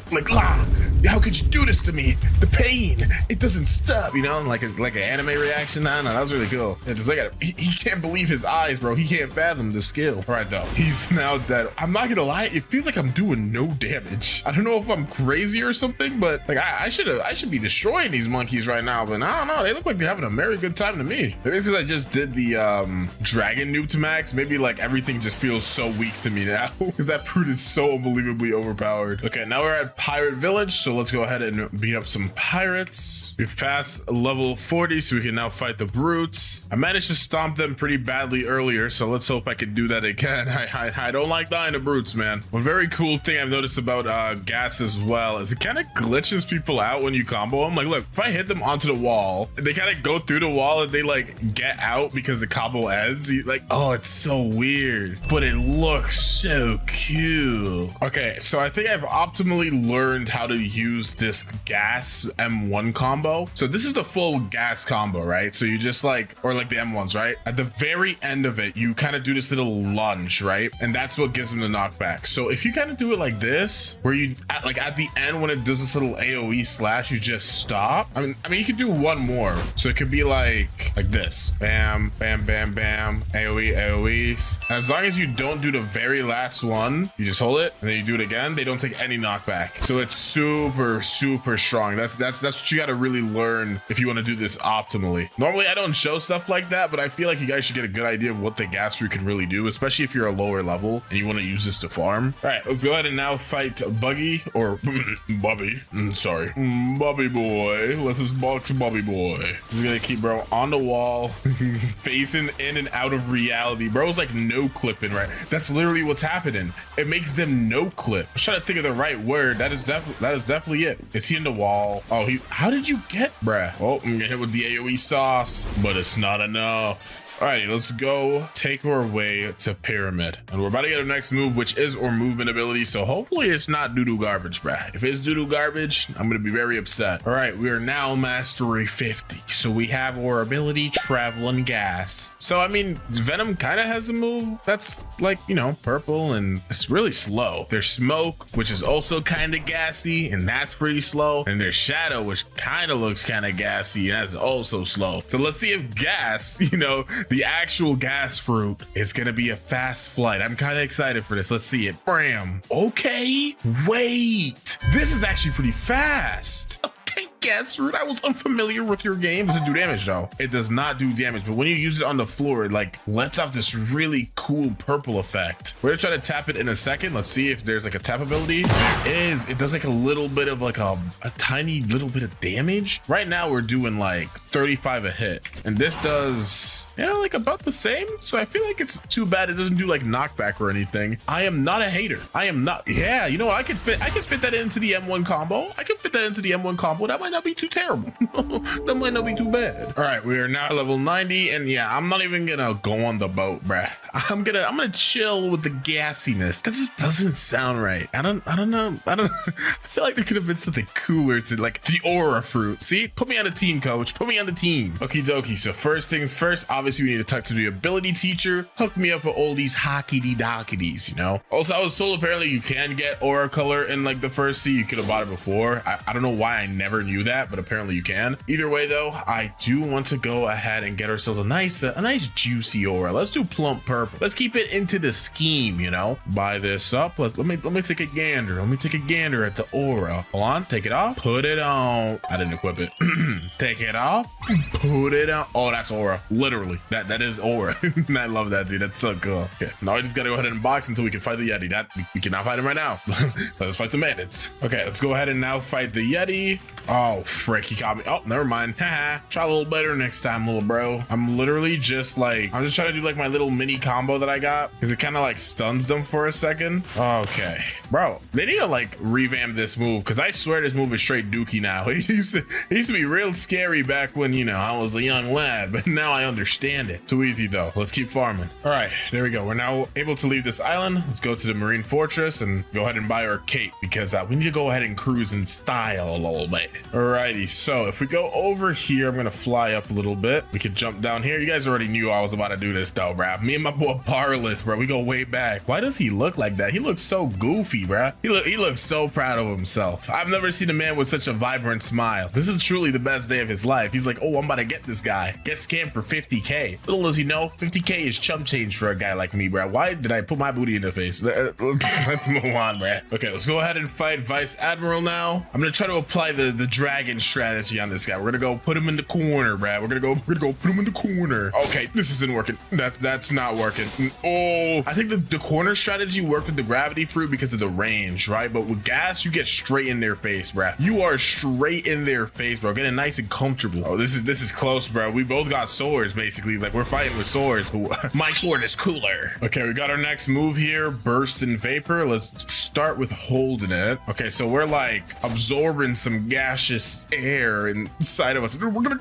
how could you do this to me? The pain, it doesn't stop, you know, like an anime reaction. No, that was really cool. Yeah, just look at it. He can't believe his eyes, bro. He can't fathom the skill. All right, though, he's now dead. I'm not gonna lie, it feels like I'm doing no damage. I don't know if I'm crazy or something, but like I should be destroying these monkeys right now, but I don't know. They look like they're having a very good time to me. Maybe it's because I just did the dragon noob to max. Maybe like everything just feels so weak to me now because that fruit is so unbelievably overpowered. Okay, now we're at Pirate Village, so let's go ahead and beat up some pirates. We've passed level 40, so we can now fight the brutes. I managed to stomp them pretty badly earlier, so let's hope I can do that again. I don't like dying to brutes, man. One very cool thing I've noticed about gas as well is it kind of glitches people out when you combo them. Like, look, if I hit them onto the wall, they kind of go through the wall and they like get out because the combo ends. Like, oh, it's so weird, but it looks so cool. Okay, so I think I've optimally learned how to use this gas M1 combo. So this is the full gas combo, right? So you just like, or like the M1s, right? At the very end of it, you kind of do this little lunge, right? And that's what gives them the knockback. So if you kind of do it like this, where you at the end when it does this little AoE slash, you just stop. I mean, you could do one more. So it could be like this. Bam, bam, bam, bam. AoE, AoE. And as long as you don't do the very last one, you just hold it and then you do it again. They don't take any knockback. So it's super, super strong. That's what you got to really learn if you want to do this optimally. Normally, I don't show stuff like that, but I feel like you guys should get a good idea of what the gas fruit can really do, especially if you're a lower level and you want to use this to farm. All right, let's go ahead and now fight Buggy or Bubby. Sorry, Bubby boy. Let's just box Bubby boy. He's gonna keep bro on the wall, facing in and out of reality. Bro's like no clipping, right? That's literally what's happening. It makes them no clip. I'm trying to think of the right word. That is definitely it. Is he in the wall? Oh, how did you get, bruh? Oh, I'm gonna hit with the AoE sauce, but it's not enough. Alrighty, let's go take our way to Pyramid. And we're about to get our next move, which is our movement ability. So hopefully it's not doo-doo garbage, bruh. If it's doo-doo garbage, I'm gonna be very upset. All right, we are now mastery 50. So we have our ability, Traveling Gas. So I mean, Venom kind of has a move that's like, you know, purple and it's really slow. There's Smoke, which is also kind of gassy and that's pretty slow. And there's Shadow, which kind of looks kind of gassy and that's also slow. So let's see if gas, you know, the actual gas fruit is gonna be a fast flight. I'm kind of excited for this. Let's see it. Bam. Okay, wait. This is actually pretty fast. Okay, gas fruit. I was unfamiliar with your game. Does it do damage though? It does not do damage, but when you use it on the floor, it like lets off this really cool purple effect. We're gonna try to tap it in a second. Let's see if there's like a tap ability. There is. It does like a little bit of like a tiny little bit of damage. Right now we're doing like 35 a hit, and this does, yeah, like about the same. So I feel like it's too bad it doesn't do like knockback or anything. I am not a hater. I am not. Yeah, you know what? I could fit that into the M1 combo. I could fit that into the M1 combo. That might not be too terrible. That might not be too bad. All right, we are now level 90, and yeah, I'm not even gonna go on the boat, bruh. I'm gonna chill with the gassiness. That just doesn't sound right. I don't know. I feel like there could have been something cooler to like the aura fruit. See, put me on the team, coach. Put me on the team. Okie dokie. So first things first, obviously obviously we need to talk to the ability teacher, hook me up with all these hockey dockities, you know. Also, I was told apparently you can get aura color in like the first sea. You could have bought it before. I don't know why I never knew that, but apparently you can. Either way though, I do want to go ahead and get ourselves a nice juicy aura. Let's do plump purple. Let's keep it into the scheme, you know. Buy this up. Let me take a gander. Let me take a gander at the aura. Hold on, take it off, put it on. I didn't equip it. Take it off, put it on. Oh, that's aura. Literally, that is aura. I love that, dude. That's so cool. Okay, now I just gotta go ahead and box until we can fight the Yeti. We cannot fight him right now. Let's fight some bandits. Okay, let's go ahead and now fight the Yeti. Oh, frick, he caught me. Oh, never mind. Haha. Try a little better next time, little bro. I'm literally just like, I'm just trying to do like my little mini combo that I got because it kind of like stuns them for a second. Okay, bro, they need to like revamp this move because I swear this move is straight dookie now. It used to be real scary back when, you know, I was a young lad, but now I understand it. Too easy though. Let's keep farming. All right, there we go. We're now able to leave this island. Let's go to the Marine Fortress and go ahead and buy our cape because we need to go ahead and cruise in style a little bit. Alrighty, so if we go over here, I'm gonna fly up a little bit. We could jump down here. You guys already knew I was about to do this though, bruh. Me and my boy Parless, bro, we go way back. Why does he look like that? He looks so goofy, bruh. He looks so proud of himself. I've never seen a man with such a vibrant smile. This is truly the best day of his life. He's like, oh, I'm about to get this guy. Get scammed for 50K. Little does he know, 50K is chump change for a guy like me, bruh. Why did I put my booty in the face? Let's move on, bruh. Okay, let's go ahead and fight Vice Admiral now. I'm gonna try to apply the dragon strategy on this guy. We're gonna go put him in the corner, bruh. We're gonna go put him in the corner. Okay, this isn't working. That's not working. Oh, I think the corner strategy worked with the gravity fruit because of the range, right? But with gas, you get straight in their face, bruh. You are straight in their face, bro. Getting nice and comfortable. Oh, this is close, bro. We both got swords, basically. Like, we're fighting with swords, but my sword is cooler. Okay, we got our next move here. Burst in vapor. Let's start with holding it. Okay, so we're like absorbing some gaseous air inside of us. We're gonna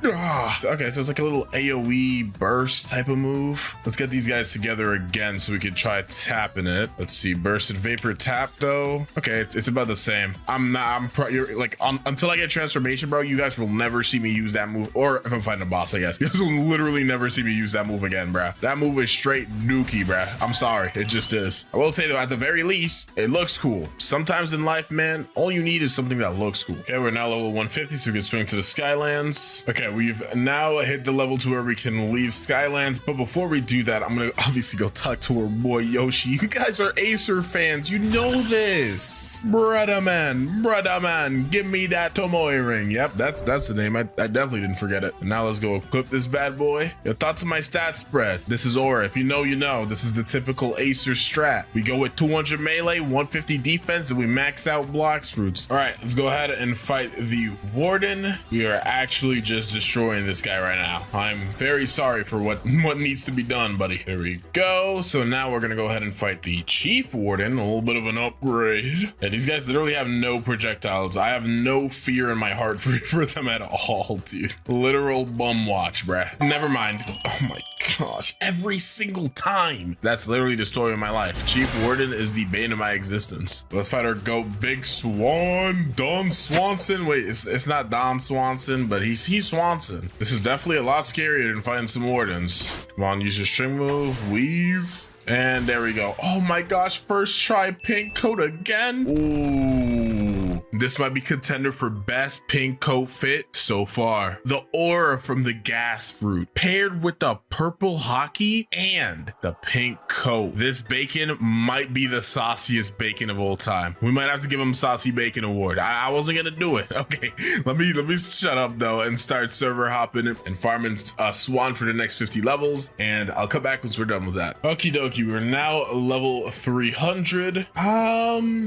okay, so it's like a little AoE burst type of move. Let's get these guys together again so we could try tapping it. Let's see, burst and vapor tap though. Okay, it's about the same. You're like until I get transformation, bro, you guys will never see me use that move. Or if I'm fighting a boss, I guess you guys will literally never see me use that move again, bro. That move is straight dookie, bro. I'm sorry, it just is. I will say though, at the very least, it looks cool. Sometimes in life, man, all you need is something that looks cool. Okay, we're now level 150, so we can swing to the Skylands. Okay, we've now hit the level to where we can leave Skylands, but before we do that, I'm gonna obviously go talk to our boy Yoshi. You guys are Acer fans, you know this. Brother man, give me that Tomoe ring. Yep, that's the name. I definitely didn't forget it. And now let's go equip this bad boy. Your thoughts on my stat spread? This is aura. If you know, you know. This is the typical Acer strat. We go with 200 melee, 150 defense, and we max out Blox fruits. All right, let's go ahead and fight the Warden. We are actually just destroying this guy right now. I'm very sorry for what needs to be done, buddy. There we go. So now we're gonna go ahead and fight the Chief Warden. A little bit of an upgrade. Yeah, these guys literally have no projectiles. I have no fear in my heart for them at all, dude. Literal bum watch, bruh. Never mind. Oh my gosh, every single time. That's literally the story of my life. Chief Warden is the bane of my existence. Let's fight our goat, Big Swan, Don Swanson. Wait, it's not Don Swanson, but he's Swanson. This is definitely a lot scarier than fighting some wardens. Come on, use your string move, weave. And there we go. Oh my gosh, first try pink coat again. Ooh, this might be contender for best pink coat fit so far. The aura from the gas fruit paired with the purple hockey and the pink coat. This bacon might be the sauciest bacon of all time. We might have to give him Saucy Bacon Award. I wasn't gonna do it. Okay, let me shut up though and start server hopping and farming Swan for the next 50 levels. And I'll come back once we're done with that. Okie dokie. We're now level 300.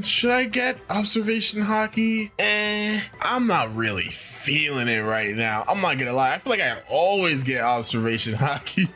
Should I get observation hockey? I'm not really feeling it right now. I'm not gonna lie. I feel like I always get observation hockey.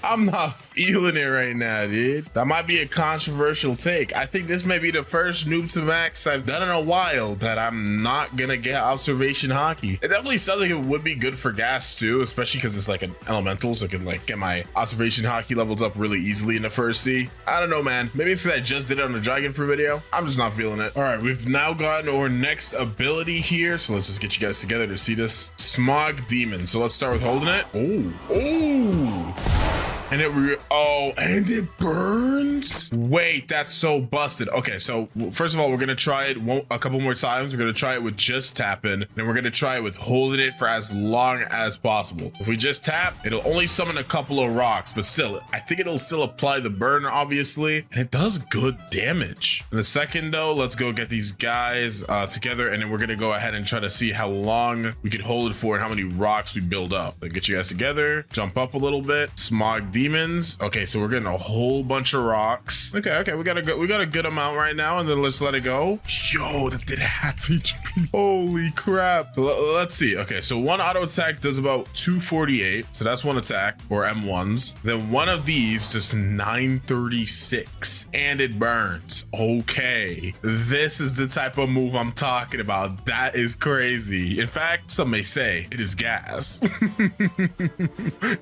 I'm not feeling it right now, dude. That might be a controversial take. I think this may be the first noob to max I've done in a while that I'm not gonna get observation hockey. It definitely sounds like it would be good for gas too, especially because it's like an elemental, so I can like get my observation hockey levels up really easily in the first sea. I don't know, man. Maybe it's because I just did it on the dragon fruit video. I'm just not feeling it. All right, we've now gotten our next ability here, so let's just get you guys together to see this. Smog Demon. So let's start with holding it. Oh. And and it burns. Wait, that's so busted. Okay, so first of all, we're gonna try it a couple more times. We're gonna try it with just tapping, then we're gonna try it with holding it for as long as possible. If we just tap, it'll only summon a couple of rocks, but still, I think it'll still apply the burn, obviously, and it does good damage. In a second though, let's go get these guys together, and then we're gonna go ahead and try to see how long we can hold it for and how many rocks we build up. So get you guys together, jump up a little bit, smog demons. Okay, so we're getting a whole bunch of rocks. Okay, we got a good amount right now, and then let's let it go. Yo, that did half HP. Holy crap. Let's see. Okay, so one auto attack does about 248, so that's one attack, or M1s. Then one of these does 936, and it burns. Okay, this is the type of move I'm talking about. That is crazy. In fact, some may say it is gas.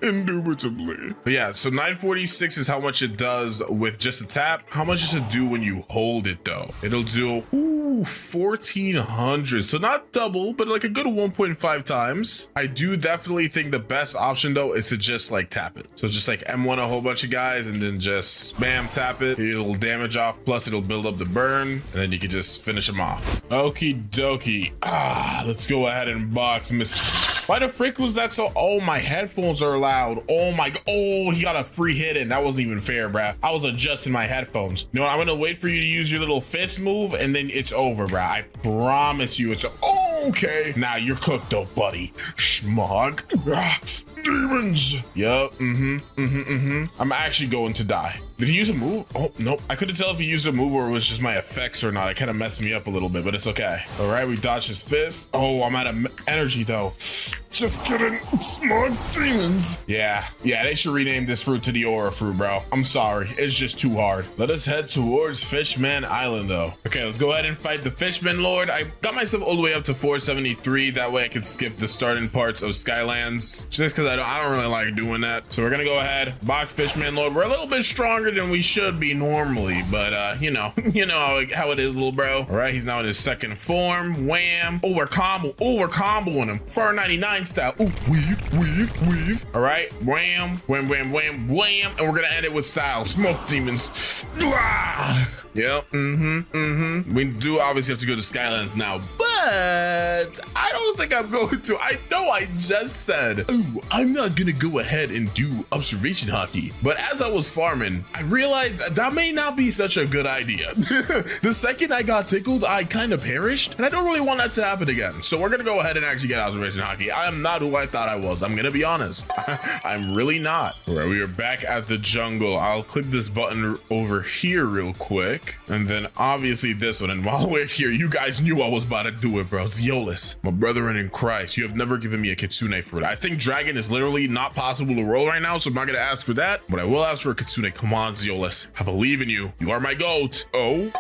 Indubitably. But yeah, so 946 is how much it does with just a tap. How much does it do when you hold it though? It'll do 1400, so not double, but like a good 1.5 times. I do definitely think the best option though is to just like tap it. So just like M1 a whole bunch of guys and then just bam, tap it. It'll damage off, plus it'll build up the burn, and then you can just finish them off. Okie dokie. Let's go ahead and box Mr. Why the frick was that so? Oh, my headphones are loud. Oh my, oh, he got a free hit in. That wasn't even fair, bruh. I was adjusting my headphones. You know what? I'm gonna wait for you to use your little fist move, and then it's over, bruh. I promise you it's okay. Now you're cooked though, buddy. Schmog. Demons. Yup. I'm actually going to die. Did he use a move? Oh, nope. I couldn't tell if he used a move or it was just my effects or not. It kind of messed me up a little bit, but it's okay. All right, we dodged his fist. Oh, I'm out of energy though. Just kidding. Smart demons. Yeah, they should rename this fruit to the aura fruit, bro. I'm sorry. It's just too hard. Let us head towards Fishman Island though. Okay, let's go ahead and fight the Fishman Lord. I got myself all the way up to 473. That way I could skip the starting parts of Skylands. Just because I don't really like doing that. So we're gonna go ahead, box Fishman Lord. We're a little bit stronger than we should be normally, but you know how it is, little bro. All right, he's now in his second form. Wham. Oh, we're comboing him. 499 style. Ooh, weave. All right, wham, wham, wham, wham, wham, and we're gonna end it with style. Smoke demons. Blah. Yep. We do obviously have to go to Skylands now, but I don't think I'm going to. I know I just said, oh, I'm not gonna go ahead and do observation hockey, but as I was farming, I realized that may not be such a good idea. The second I got tickled, I kind of perished, and I don't really want that to happen again. So we're gonna go ahead and actually get observation hockey. I am not who I thought I was. I'm gonna be honest. I'm really not. All right, we are back at the jungle. I'll click this button over here real quick. And then obviously this one. And while we're here, you guys knew I was about to do it, bro. Zeolus, my brethren in Christ, you have never given me a kitsune fruit. I think dragon is literally not possible to roll right now, so I'm not gonna ask for that, but I will ask for a kitsune. Come on, Zeolus. I believe in you. You are my goat. Oh.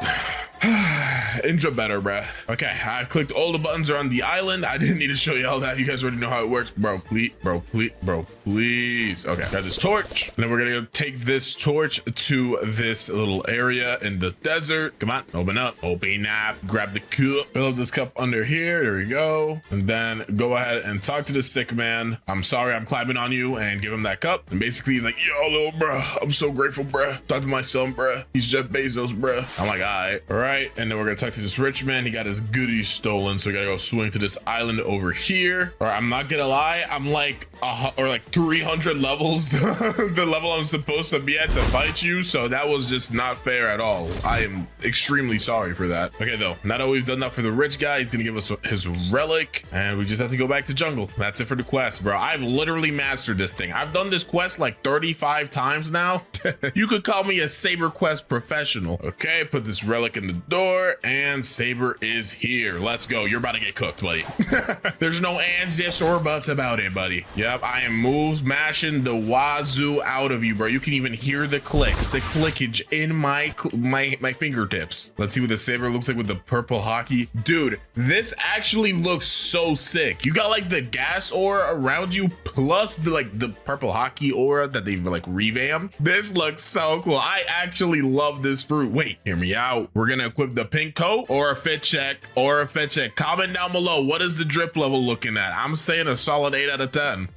Indra better, bruh. Okay, I've clicked all the buttons around the island. I didn't need to show you all that. You guys already know how it works. Bro, please. Okay, got this torch. And then we're gonna take this torch to this little area in the desert. Come on, open up. Grab the cup. Fill up this cup under here. There we go. And then go ahead and talk to the sick man. I'm sorry I'm climbing on you, and give him that cup. And basically he's like, yo, little bruh, I'm so grateful, bruh. Talk to my son, bruh. He's Jeff Bezos, bruh. I'm like, all right. And then we're gonna talk to this rich man. He got his goodies stolen, so we gotta go swing to this island over here. Or I'm not gonna lie, I'm like 300 levels the level I'm supposed to be at to fight you, so that was just not fair at all. I am extremely sorry for that. Okay though, now that we've done that for the rich guy, he's gonna give us his relic, and we just have to go back to jungle. That's it for the quest, bro. I've literally mastered this thing. I've done this quest like 35 times now. You could call me a Saber quest professional. Okay, put this relic in the door, and Saber is here. Let's go. You're about to get cooked, buddy. There's no ands, ifs, or buts about it, buddy. Yep, I am mashing the wazoo out of you, bro. You can even hear the clicks, the clickage in my fingertips. Let's see what the Saber looks like with the purple hockey. Dude, this actually looks so sick. You got like the gas aura around you, plus the purple hockey aura that they've like revamped. This looks so cool. I actually love this fruit. Wait, hear me out. We're gonna equip the pink coat or a fit check. Comment down below. What is the drip level looking at? I'm saying a solid 8 out of 10.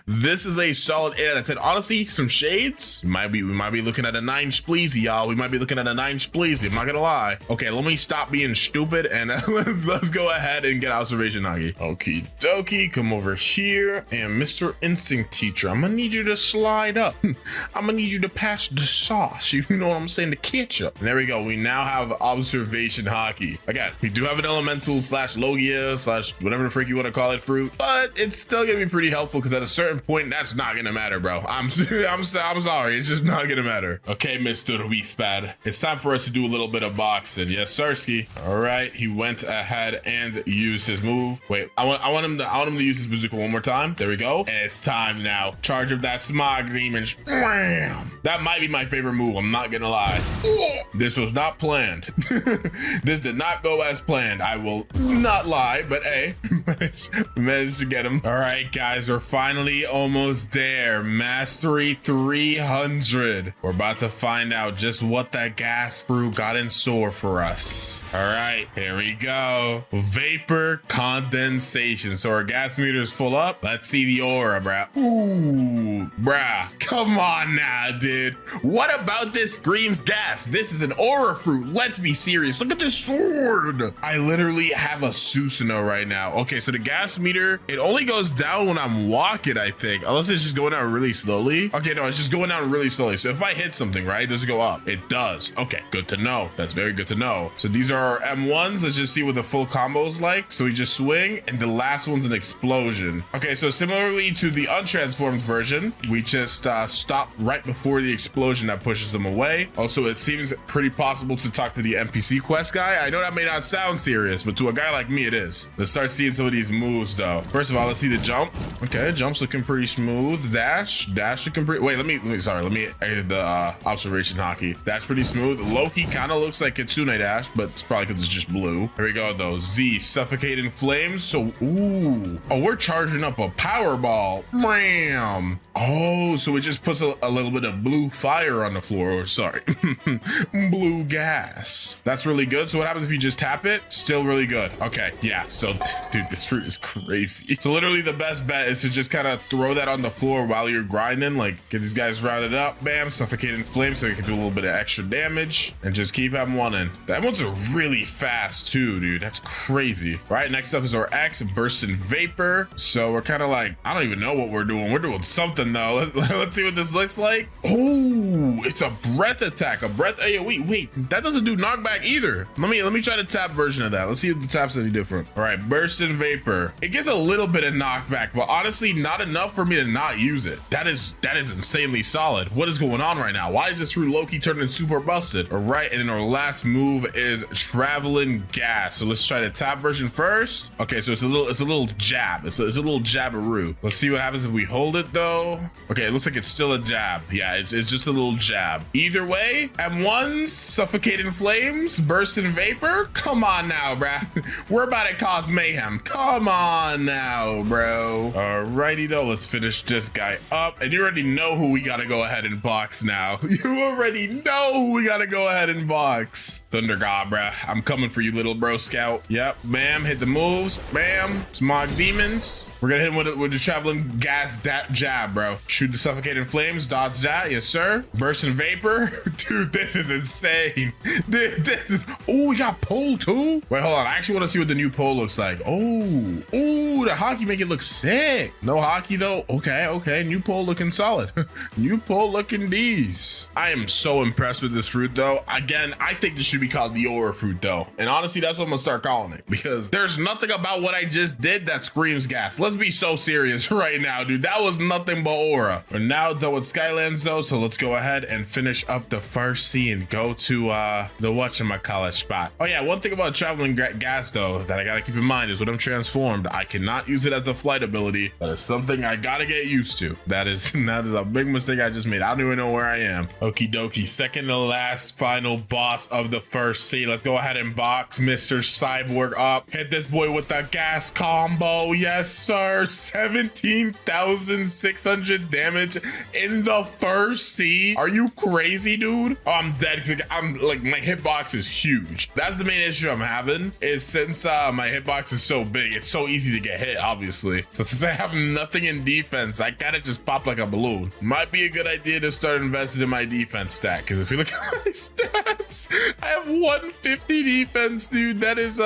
This is a solid 8 out of 10. Honestly, some shades. We might be looking at a 9 spleezy, y'all. We might be looking at a 9 spleezy. I'm not gonna lie. Okay, let me stop being stupid and let's go ahead and get observation Nagi. Okie dokie, come over here. And Mr. Instinct Teacher, I'm gonna need you to slide up. I'm gonna need you to pass the sauce. You know what I'm saying? The ketchup. And there we go. We now have observation hockey. Again, we do have an elemental slash Logia slash whatever the frick you want to call it fruit, but it's still gonna be pretty helpful because at a certain point, that's not gonna matter, bro. I'm sorry. It's just not gonna matter. Okay, Mr. Wiespad. It's time for us to do a little bit of boxing. Yes, Sirski. All right. He went ahead and used his move. Wait, I want him to use his bazooka one more time. There we go. And it's time now. Charge of that smog demon. That might be my favorite move. I'm not gonna lie. This was not planned. This did not go as planned. I will not lie, but hey, managed to get him. All right, guys, we're finally almost there. Mastery 300. We're about to find out just what that gas fruit got in store for us. All right, here we go. Vapor condensation. So our gas meter is full up. Let's see the aura, bruh. Ooh, bruh. Come on now, dude. What about this screams gas? This is an aura fruit. Let's be serious. Look at this sword. I literally have a Susanoo right now. Okay, so the gas meter, it only goes down when I'm walking, I think. Unless it's just going down really slowly. Okay, no, it's just going down really slowly. So if I hit something, right, does it go up? It does. Okay, good to know. That's very good to know. So these are our M1s. Let's just see what the full combo is like. So we just swing, and the last one's an explosion. Okay, so similarly to the untransformed version, we just stop right before the explosion that pushes them away. Also, it seems pretty possible to talk to the NPC quest guy. I know that may not sound serious, but to a guy like me, it is. Let's start seeing some of these moves, though. First of all, let's see the jump. Okay, jump's looking pretty smooth. Dash looking pretty. Wait, let me the observation hockey. Dash pretty smooth. Loki kind of looks like Kitsune Dash, but it's probably because it's just blue. Here we go, though. Z, suffocate in flames. So, ooh. Oh, we're charging up a power ball. Bam. Oh, so it just puts a little bit of blue fire on the floor. Or sorry, blue gas. That's really good. So what happens if you just tap it? Still really good. Okay, yeah. So, dude, this fruit is crazy. So literally the best bet is to just kind of throw that on the floor while you're grinding. Like, get these guys rounded up. Bam, suffocate in flames so you can do a little bit of extra damage and just keep M1ing. That one's really fast too, dude. That's crazy. All right, next up is our X, burst in vapor. So we're kind of like, I don't even know what we're doing. We're doing something though. Let's see what this looks like. Oh, it's a breath attack. A breath. Hey, wait. That doesn't do knockback either. Let me try the tap version of that. Let's see if the tap's any different. All right, burst in vapor. It gets a little bit of knockback, but honestly, not enough for me to not use it. That is insanely solid. What is going on right now? Why is this fruit Loki turning super busted? All right, and then our last move is traveling gas. So let's try the tap version first. Okay, so it's a little jab. It's a little jabberoo. Let's see what happens if we hold it though. Okay, it looks like it's still a jab. Yeah, it's just a little jab. Either way, M1s, suffocate in flames, burst in vapor. Come on now, bruh. We're about to cause mayhem. Come on now, bro. Alrighty though, let's finish this guy up. And you already know who we gotta go ahead and box now. You already know who we gotta go ahead and box. Thunder God, bruh. I'm coming for you, little bro scout. Yep, bam, hit the moves. Bam, smog demons. We're gonna hit him with the traveling gas jab, bro. Shoot the suffocating flames, dodge that, yes sir. Burst in vapor. Dude, this is insane. Dude, this is, oh, we got pole too? Wait, hold on, I actually want to see what the new pole looks like. Oh, the hockey make it look sick. No hockey though. Okay, new pole looking solid. New pole looking D's. I am so impressed with this fruit though. Again, I think this should be called the aura fruit though. And honestly, that's what I'm gonna start calling it because there's nothing about what I just did that screams gas. Let's be so serious right now, dude. That was nothing but aura. We're now done with Skylands though, so let's go ahead and finish up the first sea and go to the whatchamacallit spot. Oh yeah, one thing about traveling gas though that I gotta keep in mind is when I'm transformed, I cannot use it as a flight ability. That is something I gotta get used to. That is a big mistake I just made. I don't even know where I am. Okie dokie, second to last final boss of the first sea. Let's go ahead and box Mr. Cyborg up. Hit this boy with the gas combo. Yes sir, 17,600 damage in the first sea. Are Are you crazy, dude? Oh, I'm dead. I'm like, my hitbox is huge. That's the main issue I'm having, is since my hitbox is so big, it's so easy to get hit, obviously. So since I have nothing in defense, I gotta just pop like a balloon. Might be a good idea to start investing in my defense stat, because if you look at my stats, I have 150 defense, dude. That is,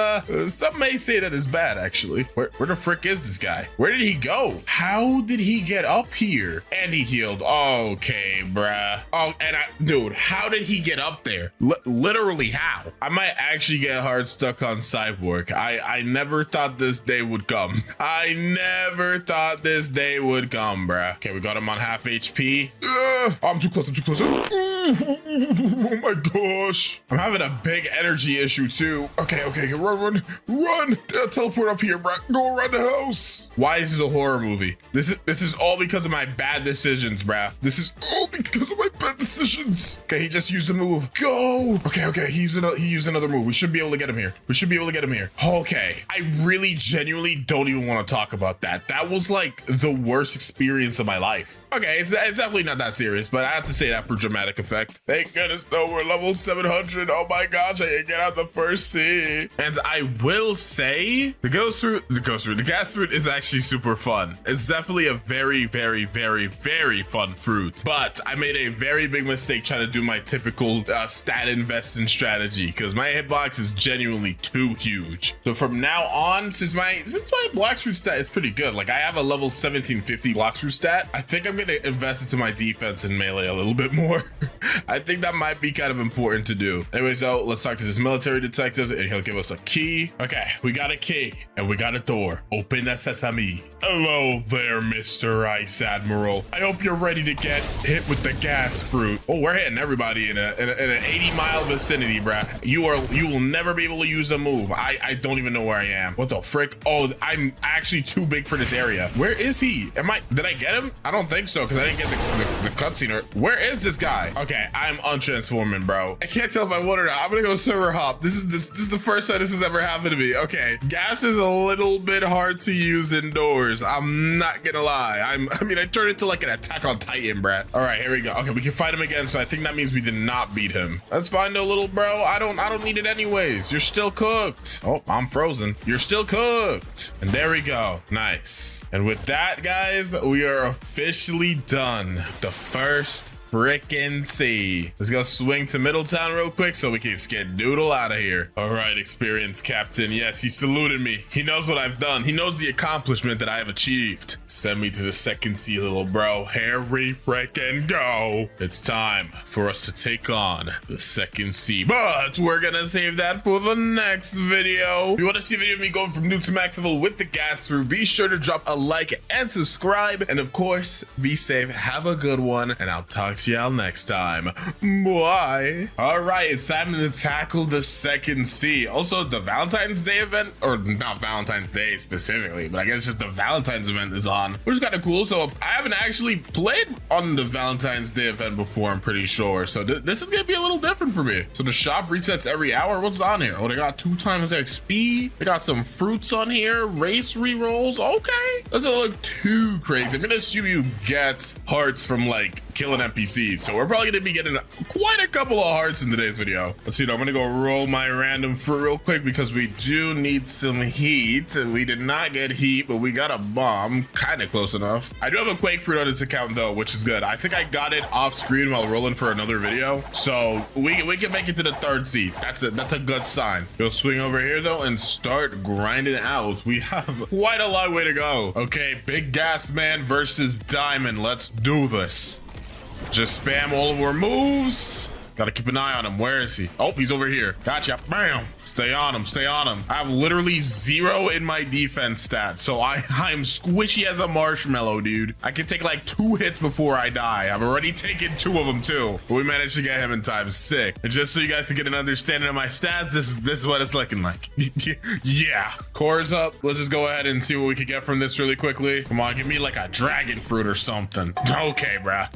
some may say that is bad, actually. Where the frick is this guy? Where did he go? How did he get up here? And he healed. Okay, bruh. Oh, and dude, how did he get up there? Literally how? I might actually get hard stuck on Cyborg. I never thought this day would come. I never thought this day would come, bruh. Okay, we got him on half HP. I'm too close. Oh my gosh. I'm having a big energy issue too. Okay. Run. Teleport up here, bruh. Go around the house. Why is this a horror movie? This is all because of my bad decisions, bruh. This is all because of my bad decisions. Okay, he just used a move. Go. Okay. He used another move. We should be able to get him here. Okay. I really genuinely don't even want to talk about that. That was like the worst experience of my life. Okay, it's definitely not that serious, but I have to say that for dramatic effect. Thank goodness, though, we're level 700. Oh my gosh, I can get out the first sea. And I will say, the gas fruit is actually super fun. It's definitely a very, very, very, very fun fruit. But I made a very big mistake trying to do my typical stat investing strategy, because my hitbox is genuinely too huge. So from now on, since my Blox fruit stat is pretty good, like I have a level 1750 Blox fruit stat, I think I'm gonna invest into my defense and melee a little bit more. I think that might be kind of important to do. Anyways, though, let's talk to this military detective and he'll give us a key. Okay, we got a key and we got a door. Open that sesame. Hello there, Mr. Ice Admiral. I hope you're ready to get hit with the gas fruit. Oh, we're hitting everybody in an 80-mile vicinity, bruh. You will never be able to use a move. I don't even know where I am. What the frick? Oh, I'm actually too big for this area. Where is he? Did I get him? I don't think so, because I didn't get the cutscene. Where is this guy? Okay, I'm untransforming, bro. I can't tell if I want or not. I'm gonna go server hop. This is the first time this has ever happened to me. Okay, gas is a little bit hard to use indoors. I'm not gonna lie. I turned into like an Attack on Titan, bruh. All right, here we go. Okay, we can fight him again, so I think that means we did not beat him. That's fine though, little bro. I don't need it anyways. You're still cooked. Oh, I'm frozen. You're still cooked. And there we go. Nice. And with that, guys, we are officially done. The first frickin' sea. Let's go swing to Middletown real quick so we can get doodle out of here. All right, experienced captain. Yes, he saluted me. He knows what I've done. He knows the accomplishment that I have achieved. Send me to the second sea, little bro. Here we frickin' go. It's time for us to take on the second sea, but we're gonna save that for the next video. If you want to see a video of me going from noob to max level with the gas fruit, be sure to drop a like and subscribe. And of course, be safe. Have a good one, and I'll talk to y'all next time. Bye. All right, it's time to tackle the second sea. Also, the Valentine's Day event, or not Valentine's Day specifically, but I guess just the Valentine's event is on, which is kind of cool. So I haven't actually played on the Valentine's Day event before, I'm pretty sure. So this is gonna be a little different for me. So the shop resets every hour. What's on here? Oh, they got 2 times XP. They got some fruits on here. Race rerolls. Okay, doesn't look too crazy. I'm gonna assume you get hearts from like killing NPCs. So we're probably gonna be getting quite a couple of hearts in today's video. Let's see, I'm gonna go roll my random fruit real quick because we do need some heat. We did not get heat, but we got a bomb, kind of close enough. I do have a quake fruit on this account though, which is good. I think I got it off screen while rolling for another video. So we can make it to the third seed. That's a good sign. Go swing over here though and start grinding out. We have quite a long way to go. Okay, Big Gas Man versus Diamond. Let's do this. Just spam all of our moves. Gotta keep an eye on him. Where is he? Oh, he's over here. Gotcha. Bam. Stay on him. Stay on him. I have literally 0 in my defense stats, so I'm squishy as a marshmallow, dude. I can take like 2 hits before I die. I've already taken 2 of them too, but we managed to get him in time. Sick. And just so you guys can get an understanding of my stats, this is what it's looking like. Yeah. Core's up. Let's just go ahead and see what we can get from this really quickly. Come on, give me like a dragon fruit or something. Okay, bruh.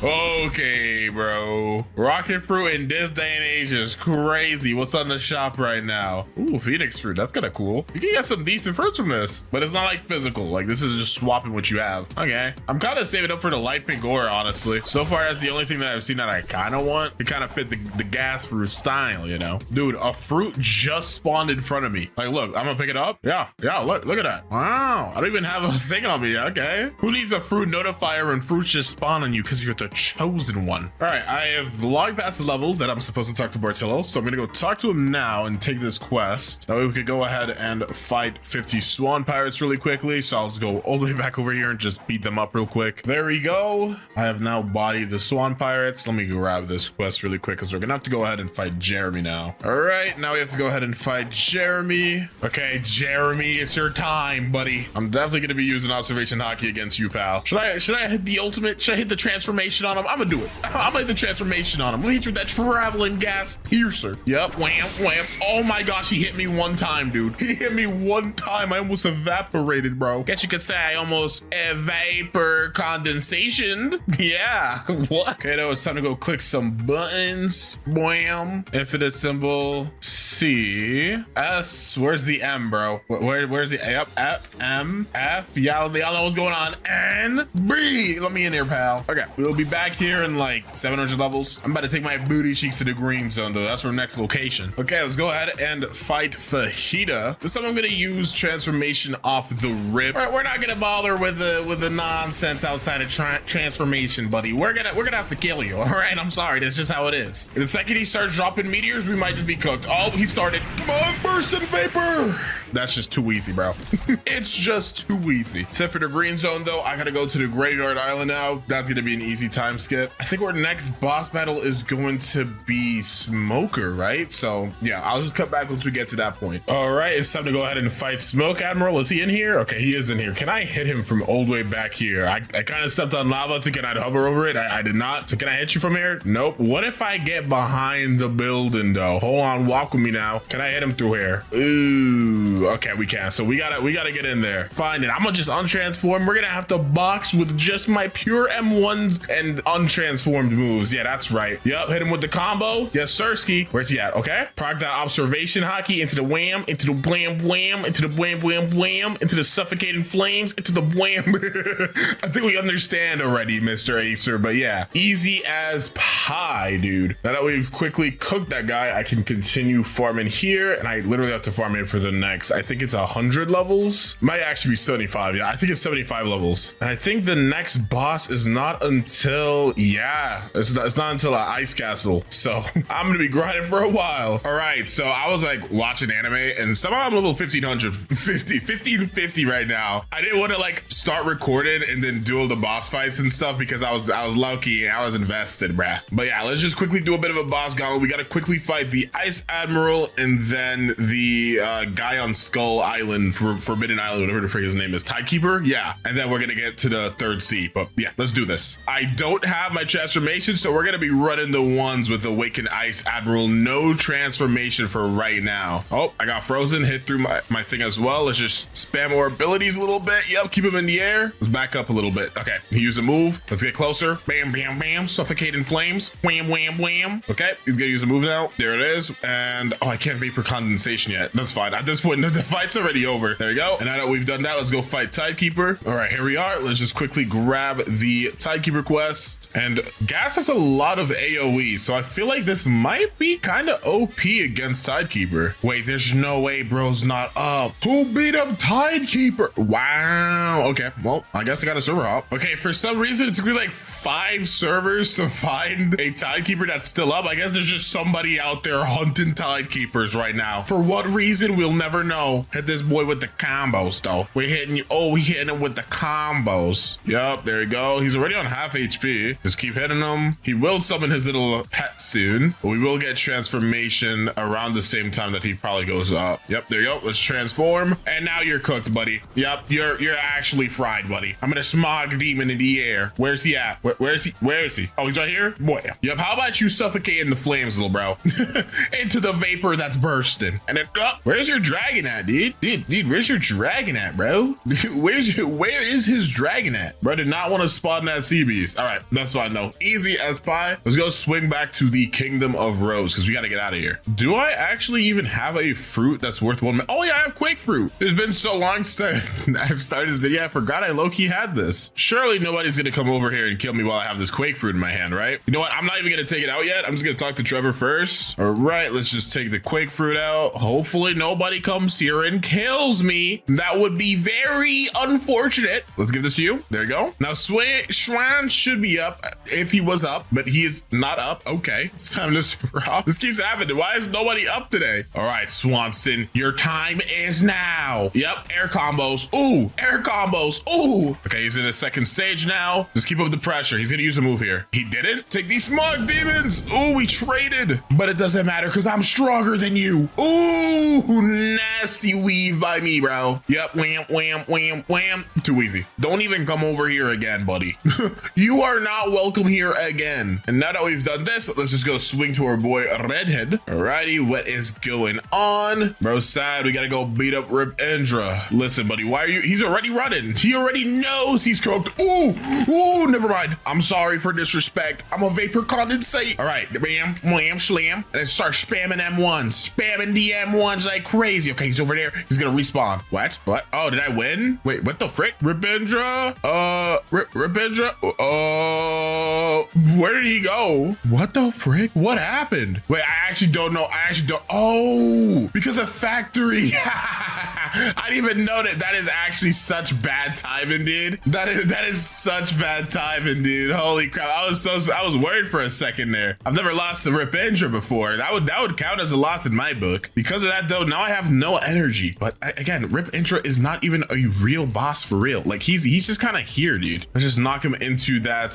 Okay, bro. Rocket fruit in this day and age is crazy. What's on the shop right now? Ooh, Phoenix fruit. That's kind of cool. You can get some decent fruits from this, but it's not like physical. Like this is just swapping what you have. Okay. I'm kind of saving up for the light pink ore, honestly. So far, that's the only thing that I've seen that I kind of want. It kind of fit the gas fruit style, you know? Dude, a fruit just spawned in front of me. Like, look, I'm gonna pick it up. Yeah, look at that. Wow, I don't even have a thing on me. Okay. Who needs a fruit notifier when fruits just spawn on you because you're the chosen one? All right, I have logged past the level that I'm supposed to talk to Bartillo, so I'm gonna go talk to him now and take this quest. That way we could go ahead and fight 50 swan pirates really quickly. So I'll just go all the way back over here and just beat them up real quick. There we go. I have now bodied the swan pirates. Let me grab this quest really quick because we're gonna have to go ahead and fight Jeremy now. All right, now we have to go ahead and fight Jeremy. Okay, Jeremy, it's your time, buddy. I'm definitely gonna be using observation hockey against you, pal. Should I hit the ultimate? Should I hit the transformation on him? I'm gonna do it. I'm gonna hit the transformation on him. I'm gonna hit you with that traveling gas piercer. Yep, wham, wham. Oh my gosh, he hit me one time, dude. He hit me one time. I almost evaporated, bro. Guess you could say I almost vapor condensation. Yeah. What? Okay, now it's time to go click some buttons. Wham. Infinite symbol. C. S. Where's the M, bro? Where's the F? M. F. Y'all know what's going on. N. B. Let me in here, pal. Okay, we'll be back here in like 700 levels. I'm about to take my booty cheeks to the green zone, though. That's our next location. Okay, let's go ahead and fight Fajita. This time I'm gonna use transformation off the rip. All right, we're not gonna bother with the nonsense outside of transformation, buddy. We're gonna have to kill you. All right, I'm sorry. That's just how it is. The second he starts dropping meteors, we might just be cooked. Oh, he started. Come on, burst and vapor. That's just too easy, bro. It's just too easy. Except for the green zone, though, I gotta go to the graveyard island now. That's gonna be an easy time skip. I think our next boss battle is going to be Smoker, right? So yeah, I'll just cut back once we get to that point. All right, it's time to go ahead and fight Smoke Admiral. Is he in here? Okay, he is in here. Can I hit him from all the way back here? I kind of stepped on lava thinking I'd hover over it. I did not. So can I hit you from here? Nope. What if I get behind the building, though? Hold on, walk with me now. Can I hit him through here? Ooh, okay, we can. So we gotta get in there. Find it. I'm gonna just untransform. We're gonna have to box with just my pure M1s and untransformed moves. Yeah, that's right. Yep, hit him with the combo. Yes, Sirski. Where's he at? Okay. Proc that observation hockey into the wham, into the wham wham, into the wham wham wham, into the suffocating flames, into the wham. I think we understand already, Mr. Acer, but yeah, easy as pie, dude. Now that we've quickly cooked that guy, I can continue farming here, and I literally have to farm it for the next, I think it's 100 levels. Might actually be 75. Yeah, I think it's 75 levels. And I think the next boss is not until, yeah, it's not until an ice castle. So I'm gonna be grinding for a while. All right, so I was like watching anime, and somehow I'm level 1550 right now. I didn't want to like start recording and then do all the boss fights and stuff because I was low-key and I was invested, bruh. But yeah, let's just quickly do a bit of a boss gauntlet. We gotta quickly fight the Ice Admiral and then the guy on Skull Island, Forbidden Island, whatever the freak his name is, Tidekeeper. Yeah, and then we're gonna get to the third sea. But yeah, let's do this. I don't have my transformation, so we're gonna be running the ones with Awakened Ice Admiral. No transformation for right now. Oh, I got frozen, hit through my thing as well. Let's just spam our abilities a little bit. Yep, keep him in the air. Let's back up a little bit. Okay, he used a move. Let's get closer. Bam, bam, bam. Suffocating flames. Wham, wham, wham. Okay, he's gonna use a move now. There it is. And oh, I can't vapor condensation yet. That's fine. At this point, the fight's already over. There we go. And now that we've done that, let's go fight Tidekeeper. All right, here we are. Let's just quickly grab the Tidekeeper quest. And Gas has a lot of AoE, so I feel like this might be kind of OP against Tidekeeper. Wait, there's no way bro's not up. Who beat up Tidekeeper? Wow. Okay, well, I guess I got a server hop. Okay, for some reason, it took me like 5 servers to find a Tidekeeper that's still up. I guess there's just somebody out there hunting Tidekeepers right now. For what reason, we'll never know. Hit this boy with the combos, though. We're hitting you. Oh, we hitting him with the combos. Yep, there you go. He's already on half HP. Just keep hitting him. He will summon his little pet soon, but we will get transformation around the same time that he probably goes up. Yep, there you go. Let's transform. And now you're cooked, buddy. Yep, you're actually fried, buddy. I'm gonna smog demon in the air. Where's he at? Where is he? Where is he? Oh, he's right here? Boy. Yep, how about you suffocate in the flames, little bro? Into the vapor that's bursting. And then, where's your dragon? dragon at, dude? Dude, where's your dragon at, bro? Where is his dragon at? Bro did not want to spawn that sea beast. All right, that's fine though. Easy as pie. Let's go swing back to the Kingdom of Rose because we got to get out of here. Do I actually even have a fruit that's worth one? Oh yeah, I have Quake fruit. It's been so long since I've started this video. I forgot I low-key had this. Surely nobody's gonna come over here and kill me while I have this Quake fruit in my hand, right? You know what? I'm not even gonna take it out yet. I'm just gonna talk to Trevor first. All right, let's just take the Quake fruit out. Hopefully nobody comes here and kills me. That would be very unfortunate. Let's give this to you. There you go. Now Schwan should be up if he was up, but he is not up. Okay, it's time to super off. This keeps happening. Why is nobody up today? All right, Swanson, your time is now. Yep, air combos. Ooh, air combos. Ooh. Okay, he's in the second stage now. Just keep up the pressure. He's gonna use a move here. He didn't. Take these smog demons. Ooh, we traded, but it doesn't matter because I'm stronger than you. Ooh, nasty weave by me, bro. Yep, wham, wham, wham, wham. Too easy. Don't even come over here again, buddy. You are not welcome here again. And now that we've done this, let's just go swing to our boy Redhead. Alrighty, what is going on? Bro, sad. We gotta go beat up Rip Indra. Listen, buddy, why are you? He's already running. He already knows he's cooked. Ooh, never mind. I'm sorry for disrespect. I'm a vapor condensate. All right, bam, wham, slam. And then start spamming M1s. Spamming the M1s like crazy. Okay, he's over there. He's gonna respawn. What? Oh, did I win? Wait, what the frick? Rip Indra? Rip Indra? Where did he go? What the frick? What happened? Wait, I actually don't know. Oh, because of factory. I didn't even know that. That is actually such bad timing, dude. That is such bad timing, dude. Holy crap. I was worried for a second there. I've never lost to Rip Indra before. That would count as a loss in my book. Because of that though, now I have no energy. But again, Rip Indra is not even a real boss for real. Like he's just kind of here, dude. Let's just knock him into that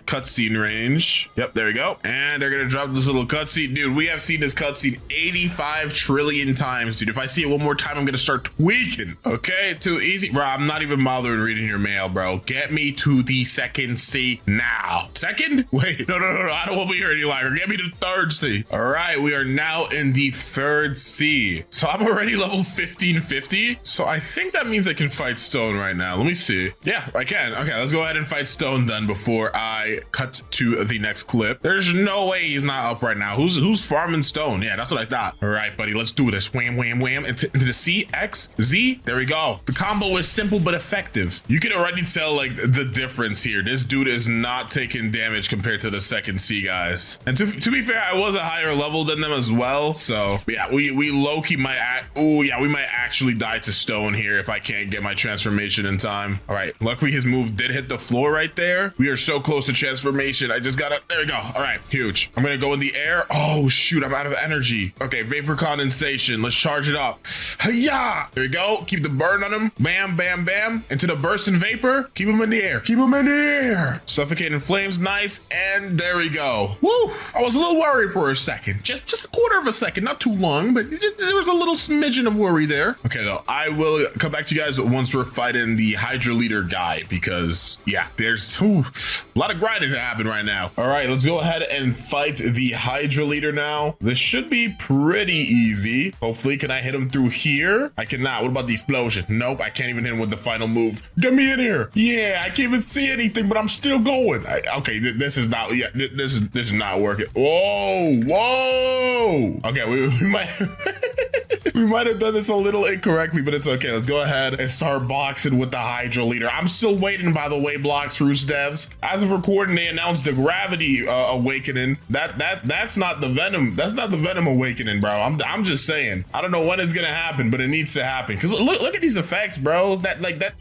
cutscene range. Yep, there we go. And they're gonna drop this little cutscene. Dude, we have seen this cutscene 85 trillion times, dude. If I see it one more time, I'm gonna start tweaking. Okay, too easy. Bro, I'm not even bothering reading your mail, bro. Get me to the second C now. Second? Wait, no. I don't want to be here any longer. Get me to third C. All right, we are now in the third C. So I'm already level 1550. So I think that means I can fight Stone right now. Let me see. Yeah, I can. Okay, let's go ahead and fight Stone then before I cut to the next clip. There's no way he's not up right now. Who's farming Stone? Yeah, that's what I thought. All right, buddy, let's do this. Wham, wham, wham. Into the C, X, Z. There we go. The combo is simple but effective. You can already tell like the difference here. This dude is not taking damage compared to the second C guys. And to be fair, I was a higher level than them as well. So yeah, we low-key might we might actually die to Stone here if I can't get my transformation in time. All right, luckily his move did hit the floor right there. We are so close to transformation. I just gotta, there we go. All right, huge. I'm gonna go in the air. Oh shoot, I'm out of energy. Okay, vapor condensation. Let's charge it up. Hiya! There we go. Keep the burn on him. Bam, bam, bam. Into the bursting vapor. Keep him in the air. Keep him in the air. Suffocating flames. Nice. And there we go. Woo! I was a little worried for a second. Just a quarter of a second. Not too long, but there was a little smidgen of worry there. Okay, though. I will come back to you guys once we're fighting the Hydra leader guy because, yeah, there's a lot of grinding to happen right now. All right, let's go ahead and fight the Hydra leader now. This should be pretty easy. Hopefully, can I hit him through here? I cannot. What about the explosion? Nope, I can't even hit him with the final move. Get me in here. Yeah, I can't even see anything, but I'm still going. Okay, this is not. Yeah, this is not working. Whoa. Okay, we might. We might have done this a little incorrectly, but it's okay. Let's go ahead and start boxing with the Hydra leader. I'm still waiting, by the way, Blox Roost devs. As of recording, they announced the gravity awakening. That's not the venom. That's not the venom awakening, bro. I'm just saying. I don't know when it's gonna happen, but it needs to happen. Cause look at these effects, bro.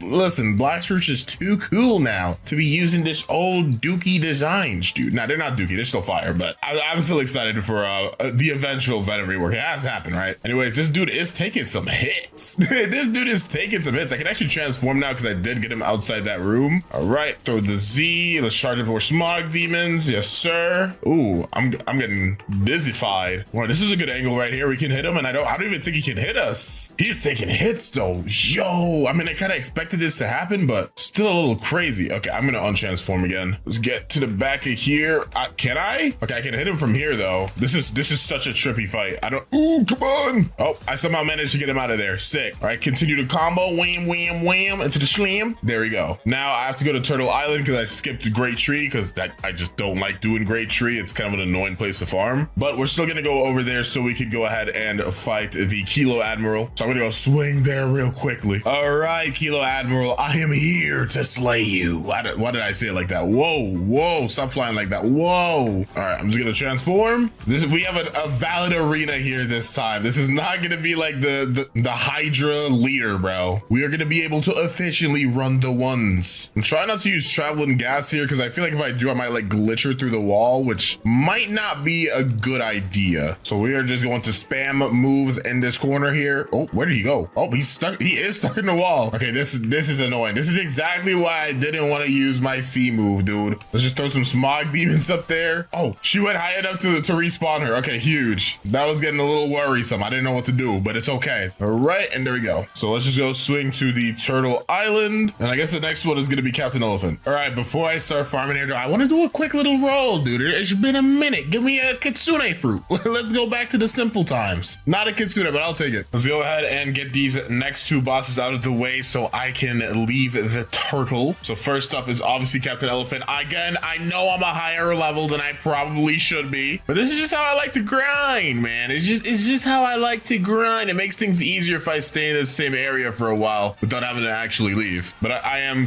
Listen, Blox Roost is too cool now to be using this old dookie designs, dude. Now they're not dookie, they're still fire, but I'm still excited for the eventual venom rework. It has to happen, right? Anyways, this dude is taking some hits. This dude is taking some hits. I can actually transform now because I did get him outside that room. All right, throw the Z. Let's let's charge up more smog demons. Yes, sir. Ooh, I'm getting dizzified. Well, this is a good angle right here. We can hit him, and I don't even think he can hit us. He's taking hits though. Yo, I mean, I kind of expected this to happen, but still a little crazy. Okay, I'm gonna untransform again. Let's get to the back of here. Can I? Okay, I can hit him from here though. This is such a trippy fight. I don't. Ooh, come on. Oh, I somehow managed to get him out of there. Sick. All right, continue to combo. Wham, wham, wham into the slam. There we go. Now I have to go to Turtle Island because I skipped Great Tree because I just don't like doing Great Tree. It's kind of an annoying place to farm, but we're still gonna go over there so we can go ahead and fight the Kilo Admiral. So I'm gonna go swing there real quickly. All right, Kilo Admiral, I am here to slay you. Why did I say it like that? Whoa, stop flying like that. Whoa. All right, I'm just gonna transform. We have a valid arena here this time. This is not gonna be like the Hydra leader, bro. We are gonna be able to efficiently run the ones. I'm trying not to use traveling gas here because I feel like if I do, I might like glitch her through the wall, which might not be a good idea. So we are just going to spam moves in this corner here. Oh, where did he go? Oh, he's stuck. He is stuck in the wall. Okay, this is annoying. This is exactly why I didn't want to use my C move, dude. Let's just throw some smog demons up there. Oh, she went high enough to respawn her. Okay, huge. That was getting a little worrisome. I didn't know what to do, but it's okay. All right, and there we go. So let's just go swing to the Turtle Island. And I guess the next one is going to be Captain Elephant. All right, before I start farming here, I want to do a quick little roll, dude. It's been a minute. Give me a kitsune fruit. Let's go back to the simple times. Not a kitsune, but I'll take it. Let's go ahead and get these next two bosses out of the way so I can leave the turtle. So first up is obviously Captain Elephant. Again, I know I'm a higher level than I probably should be, but this is just how I like to grind, man. It's just how I like to grind. It makes things easier if I stay in the same area for a while without having to actually leave. But I'm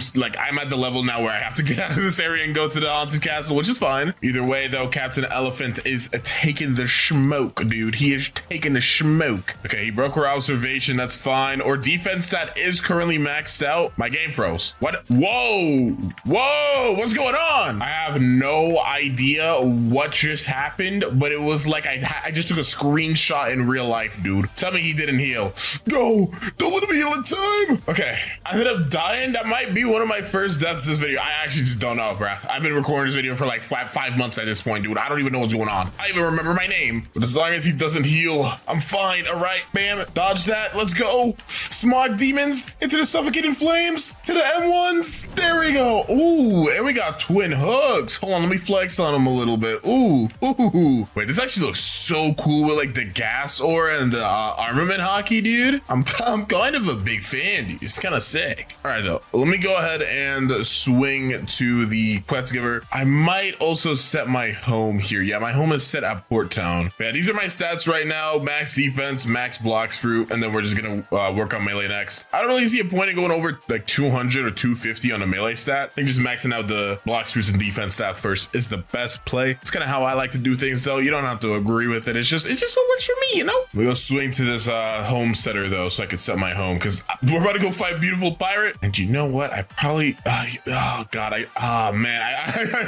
at the level now where I have to get out of this area and go to the haunted castle, which is fine. Either way though, Captain Elephant is taking the smoke, dude. He is taking the smoke. Okay, he broke her observation. That's fine. Or defense stat is currently maxed out. My game froze. What? Whoa, what's going on? I have no idea what just happened, but it was like I just took a screenshot in real life, dude. Tell me he didn't heal. No, don't let him heal in time. Okay, I ended up dying. That might be one of my first deaths this video. I actually just don't know, bruh. I've been recording this video for like five months at this point, dude. I don't even know what's going on. I even remember my name, but as long as he doesn't heal, I'm fine. All right, bam, dodge that. Let's go. Smog demons into the suffocating flames, to the M1s. There we go. Ooh, and we got twin hooks. Hold on, let me flex on him a little bit. Ooh. Wait, this actually looks so cool with like the gas ore and the armament hockey, dude. I'm kind of a big fan, dude. It's kind of sick. All right, though, let me go ahead and swing to the quest giver. I might also set my home here. Yeah, my home is set at Port Town. Yeah, these are my stats right now. Max defense, max blocks fruit, and then we're just gonna work on melee next. I don't really see a point in going over like 200 or 250 on a melee stat. I think just maxing out the blocks, fruits, and defense stat first is the best play. It's kind of how I like to do things, though. You don't have to agree with it. It's just what works for me, you know? We'll go swing to this homesteader though, so I could set my home because we're about to go fight Beautiful Pirate. And you know what? I probably I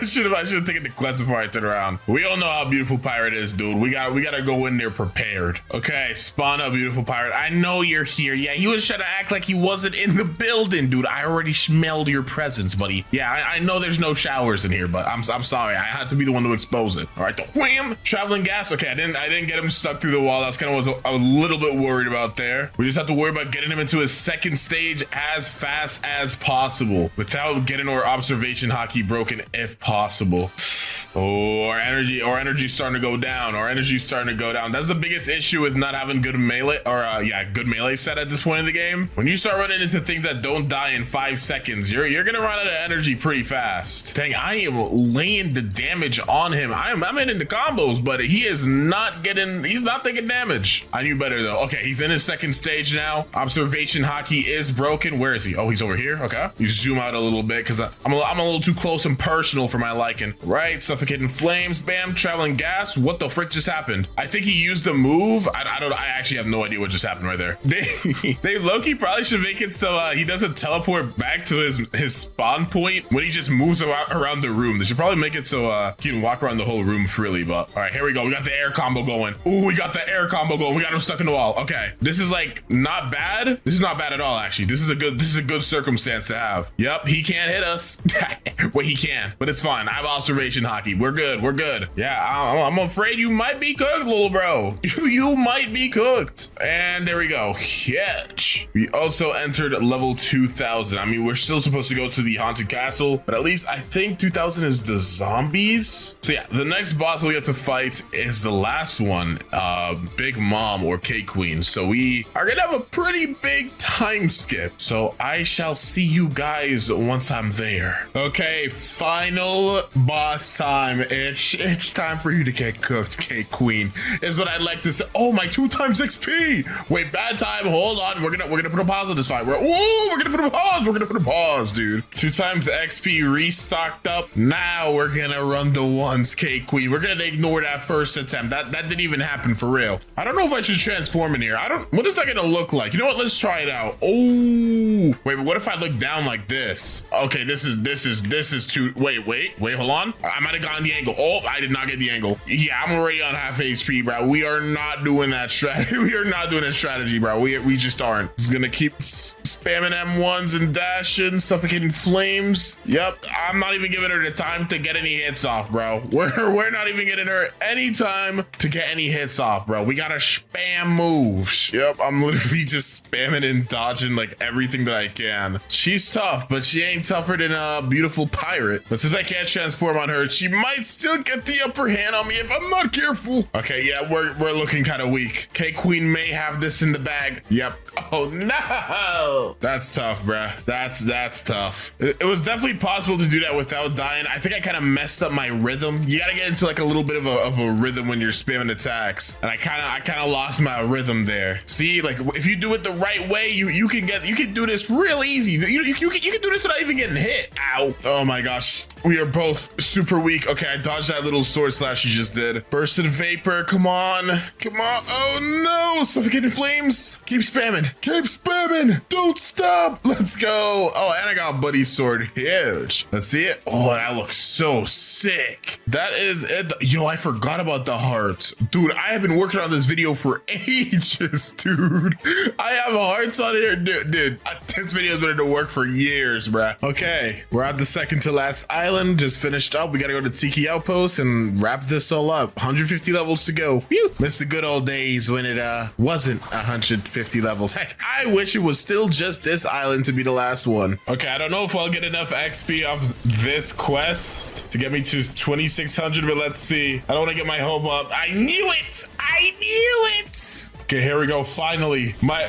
should have taken the quest before I turn around. We all know how Beautiful Pirate is, dude. We gotta go in there prepared. Okay, spawn up, Beautiful Pirate. I know you're here. Yeah, he was trying to act like he wasn't in the building, dude. I already smelled your presence, buddy. Yeah, I know there's no showers in here, but I'm sorry. I had to be the one to expose it. All right, the wham, traveling gas. Okay, I didn't get him stuck through the wall. That's kind of what I was a little bit worried about there. We just have to worry about getting him into his second stage as fast as possible without getting our observation hockey broken if possible. Oh, our energy's starting to go down. That's the biggest issue with not having good melee good melee set at this point in the game. When you start running into things that don't die in 5 seconds, you're gonna run out of energy pretty fast. Dang, I am laying the damage on him. I'm hitting the combos, but he's not taking damage. I knew better though. Okay, he's in his second stage now. Observation hockey is broken. Where is he? Oh, he's over here. Okay, you zoom out a little bit because I'm a little too close and personal for my liking. Right, so suffocating flames, bam, traveling gas. What the frick just happened? I think he used the move. I don't, I actually have no idea what just happened right there. They Loki probably should make it so he doesn't teleport back to his spawn point when he just moves around the room. They should probably make it so he can walk around the whole room freely. But all right, here we go. We got the air combo going. Ooh, we got the air combo going. We got him stuck in the wall. Okay, this is like not bad. This is not bad at all, actually. This is a good circumstance to have. Yep, he can't hit us. Wait, he can, but it's fine. I have observation hockey. We're good. We're good. Yeah, I'm afraid you might be cooked, little bro. You might be cooked. And there we go. Hitch. We also entered level 2000. I mean, we're still supposed to go to the haunted castle, but at least I think 2000 is the zombies. So yeah, the next boss we have to fight is the last one, Big Mom or Cake Queen. So we are gonna have a pretty big time skip. So I shall see you guys once I'm there. Okay, final boss time. It's time for you to get cooked, Cake Queen, is what I'd like to say. Oh, my 2 times XP. Wait, bad time. Hold on. We're gonna put a pause on this fight. We're gonna put a pause. We're gonna put a pause, dude. 2 times XP restocked up. Now we're gonna run the ones, Cake Queen. We're gonna ignore that first attempt. That didn't even happen for real. I don't know if I should transform in here. What is that gonna look like? You know what? Let's try it out. Oh, wait, but what if I look down like this? Okay, this is too. Wait, hold on. I might have gotten the angle. Oh, I did not get the angle. Yeah, I'm already on half HP, bro. We are not doing that strategy. We are not doing that strategy, bro. We just aren't. Just gonna keep spamming M1s and dashing, suffocating flames. Yep, I'm not even giving her the time to get any hits off, bro. We're not even getting her any time to get any hits off, bro. We gotta spam moves. Yep, I'm literally just spamming and dodging like everything that I can. She's tough, but she ain't tougher than a beautiful pirate. But since I can't transform on her, she might still get the upper hand on me if I'm not careful. Okay, yeah, we're looking kind of weak. Cake Queen may have this in the bag. Yep. Oh no, that's tough, bruh. That's tough. It was definitely possible to do that without dying. I think I kind of messed up my rhythm. You gotta get into like a little bit of a rhythm when you're spamming attacks, and I kind of lost my rhythm there. See, like if you do it the right way, you can do this real easy. You can do this without even getting hit. Ow. Oh my gosh. We are both super weak. Okay, I dodged that little sword slash you just did. Bursted vapor. Come on. Come on. Oh no. Suffocating flames. Keep spamming. Keep spamming. Don't stop. Let's go. Oh, and I got Buddy's sword. Huge. Let's see it. Oh, that looks so sick. That is it. Yo, I forgot about the hearts. Dude, I have been working on this video for ages, dude. I have hearts on here. Dude, this video has been in the work for years, bruh. Okay, we're at the second to last island. Just finished up. We gotta go to Tiki Outpost and wrap this all up. 150 levels to go. Whew. Miss the good old days when it wasn't 150 levels. Heck, I wish it was still just this island to be the last one. Okay, I don't know if I'll get enough XP off this quest to get me to 2600, but let's see. I don't want to get my hope up. I knew it. I knew it. Okay, here we go. Finally, my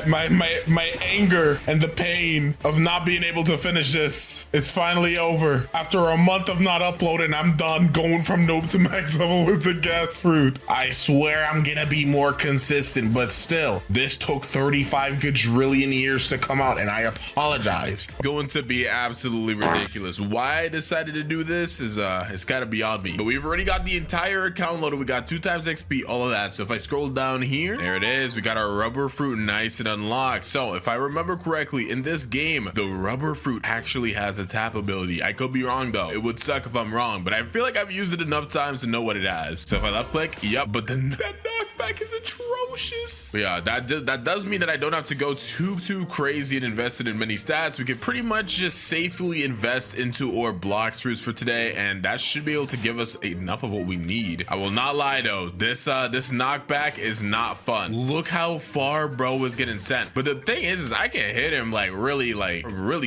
anger and the pain of not being able to finish this is finally over. After a month of not uploading, I'm done going from noob to max level with the gas fruit. I swear I'm gonna be more consistent, but still, this took 35 quadrillion years to come out, and I apologize. Going to be absolutely ridiculous. Why I decided to do this is it's gotta be on me. But we've already got the entire account loaded. We got 2 times XP, all of that. So if I scroll down here, there it is. We got our rubber fruit nice and unlocked. So if I remember correctly, in this game, the rubber fruit actually has a tap ability. I could be wrong though. It would suck if I'm wrong, but I feel like I've used it enough times to know what it has. So if I left click, yep, but then that knockback is atrocious. But yeah, that does mean that I don't have to go too crazy and invested in many stats. We can pretty much just safely invest into our Blox fruits for today, and that should be able to give us enough of what we need. I will not lie though, this knockback is not fun. Look how far bro was getting sent. But the thing is I can hit him like really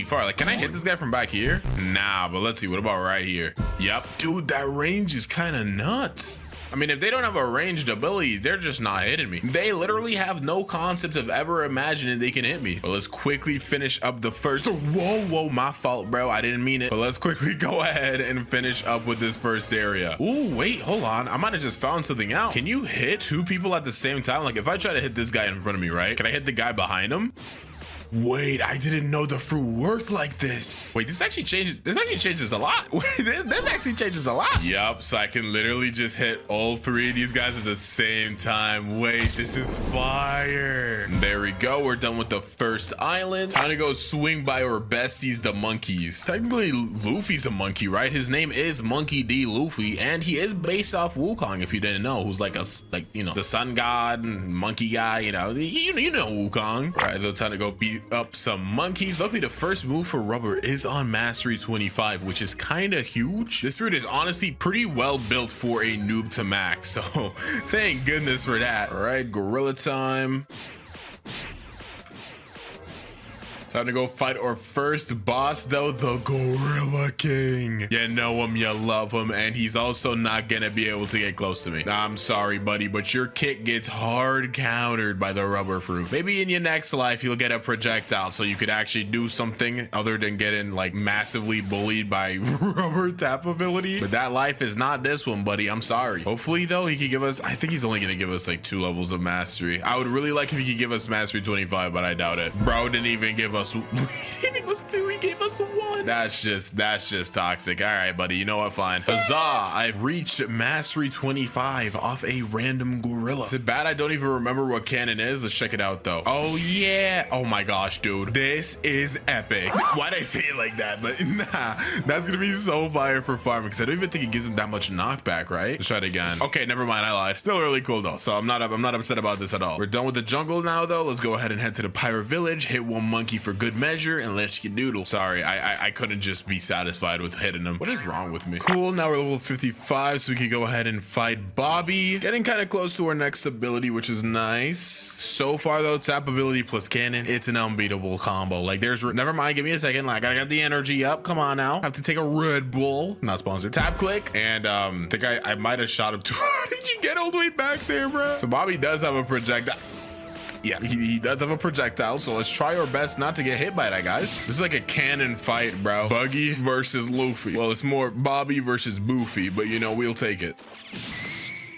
far. Like, can I hit this guy from back here? Nah, but let's see. What about right here? Yep. Dude, that range is kind of nuts. I mean, if they don't have a ranged ability, they're just not hitting me. They literally have no concept of ever imagining they can hit me. But let's quickly finish up the first. Whoa, my fault, bro. I didn't mean it. But let's quickly go ahead and finish up with this first area. Ooh, wait, hold on. I might have just found something out. Can you hit 2 people at the same time? Like, if I try to hit this guy in front of me, right? Can I hit the guy behind him? Wait, I didn't know the fruit worked like this. Wait, this actually changes a lot. Wait, this actually changes a lot. Yup, so I can literally just hit all three of these guys at the same time. Wait, this is fire. There we go. We're done with the first island. Time to go swing by our besties, the monkeys. Technically, Luffy's a monkey, right? His name is Monkey D. Luffy, and he is based off Wukong, if you didn't know, who's like the sun god and monkey guy, you know Wukong. All right, so time to go beat up some monkeys. Luckily, the first move for Rubber is on Mastery 25, which is kind of huge. This fruit is honestly pretty well built for a noob to max, so thank goodness for that. All right, gorilla time. Time to go fight our first boss, though, the Gorilla King. You know him, you love him, and he's also not gonna be able to get close to me. I'm sorry, buddy, but your kick gets hard countered by the rubber fruit. Maybe in your next life, you'll get a projectile so you could actually do something other than getting like massively bullied by rubber tap ability. But that life is not this one, buddy. I'm sorry. Hopefully, though, he could give us, I think he's only gonna give us like 2 levels of mastery. I would really like if he could give us Mastery 25, but I doubt it. Bro didn't even give us he gave us 2, he gave us 1. That's just toxic. All right, buddy, you know what, fine. Huzzah, I've reached Mastery 25 off a random gorilla. Is it bad I don't even remember what cannon is? Let's check it out, though. Oh yeah, oh my gosh, dude, this is epic. Why'd I say it like that? But nah, that's gonna be so fire for farming, because I don't even think it gives him that much knockback, right? Let's try it again. Okay, never mind, I lied. Still really cool though, so I'm not upset about this at all. We're done with the jungle now, though. Let's go ahead and head to the pirate village, hit one monkey for good measure, and let's skedoodle. Sorry, I couldn't just be satisfied with hitting him. What is wrong with me? Cool, now we're level 55, so we can go ahead and fight Bobby. Getting kind of close to our next ability, which is nice. So far though, tap ability plus cannon, it's an unbeatable combo. Like there's, never mind, give me a second. Like I got the energy up. Come on now. Have to take a Red Bull. Not sponsored. Tap click, and I think I might have shot him too far. Did you get all the way back there, bro? So Bobby does have a projectile. Yeah, he does have a projectile, so let's try our best not to get hit by that, guys. This is like a cannon fight, bro. Buggy versus Luffy. Well, it's more Bobby versus Boofy, but you know, we'll take it.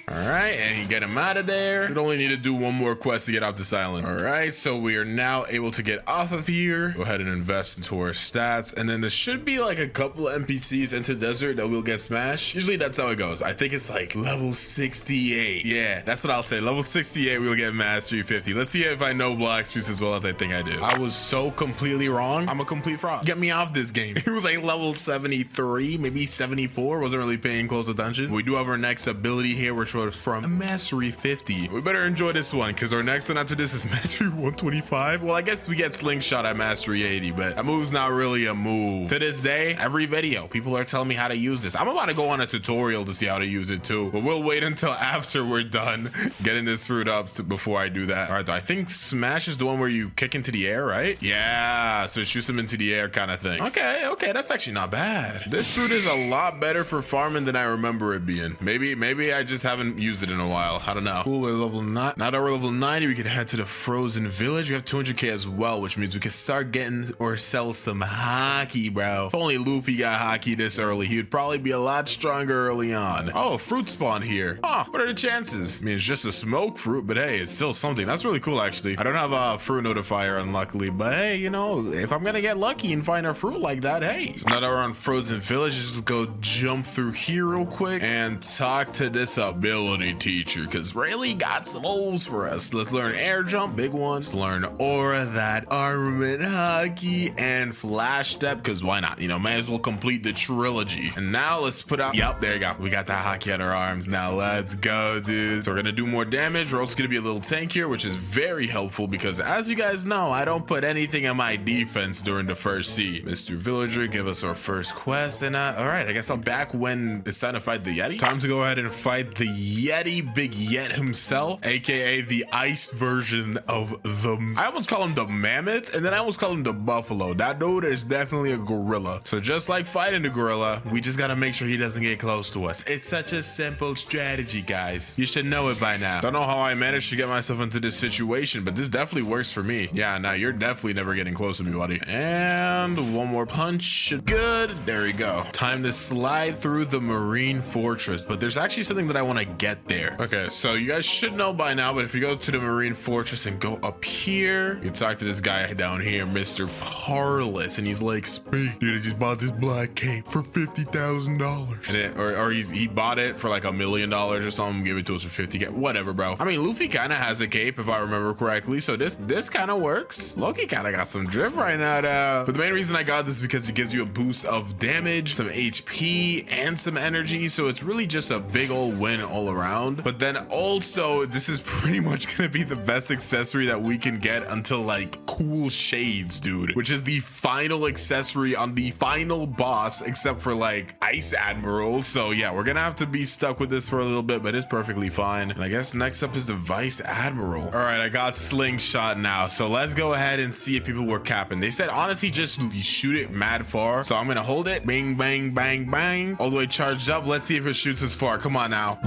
All right, and you get him out of there. We'd only need to do one more quest to get off this island. All right, so we are now able to get off of here. Go ahead and invest into our stats. And then there should be like a couple of NPCs into desert that will get smashed. Usually that's how it goes. I think it's like level 68. Yeah, that's what I'll say. Level 68, we'll get mastery 50. Let's see if I know Blox juice as well as I think I do. I was so completely wrong. I'm a complete fraud. Get me off this game. It was like level 73, maybe 74. Wasn't really paying close attention. We do have our next ability here, which was from Mastery 50. We better enjoy this one, because our next one after this is Mastery 125. Well, I guess we get Slingshot at Mastery 80, but that move's not really a move. To this day, every video, people are telling me how to use this. I'm about to go on a tutorial to see how to use it too, but we'll wait until after we're done getting this fruit up before I do that. All right, I think Smash is the one where you kick into the air, right? Yeah, so it shoots them into the air kind of thing. Okay, that's actually not bad. This fruit is a lot better for farming than I remember it being. Maybe I just haven't used it in a while. I don't know. Cool, we're level 9. Now that we're level 90, we can head to the frozen village. We have 200k as well, which means we can start getting or sell some hockey, bro. If only Luffy got hockey this early, he would probably be a lot stronger early on. Oh, fruit spawn here. Oh, what are the chances? I mean, it's just a smoke fruit, but hey, it's still something. That's really cool, actually. I don't have a fruit notifier, unluckily, but hey, you know, if I'm gonna get lucky and find a fruit like that, hey. So now that we're on frozen village, just go jump through here real quick and talk to this ability teacher, because Rayleigh got some moves for us. Let's learn air jump, big ones. Learn aura, that armament hockey, and flash step, because why not? You know, may as well complete the trilogy. And now let's put out, yep, there you go. We got that hockey on our arms. Now let's go, dude. So we're gonna do more damage. We're also gonna be a little tankier, which is very helpful, because as you guys know, I don't put anything on my defense during the first seed. Mr. Villager, give us our first quest. And all right, I guess I'm back when it's time to fight the Yeti. Time to go ahead and fight the Yeti, Big Yet himself, aka the ice version of the, I almost call him the mammoth, and then I almost call him the buffalo. That dude is definitely a gorilla. So just like fighting the gorilla, we just gotta make sure he doesn't get close to us. It's such a simple strategy, guys. You should know it by now. Don't know how I managed to get myself into this situation, but this definitely works for me. Yeah, now you're definitely never getting close to me, buddy. And one more punch. Good. There we go. Time to slide through the marine fortress, but there's actually something that I want to get there. Okay, so you guys should know by now, but if you go to the Marine Fortress and go up here, you talk to this guy down here, Mr. Parlous, and he's like, "Speak, dude, I just bought this black cape for $50,000." Or he bought it for like $1 million or something, give it to us for 50K, whatever, bro. I mean, Luffy kind of has a cape if I remember correctly, so this kind of works. Loki kind of got some drip right now, though. But the main reason I got this is because it gives you a boost of damage, some HP, and some energy, so it's really just a big old win all around. But then also, this is pretty much gonna be the best accessory that we can get until like Cool Shades, dude, which is the final accessory on the final boss, except for like Ice Admiral. So yeah, we're gonna have to be stuck with this for a little bit, but it's perfectly fine. And I guess next up is the Vice Admiral. All right, I got Slingshot now, so let's go ahead and see if people were capping. They said honestly just shoot it mad far, so I'm gonna hold it, bang bang bang bang, all the way charged up. Let's see if it shoots as far. Come on now.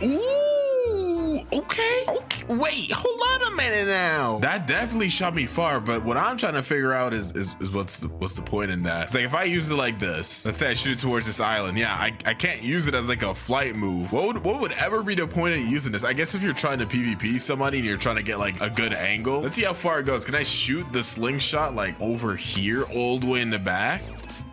Ooh, okay. Wait, hold on a minute now. That definitely shot me far, but what I'm trying to figure out is what's the point in that? It's like if I use it like this, let's say I shoot it towards this island. Yeah, I can't use it as like a flight move. What would ever be the point of using this? I guess if you're trying to PvP somebody and you're trying to get like a good angle. Let's see how far it goes. Can I shoot the slingshot like over here all the way in the back?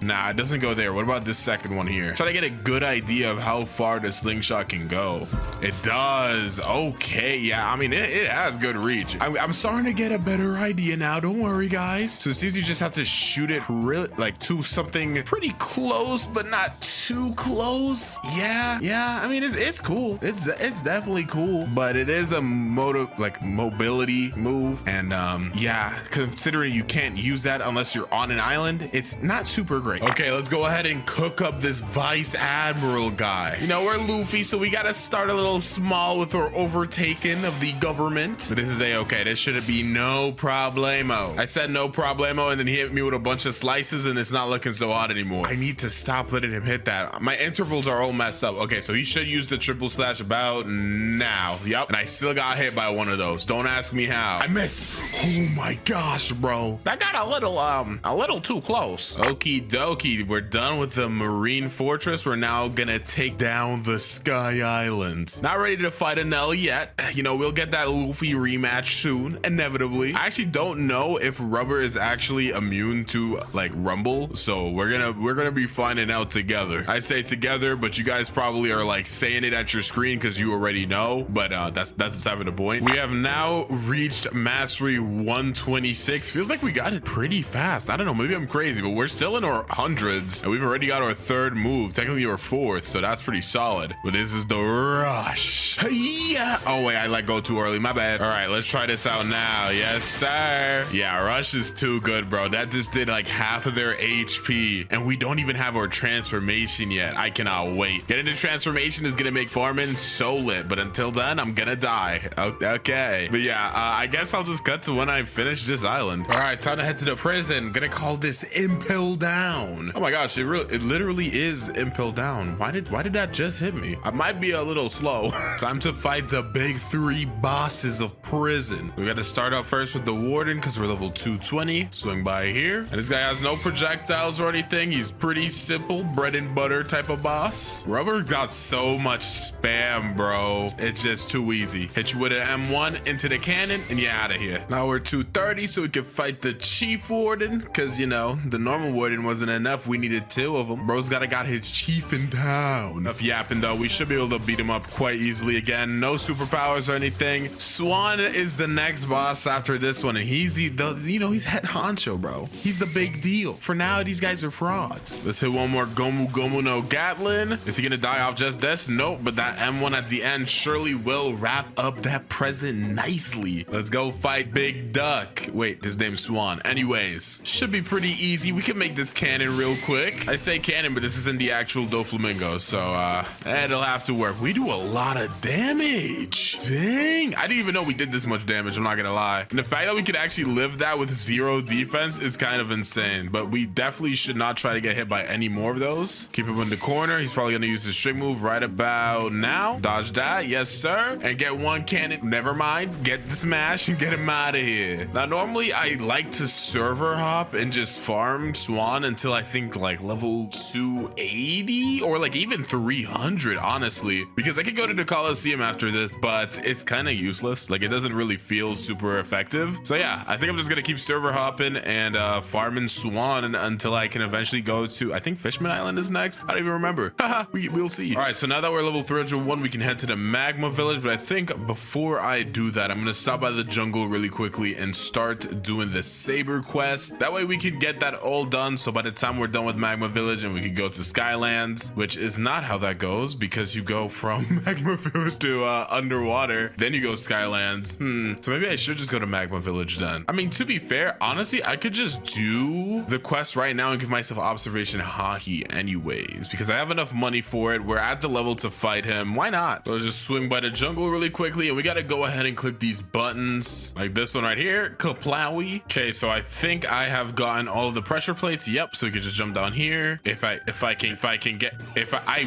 Nah, it doesn't go there. What about this second one here? Try to get a good idea of how far the slingshot can go. It does. Okay, yeah, I mean, it has good reach. I'm starting to get a better idea now. Don't worry, guys. So it seems you just have to shoot it like to something pretty close, but not too close. Yeah. I mean, it's cool. It's definitely cool, but it is a mobility move. And yeah, considering you can't use that unless you're on an island, it's not super great. Okay, let's go ahead and cook up this Vice Admiral guy. You know, we're Luffy, so we gotta start a little small with our overtaking of the government. But this is a-okay. This shouldn't be no problemo. I said no problemo, and then he hit me with a bunch of slices, and it's not looking so hot anymore. I need to stop letting him hit that. My intervals are all messed up. Okay, so he should use the triple slash about now. Yep, and I still got hit by one of those. Don't ask me how. I missed. Oh my gosh, bro. That got a little too close. Okie dokie. We're done with the Marine Fortress. We're now gonna take down the Sky Islands. Not ready to fight a Nell yet. You know, we'll get that Luffy rematch soon, inevitably. I actually don't know if Rubber is actually immune to like Rumble, so we're gonna be finding out together. I say together, but you guys probably are like saying it at your screen because you already know. But that's beside the point. We have now reached Mastery 126. Feels like we got it pretty fast. I don't know, maybe I'm crazy, but we're still in our hundreds and we've already got our third move, technically our fourth, so that's pretty solid. But this is the rush. Yeah. Oh wait, I let go too early, my bad. All right, let's try this out now. Yes sir. Yeah, rush is too good, bro. That just did like half of their HP, and we don't even have our transformation yet. I cannot wait. Getting the transformation is gonna make farming so lit, but until then I'm gonna die. Okay, but yeah, I guess I'll just cut to when I finish this island. All right, time to head to the prison. Gonna call this Impel Down. Oh my gosh, it literally is Impel Down. Why did that just hit me? I might be a little slow. Time to fight the big three bosses of prison. We got to start off first with the Warden because we're level 220. Swing by here, and this guy has no projectiles or anything. He's pretty simple, bread and butter type of boss. Rubber got so much spam, bro. It's just too easy. Hit you with an M1 into the cannon and you're out of here. Now we're 230, so we can fight the Chief Warden because, you know, the normal Warden wasn't enough. We needed two of them. Bro's got his chief in town. Enough yapping though. We should be able to beat him up quite easily. Again, no superpowers or anything. Swan is the next boss after this one, and he's he's head honcho, bro. He's the big deal. For now, these guys are frauds. Let's hit one more Gomu no Gatlin. Is he gonna die off just this? Nope, but that M1 at the end surely will wrap up that present nicely. Let's go fight Big Duck. Wait, his name's Swan. Anyways, should be pretty easy. We can make this cannon real quick. I say cannon, but this isn't the actual Doflamingo, so it'll have to work. We do a lot of damage. Dang, I didn't even know we did this much damage, I'm not gonna lie. And the fact that we could actually live that with 0 defense is kind of insane, but we definitely should not try to get hit by any more of those. Keep him in the corner. He's probably gonna use his string move right about now. Dodge that, yes sir, and get one cannon. Never mind, get the smash and get him out of here. Now normally I like to server hop and just farm Swan until I think like level 280 or like even 300, honestly, because I could go to the Coliseum after this, but it's kind of useless. Like, it doesn't really feel super effective. So yeah, I think I'm just gonna keep server hopping and farming Swan until I can eventually go to, I think Fishman Island is next. I don't even remember. Haha, we'll see. All right, so now that we're level 301, we can head to the Magma Village. But I think before I do that, I'm gonna stop by the jungle really quickly and start doing the Saber quest. That way we can get that all done. So by the time we're done with Magma Village and we can go to Skylands, which is not how that goes, because you go from Magma Village to underwater, then you go Skylands. So maybe I should just go to Magma Village then. I mean, to be fair, honestly, I could just do the quest right now and give myself observation hockey anyways, because I have enough money for it. We're at the level to fight him. Why not? So let's just swing by the jungle really quickly, and we got to go ahead and click these buttons like this one right here, Kaplowy. Okay, so I think I have gotten all of the pressure plates. Yep, so we could just jump down here. I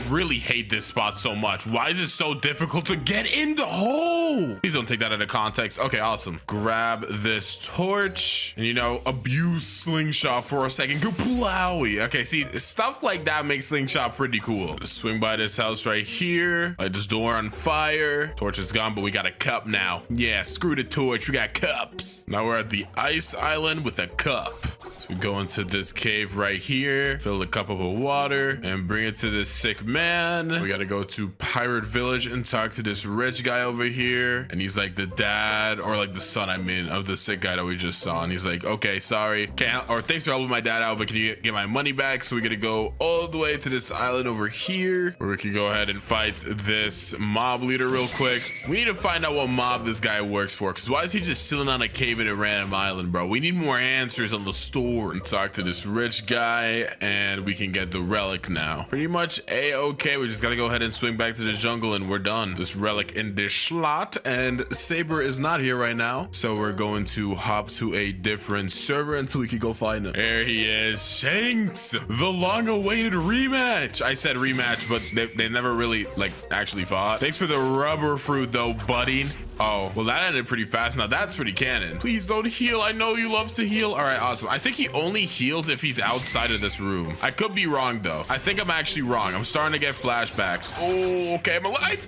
really hate this spot so much. Why is it so difficult to get in the hole? Please don't take that out of context. Okay, awesome. Grab this torch and, you know, abuse slingshot for a second. Kaplowy. Okay, see, stuff like that makes slingshot pretty cool. Just swing by this house right here. Light this door on fire. Torch is gone, but we got a cup now. Yeah, screw the torch. We got cups. Now we're at the ice island with a cup. So we go into this cave right here, fill the cup up with water, and bring it to this sick man. We gotta go to Pirate Village and talk to this rich guy over here. And he's like the dad, or like the son, I mean, of the sick guy that we just saw. And he's like, okay, sorry. Or thanks for helping my dad out, but can you get my money back? So we gotta go all the way to this island over here, where we can go ahead and fight this mob leader real quick. We need to find out what mob this guy works for, because why is he just chilling on a cave in a random island, bro? We need more answers on the story. Talk to this rich guy and we can get the relic now. Pretty much a-okay. We just gotta go ahead and swing back to the jungle and we're done. This relic in this slot, and Saber is not here right now, so we're going to hop to a different server until we can go find him. There he is, Shanks, the long-awaited rematch. I said rematch, but they never really like actually fought. Thanks for the rubber fruit though, buddy. Oh, well, that ended pretty fast. Now that's pretty canon. Please don't heal. I know you love to heal. All right, awesome. I think he only heals if he's outside of this room. I could be wrong though. I think I'm actually wrong. I'm starting to get flashbacks. Oh, okay, I'm alive.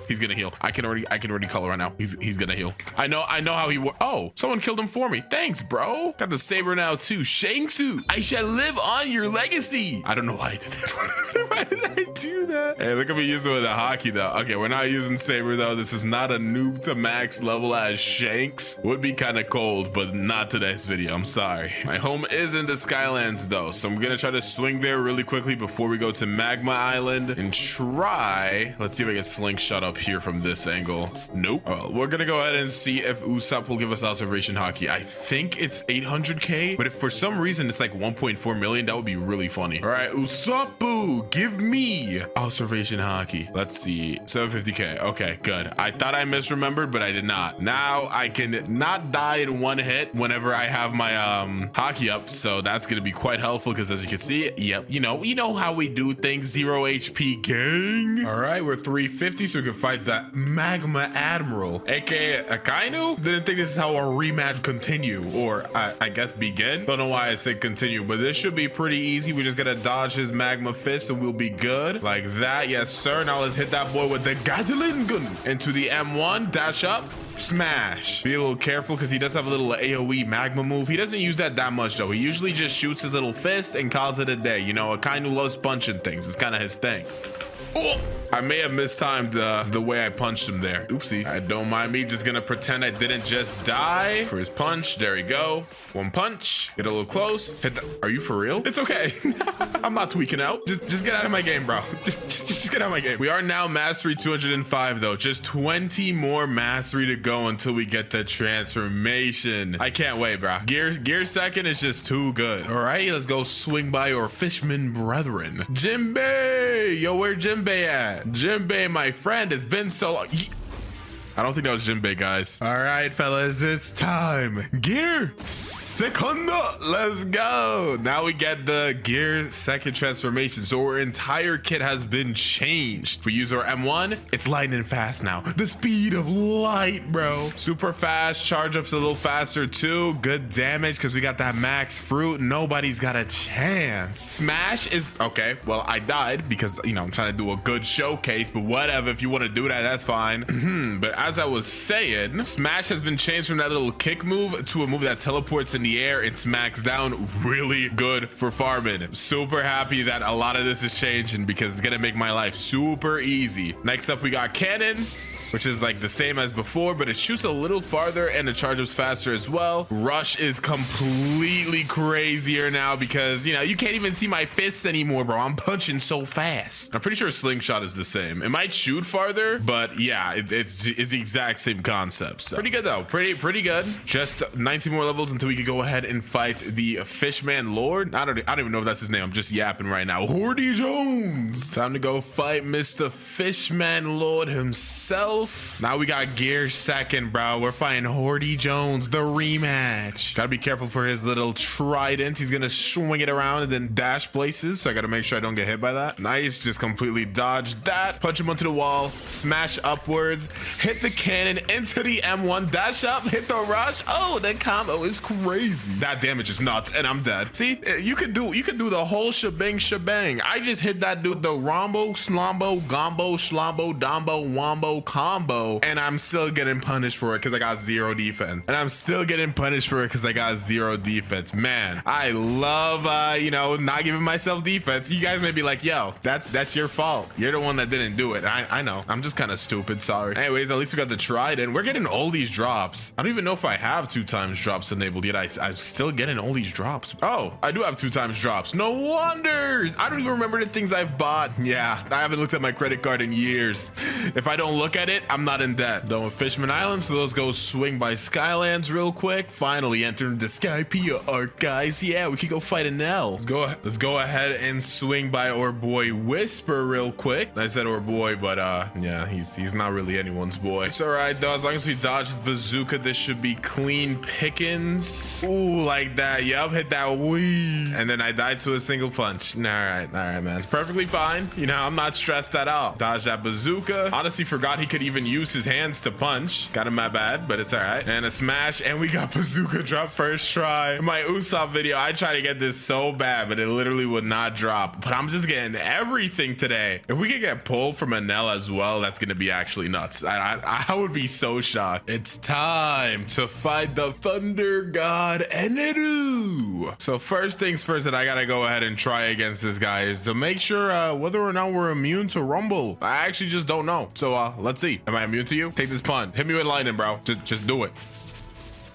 He's gonna heal. I can already color right now. He's gonna heal. I know how he works. Oh, someone killed him for me. Thanks, bro. Got the saber now too. Shangsu, I shall live on your legacy. I don't know why I did that. Why did I do that? Hey, look at me using it with a hockey though. Okay, we're not using saber though. This is not a noob to max level as Shanks. Would be kind of cold, but not today's video. I'm sorry. My home is in the Skylands though, so I'm gonna try to swing there really quickly before we go to Magma Island and try. Let's see if I can slingshot up here from this angle. Nope. Well, we're gonna go ahead and see if Usopp will give us observation hockey. I think it's 800k, but if for some reason it's like 1.4 million, that would be really funny. All right, Usopp, give me observation hockey. Let's see, 750k. Okay, good. I thought I misremembered, but I did not. Now I can not die in one hit whenever I have my hockey up, so that's gonna be quite helpful because as you can see, yep, you know how we do things. 0 HP gang. All right, we're 350, so we can fight that Magma Admiral, aka Akainu. Didn't think this is how our rematch continue, or I guess begin. Don't know why I said continue, but this should be pretty easy. We just gotta dodge his magma fist and we'll be good like that. Yes sir. Now let's hit that boy with the Gatling gun into the M1, dash up, smash. Be a little careful because he does have a little AoE magma move. He doesn't use that much though. He usually just shoots his little fist and calls it a day. You know, Akainu loves punching things. It's kind of his thing. Oh, I may have mistimed the way I punched him there. Oopsie. Don't mind me. Just gonna pretend I didn't just die for his punch. There we go. One punch. Get a little close. Hit the. Are you for real? It's okay. I'm not tweaking out. Just get out of my game, bro. Just get out of my game. We are now mastery 205 though. Just 20 more mastery to go until we get the transformation. I can't wait, bro. Gear second is just too good. All right, let's go swing by your fishman brethren. Jinbei, yo, where Jinbei at? Jinbei, my friend, it's been so long. I don't think that was Jinbei, guys. All right, fellas, it's time. Gear Secondo. Let's go. Now we get the Gear Second transformation. So our entire kit has been changed. If we use our M1, it's lightning fast now. The speed of light, bro. Super fast. Charge up's a little faster too. Good damage because we got that max fruit. Nobody's got a chance. Smash is okay. Well, I died because, you know, I'm trying to do a good showcase, but whatever. If you want to do that, that's fine. But as I was saying, Smash has been changed from that little kick move to a move that teleports in the air and smacks down. Really good for farming. Super happy that a lot of this is changing because it's gonna make my life super easy. Next up, we got Cannon, which is like the same as before, but it shoots a little farther and the charge up's faster as well. Rush is completely crazier now because, you know, you can't even see my fists anymore, bro. I'm punching so fast. I'm pretty sure Slingshot is the same. It might shoot farther, but yeah, it's the exact same concept. So pretty good though. Pretty good. Just 19 more levels until we can go ahead and fight the Fishman Lord. I don't even know if that's his name. I'm just yapping right now. Hordy Jones. Time to go fight Mr. Fishman Lord himself. Now we got Gear Second, bro. We're fighting Hordy Jones, the rematch. Gotta be careful for his little trident. He's gonna swing it around and then dash places, so I gotta make sure I don't get hit by that. Nice, just completely dodged that. Punch him onto the wall, smash upwards, hit the cannon into the M1, dash up, hit the rush. Oh, that combo is crazy. That damage is nuts, and I'm dead. See, you could do the whole shebang. I just hit that dude, the Rombo, Slombo, Gombo, Shlombo, Dombo, Wombo, combo, and I'm still getting punished for it because I got 0 defense. Man, I love you know, not giving myself defense. You guys may be like, yo, that's your fault. You're the one that didn't do it. I know. I'm just kind of stupid. Sorry. Anyways, at least we got the trident. We're getting all these drops. I don't even know if I have 2x drops enabled yet. I'm still getting all these drops. Oh, I do have 2x drops. No wonder. I don't even remember the things I've bought. Yeah, I haven't looked at my credit card in years. If I don't look at it, I'm not in debt. Done with Fishman Island, so let's go swing by Skylands real quick. Finally entering the Skypea arc, guys. Yeah, we can go fight an L. Let's go ahead and swing by our boy Whisper real quick. I said our boy, but yeah, he's not really anyone's boy. It's all right though. As long as we dodge his bazooka, this should be clean pickings. Ooh, like that. Yup, hit that wee. And then I died to a single punch. All right, man. It's perfectly fine. You know, I'm not stressed at all. Dodge that bazooka. Honestly, forgot he could even use his hands to punch. Got him my bad, but it's all right. And a smash, and we got bazooka drop first try. In my Usopp video, I tried to get this so bad, but it literally would not drop. But I'm just getting everything today. If we could get pulled from an L as well, that's gonna be actually nuts. I would be so shocked. It's time to fight the Thunder God Eneru. So first things first that I gotta go ahead and try against this guy is to make sure whether or not we're immune to Rumble. I actually just don't know. So let's see. Am I immune to you? Take this pun. Hit me with lightning, bro. Just do it.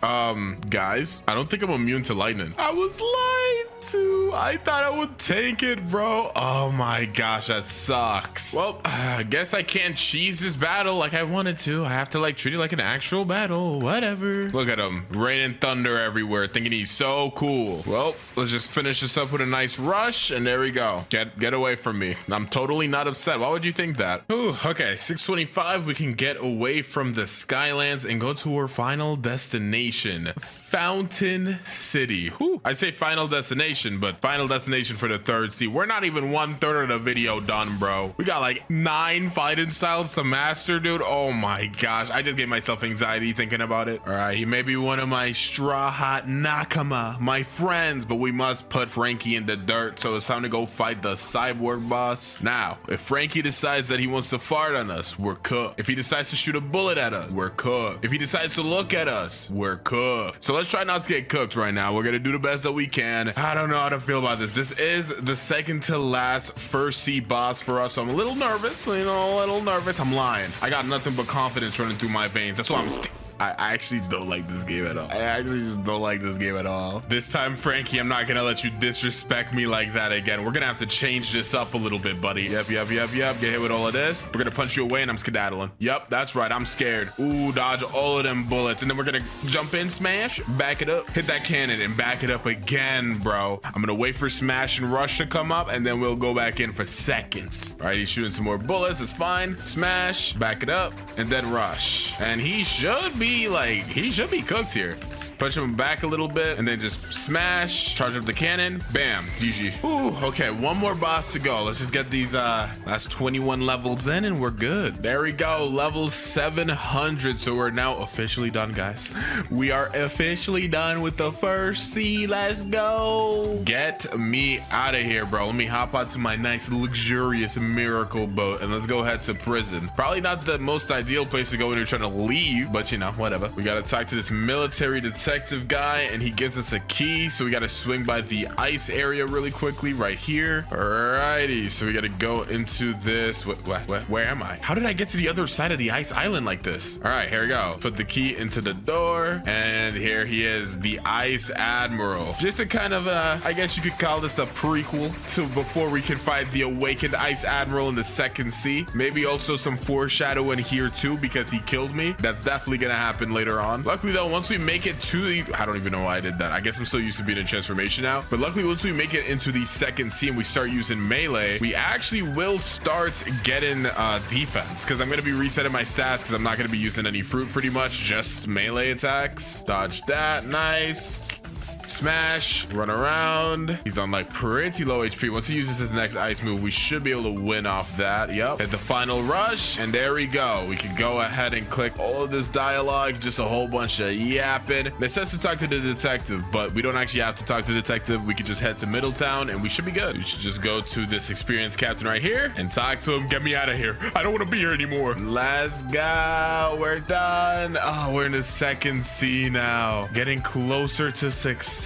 Guys, I don't think I'm immune to lightning. I was lied to. I thought I would take it, bro. Oh my gosh, that sucks. Well, I guess I can't cheese this battle like I wanted to. I have to like treat it like an actual battle. Whatever. Look at him, raining thunder everywhere, thinking he's so cool. Well, let's just finish this up with a nice rush, and there we go. Get away from me. I'm totally not upset. Why would you think that? Ooh, okay, 625. We can get away from the Skylands and go to our final destination. Fountain City. Whew. I say final destination, but final destination for the third sea. We're not even 1/3 of the video done, bro. We got like 9 fighting styles to master, dude. Oh my gosh, I just gave myself anxiety thinking about it. All right, he may be one of my straw hat nakama, my friends, but we must put Frankie in the dirt, so it's time to go fight the cyborg boss. Now, if Frankie decides that he wants to fart on us, we're cooked. If he decides to shoot a bullet at us, we're cooked. If he decides to look at us, we're cooked. So let's try not to get cooked right now. We're gonna do the best that we can. I don't know how to feel about this. This is the second to last first sea boss for us, so I'm a little nervous. You know, a little nervous. I'm lying. I got nothing but confidence running through my veins. That's why I'm I actually don't like this game at all. I actually just don't like this game at all. This time, Frankie, I'm not gonna let you disrespect me like that again. We're gonna have to change this up a little bit, buddy. Yep. Get hit with all of this. We're gonna punch you away and I'm skedaddling. Yep, that's right. I'm scared. Ooh, dodge all of them bullets. And then we're gonna jump in, smash, back it up, hit that cannon and back it up again, bro. I'm gonna wait for smash and rush to come up and then we'll go back in for seconds. All right, he's shooting some more bullets. It's fine. Smash, back it up, and then rush. And he should be cooked here. Push him back a little bit and then just smash, charge up the cannon, bam, GG. Ooh, okay, one more boss to go. Let's just get these last 21 levels in and we're good. There we go, level 700. So we're now officially done, guys. We are officially done with the first sea. Let's go. Get me out of here, bro. Let me hop onto my nice luxurious miracle boat and let's go head to prison. Probably not the most ideal place to go when you're trying to leave, but you know, whatever. We gotta talk to this military detective guy and he gives us a key, so we got to swing by the ice area really quickly right here. Alrighty, so we got to go into this. Where am I? How did I get to the other side of the ice island like this? All right, here we go. Put the key into the door and here he is, the Ice Admiral. Just a kind of I guess you could call this a prequel to before we can fight the awakened Ice Admiral in the second sea. Maybe also some foreshadowing here too because he killed me. That's definitely gonna happen later on. Luckily though, once we make it to the, I don't even know why I did that. I guess I'm so used to being in transformation now, but luckily once we make it into the second sea and we start using melee, we actually will start getting defense because I'm going to be resetting my stats because I'm not going to be using any fruit, pretty much just melee attacks. Dodge that. Nice. Smash, run around. He's on like pretty low HP. Once he uses his next ice move, we should be able to win off that. Yep. Hit the final rush and there we go. We can go ahead and click all of this dialogue, just a whole bunch of yapping. It says to talk to the detective, but we don't actually have to talk to the detective. We could just head to Middletown and we should be good. We should just go to this experienced captain right here and talk to him. Get me out of here. I don't want to be here anymore. Let's go. We're done. Oh, we're in the second sea now. Getting closer to success.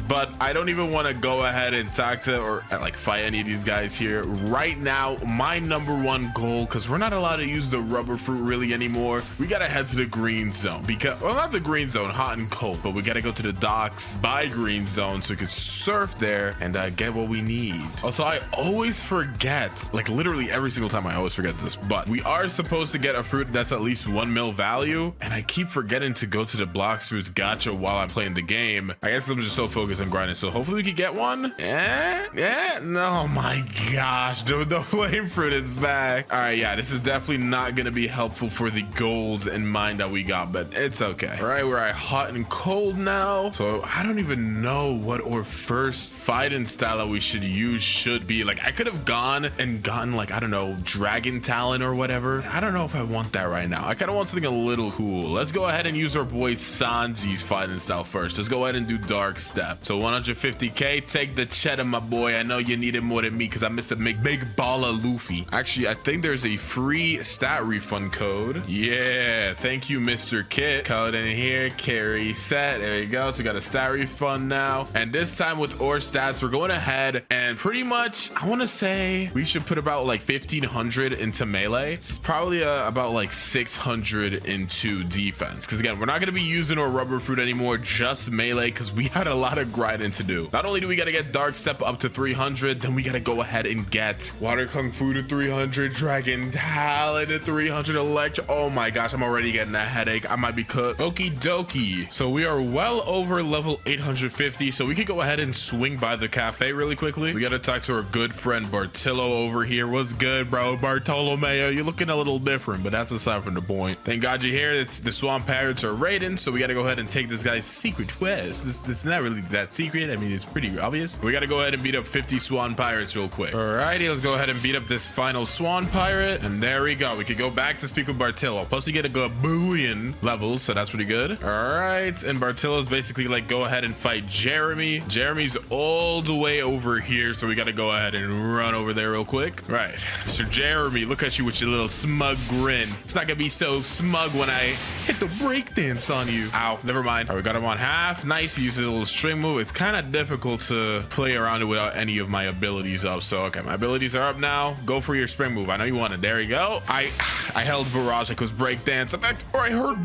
But I don't even want to go ahead and talk to or like fight any of these guys here right now. My number one goal, because we're not allowed to use the rubber fruit really anymore, we gotta head to the green zone because, well, not the green zone, hot and cold, but we gotta go to the docks by green zone so we can surf there and get what we need. Also, I always forget, like literally every single time I always forget this, but we are supposed to get a fruit that's at least 1 mil value, and I keep forgetting to go to the Blox fruits gacha while I'm playing the game. I guess I'm just so focused on grinding, so hopefully we could get one. No, my gosh, dude, the flame fruit is back. All right, yeah, this is definitely not gonna be helpful for the goals in mind that we got, but it's okay. All right, we're at hot and cold now, so I don't even know what our first fighting style that we should use should be. Like, I could have gone and gotten, like, I don't know, dragon talent or whatever. I don't know if I want that right now. I kind of want something a little cool. Let's go ahead and use our boy Sanji's fighting style first. Let's go ahead and do dark step. So 150k, take the cheddar, my boy. I know you need it more than me because I missed a big ball of Luffy. Actually, I think there's a free stat refund code. Yeah, thank you, Mr. Kit. Code in here, carry set. There you go. So we got a stat refund now. And this time with our stats, we're going ahead and pretty much, I want to say we should put about like 1500 into melee. It's probably about like 600 into defense. Because again, we're not going to be using our rubber fruit anymore, just melee, because we had a lot of grinding to do. Not only do we got to get dark step up to 300, then we got to go ahead and get water kung fu to 300, dragon talent to 300, electro. Oh my gosh, I'm already getting a headache. I might be cooked. Okie dokie. So we are well over level 850, so we could go ahead and swing by the cafe really quickly. We got to talk to our good friend Bartillo over here. What's good, bro? Bartolomeo, you're looking a little different, but that's aside from the point. Thank God you're here. It's the Swan Pirates are raiding, so we got to go ahead and take this guy's secret quest. This is not really that secret. I mean, it's pretty obvious. We got to go ahead and beat up 50 Swan Pirates real quick. Alrighty, let's go ahead and beat up this final Swan Pirate, and there we go. We could go back to speak with Bartillo. Plus, we get a Gabuian level, so that's pretty good. Alright, and Bartillo's basically like, go ahead and fight Jeremy. Jeremy's all the way over here, so we got to go ahead and run over there real quick. Right, Mr. Jeremy, look at you with your little smug grin. It's not gonna be so smug when I hit the breakdance on you. Ow, never mind. All right, we got him on half. Nice. He uses a little string move. It's kind of difficult to play around it without any of my abilities up. So, okay, my abilities are up now. Go for your spring move. I know you want it. There you go. I I held barrage like it was breakdance. Or I heard,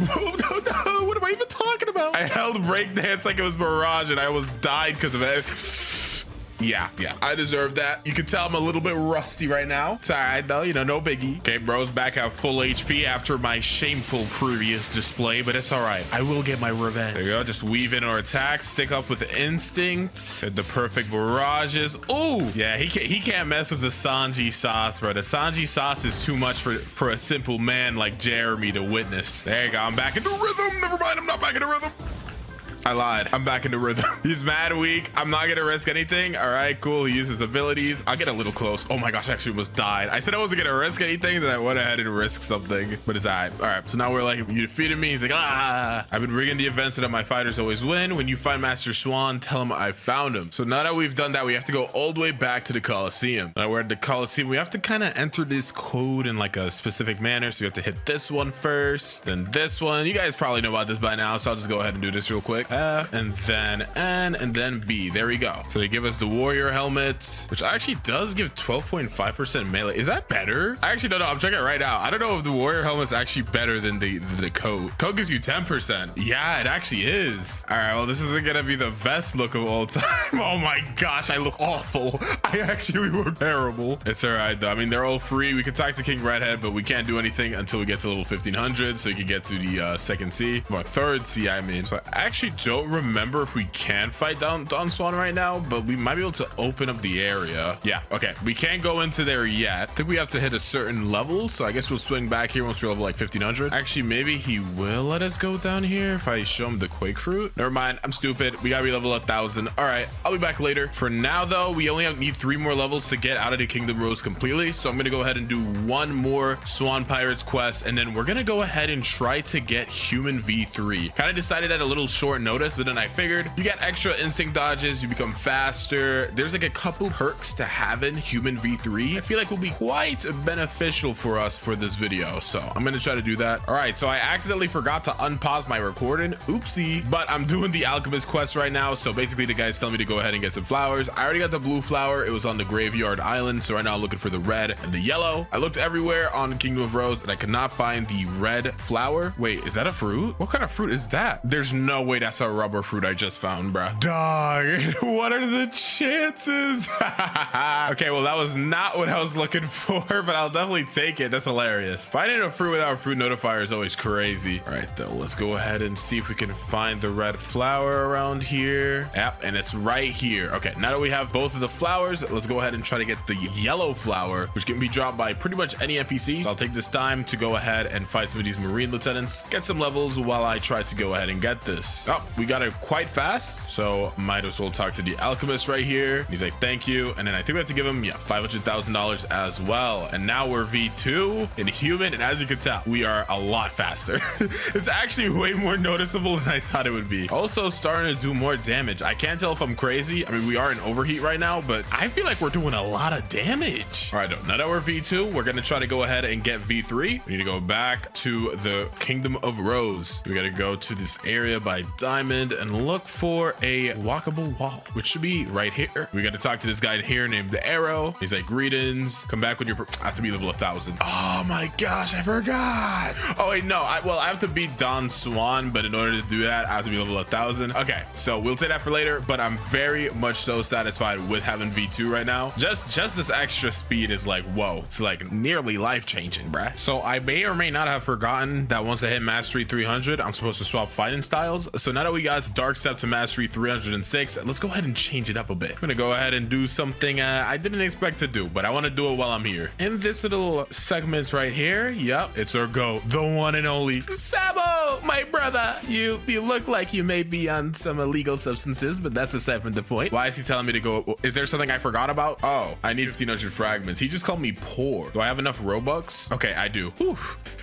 what am I even talking about? I held breakdance like it was barrage and I almost died because of it. Yeah, I deserve that. You can tell I'm a little bit rusty right now. It's all right though, you know, no biggie. Okay, bro's back at full HP after my shameful previous display, but it's all right. I will get my revenge. There you go, just weave in our attacks, stick up with the instinct, hit the perfect barrages. Oh, yeah, he can't mess with the Sanji sauce, bro. The Sanji sauce is too much for a simple man like Jeremy to witness. There you go, I'm back into rhythm. Never mind, I'm not back into rhythm. I lied. I'm back into rhythm. He's mad weak. I'm not gonna risk anything. All right, cool. He uses abilities. I'll get a little close. Oh my gosh, I actually almost died. I said I wasn't gonna risk anything, then I went ahead and risked something. But it's all right. All right, so now we're like, you defeated me. He's like, ah. I've been rigging the events so that my fighters always win. When you find Master Swan, tell him I found him. So now that we've done that, we have to go all the way back to the Coliseum. Now we're at the Coliseum. We have to kind of enter this code in like a specific manner. So we have to hit this one first, then this one. You guys probably know about this by now, so I'll just go ahead and do this real quick. And then N, and then B. There we go. So they give us the warrior helmet, which actually does give 12.5% melee. Is that better? I actually don't know. I'm checking it right now. I don't know if the warrior helmet's actually better than the code. Code gives you 10%. Yeah, it actually is. All right, well, this isn't gonna be the best look of all time. Oh my gosh, I look awful. I actually look terrible. It's all right though. I mean, they're all free. We can talk to King Redhead, but we can't do anything until we get to level 1500, so you can get to the second sea, or third sea, I mean. So I actually don't remember if we can fight Don Swan right now, but we might be able to open up the area. Yeah, okay, we can't go into there yet. I think we have to hit a certain level, so I guess we'll swing back here once we're level like 1500. Actually, maybe he will let us go down here if I show him the Quake Fruit. Never mind, I'm stupid. We gotta be level 1000. All right, I'll be back later. For now though, we only need 3 more levels to get out of the Kingdom Rose completely, so I'm gonna go ahead and do 1 more Swan Pirates quest, and then we're gonna go ahead and try to get Human V3. Kind of decided at a little short notice, but then I figured you get extra instinct dodges, you become faster. There's like a couple perks to having Human V3. I feel like will be quite beneficial for us for this video, so I'm gonna try to do that. All right, so I accidentally forgot to unpause my recording. Oopsie, but I'm doing the alchemist quest right now. So basically the guy's telling me to go ahead and get some flowers. I already got the blue flower. It was on the graveyard island, so right now I'm looking for the red and the yellow. I looked everywhere on Kingdom of Rose and I could not find the red flower. Wait, is that a fruit? What kind of fruit is that? There's no way that's a rubber fruit I just found, bruh. Dog, what are the chances? Okay, well, that was not what I was looking for, but I'll definitely take it. That's hilarious. Finding a fruit without a fruit notifier is always crazy. All right, though, let's go ahead and see if we can find the red flower around here. Yep, and it's right here. Okay, now that we have both of the flowers, let's go ahead and try to get the yellow flower, which can be dropped by pretty much any NPC. So I'll take this time to go ahead and fight some of these marine lieutenants, get some levels while I try to go ahead and get this. Oh, we got it quite fast, so might as well talk to the alchemist right here. He's like, thank you. And then I think we have to give him, yeah, $500,000 as well. And now we're V2 in human, and as you can tell, we are a lot faster. It's actually way more noticeable than I thought it would be. Also starting to do more damage. I can't tell if I'm crazy. I mean, we are in overheat right now, but I feel like we're doing a lot of damage. All right, now that we're V2, we're gonna try to go ahead and get V3. We need to go back to the Kingdom of Rose. We gotta go to this area by Diamond and look for a walkable wall, which should be right here. We gotta talk to this guy here named the Arrow. He's like, greetings, come back with your, I have to be level 1000. Oh my gosh, I forgot. Oh wait, no, I have to beat Don Swan, but in order to do that, I have to be level 1000. Okay, so we'll say that for later, but I'm very much so satisfied with having V2 right now. Just this extra speed is like, whoa, it's like nearly life-changing, bruh. So I may or may not have forgotten that once I hit Mastery 300, I'm supposed to swap fighting styles. So now that we got Dark Step to Mastery 306, let's go ahead and change it up a bit. I'm gonna go ahead and do something I didn't expect to do, but I want to do it while I'm here. In this little segment right here, yep, it's our GOAT, the one and only Sabo, my brother. You look like you may be on some illegal substances, but that's aside from the point. Why is he telling me to go? Is there something I forgot about? Oh, I need 1500 fragments. He just called me poor. Do I have enough Robux? Okay, I do. Whew.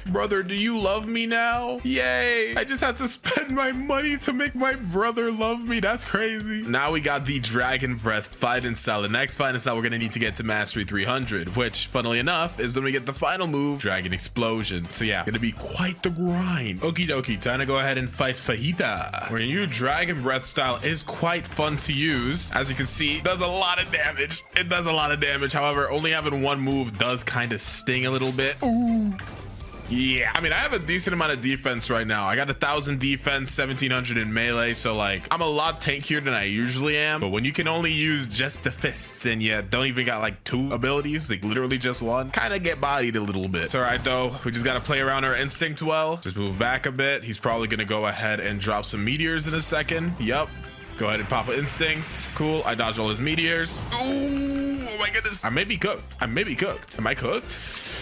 Brother, do you love me now? Yay. I just had to spend my money to make my brother love me. That's crazy. Now we got the Dragon Breath fighting style. The next fighting style we're gonna need to get to Mastery 300, which funnily enough is when we get the final move, Dragon Explosion. So yeah, gonna be quite the grind. Okie dokie, time to go ahead and fight Fajita. Where your Dragon Breath style is quite fun to use. As you can see, it does a lot of damage. It does a lot of damage. However, only having one move does kind of sting a little bit. Ooh. Yeah, I mean, I have a decent amount of defense right now. I got 1,000 defense, 1,700 in melee, so like I'm a lot tankier than I usually am. But when you can only use just the fists and you don't even got like 2 abilities, like literally just one, kind of get bodied a little bit. It's all right though. We just got to play around our instinct well. Just move back a bit. He's probably gonna go ahead and drop some meteors in a second. Yep. Go ahead and pop an instinct. Cool. I dodged all his meteors. Ooh, oh my goodness. I may be cooked. I may be cooked. Am I cooked?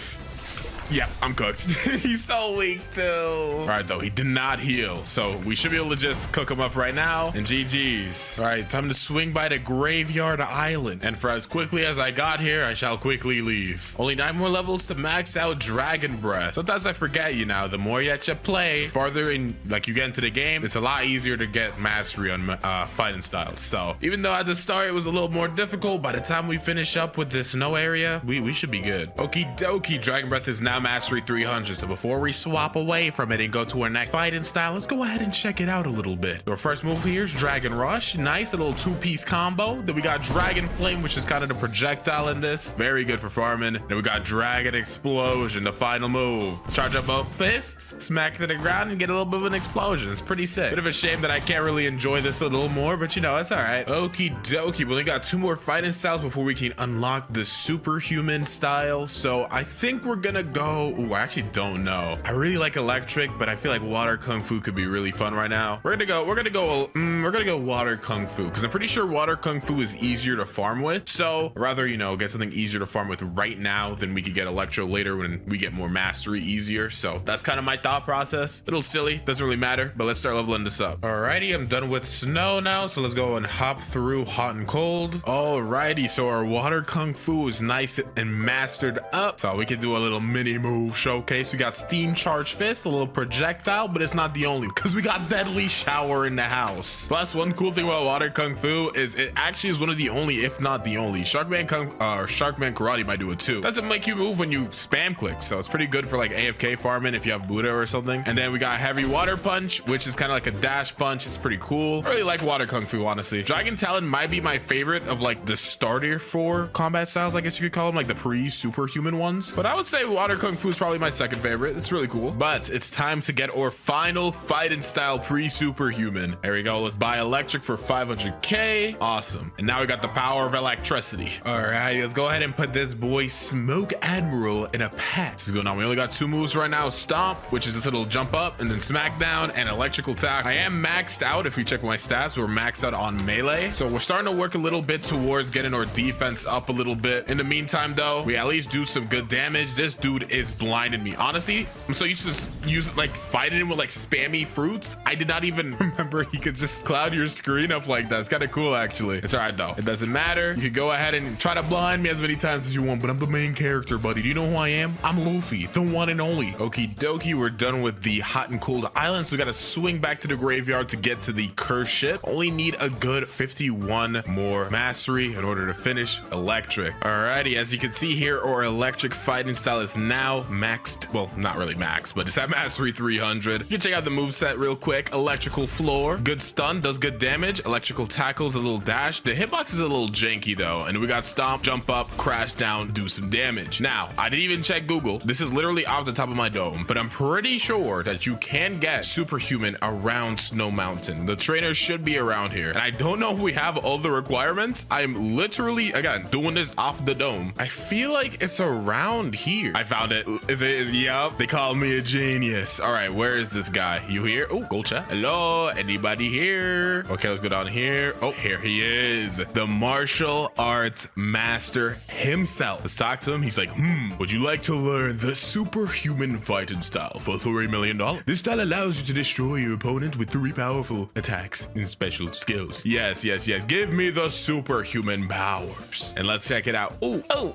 Yeah, I'm cooked. He's so weak too. All right, though, he did not heal, so we should be able to just cook him up right now. And GG's. All right, time to swing by the graveyard island. And for as quickly as I got here, I shall quickly leave. Only 9 more levels to max out Dragon Breath. Sometimes I forget, you know, the more that you play, farther in, like you get into the game, it's a lot easier to get mastery on fighting styles. So even though at the start it was a little more difficult, by the time we finish up with this snow area, we should be good. Okie dokie, Dragon Breath is now mastery 300. So before we swap away from it and go to our next fighting style, let's go ahead and check it out a little bit. Our first move here is Dragon Rush. Nice, a little 2-piece combo. Then we got Dragon Flame, which is kind of the projectile in this. Very good for farming. Then we got Dragon Explosion, the final move. Charge up both fists, smack to the ground, and get a little bit of an explosion. It's pretty sick. Bit of a shame that I can't really enjoy this a little more, but you know, it's all right. Okie dokie. We only got 2 more fighting styles before we can unlock the superhuman style. So I think we're gonna go. Ooh, I actually don't know. I really like electric, but I feel like water kung fu could be really fun right now. We're gonna go water kung fu, because I'm pretty sure water kung fu is easier to farm with. So rather, you know, get something easier to farm with right now than we could get electro later when we get more mastery easier. So that's kind of my thought process. A little silly, doesn't really matter, but let's start leveling this up. Alrighty, I'm done with snow now, so let's go and hop through hot and cold. Alrighty, so our water kung fu is nice and mastered up, so we can do a little mini move showcase. We got steam charge fist, a little projectile, but it's not the only, because we got deadly shower in the house. Plus, one cool thing about water kung fu is it actually is one of the only, if not the only, Sharkman karate might do it too. Doesn't make you move when you spam click, so it's pretty good for like AFK farming if you have Buddha or something. And then we got heavy water punch, which is kind of like a dash punch. It's pretty cool. I really like water kung fu, honestly. Dragon Talon might be my favorite of like the starter for combat styles, I guess you could call them, like the pre-superhuman ones. But I would say water kung fu is probably my second favorite. It's really cool. But it's time to get our final fighting style pre-superhuman. There we go. Let's buy electric for 500k. Awesome. And now we got the power of electricity. All right, let's go ahead and put this boy Smoke Admiral in a pack. This is going on. We only got 2 moves right now. Stomp, which is this little jump up, and then smackdown and electrical attack. I am maxed out. If you check my stats, we're maxed out on melee. So we're starting to work a little bit towards getting our defense up a little bit. In the meantime, though, we at least do some good damage. This dude is blinding me. Honestly, I'm so used to like fighting him with like spammy fruits. I did not even remember he could just cloud your screen up like that. It's kind of cool, actually. It's all right, though. It doesn't matter. You can go ahead and try to blind me as many times as you want, but I'm the main character, buddy. Do you know who I am? I'm Luffy, the one and only. Okie dokie, we're done with the hot and cold islands. We got to swing back to the graveyard to get to the cursed ship. Only need a good 51 more mastery in order to finish electric. Alrighty, as you can see here, our electric fighting style is now maxed. Well, not really maxed, but it's at mastery 300. You can check out the moveset real quick. Electrical floor, good stun, does good damage. Electrical tackles, a little dash. The hitbox is a little janky though. And we got stomp, jump up, crash down, do some damage. Now, I didn't even check Google. This is literally off the top of my dome, but I'm pretty sure that you can get superhuman around Snow Mountain. The trainer should be around here. And I don't know if we have all the requirements. I'm literally, again, doing this off the dome. I feel like it's around here. I found it. Is it? Yup. They call me a genius. All right, where is this guy? You here? Oh, gold chat. Hello, anybody here? Okay, let's go down here. Oh, here he is. The martial arts master himself. Let's talk to him. He's like, would you like to learn the superhuman fighting style for $3 million? This style allows you to destroy your opponent with 3 powerful attacks and special skills. Yes. Give me the superhuman powers. And let's check it out. Oh,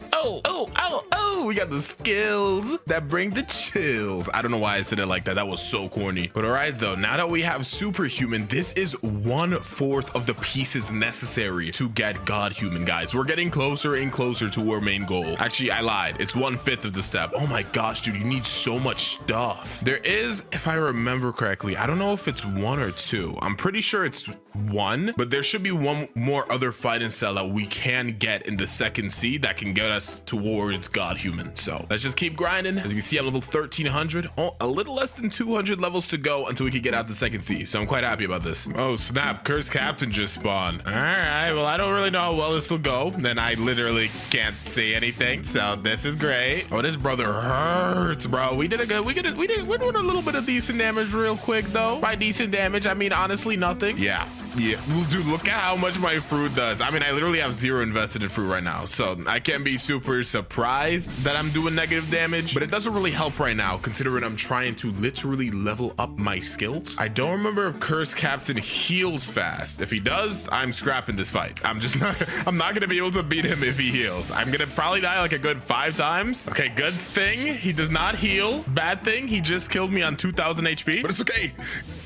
we got the skills that bring the chills. I don't know why I said it like that. That was so corny. But all right, though, now that we have superhuman, this is 1/4 of the pieces necessary to get godhuman, guys. We're getting closer and closer to our main goal. Actually, I lied. It's 1/5 of the step. Oh my gosh, dude, you need so much stuff. There is, if I remember correctly, I don't know if it's 1 or 2. I'm pretty sure it's 1, but there should be 1 more other fighting style that we can get in the second seed that can get us towards godhuman. So let's just keep keep grinding. As you can see, I'm level 1300. Oh, a little less than 200 levels to go until we can get out the second sea. So I'm quite happy about this. Oh, snap. Cursed Captain just spawned. All right. Well, I don't really know how well this will go. Then I literally can't say anything. So this is great. Oh, this brother hurts, bro. We're doing a little bit of decent damage real quick, though. By decent damage, I mean, honestly, nothing. Yeah. Dude, look at how much my fruit does. I mean, I literally have 0 invested in fruit right now, so I can't be super surprised that I'm doing negative damage, but it doesn't really help right now considering I'm trying to literally level up my skills. I don't remember if Cursed Captain heals fast. If he does, I'm scrapping this fight. I'm not gonna be able to beat him if he heals. I'm gonna probably die like a good 5 times. Okay, good thing he does not heal. Bad thing, he just killed me on 2000 HP, but it's okay.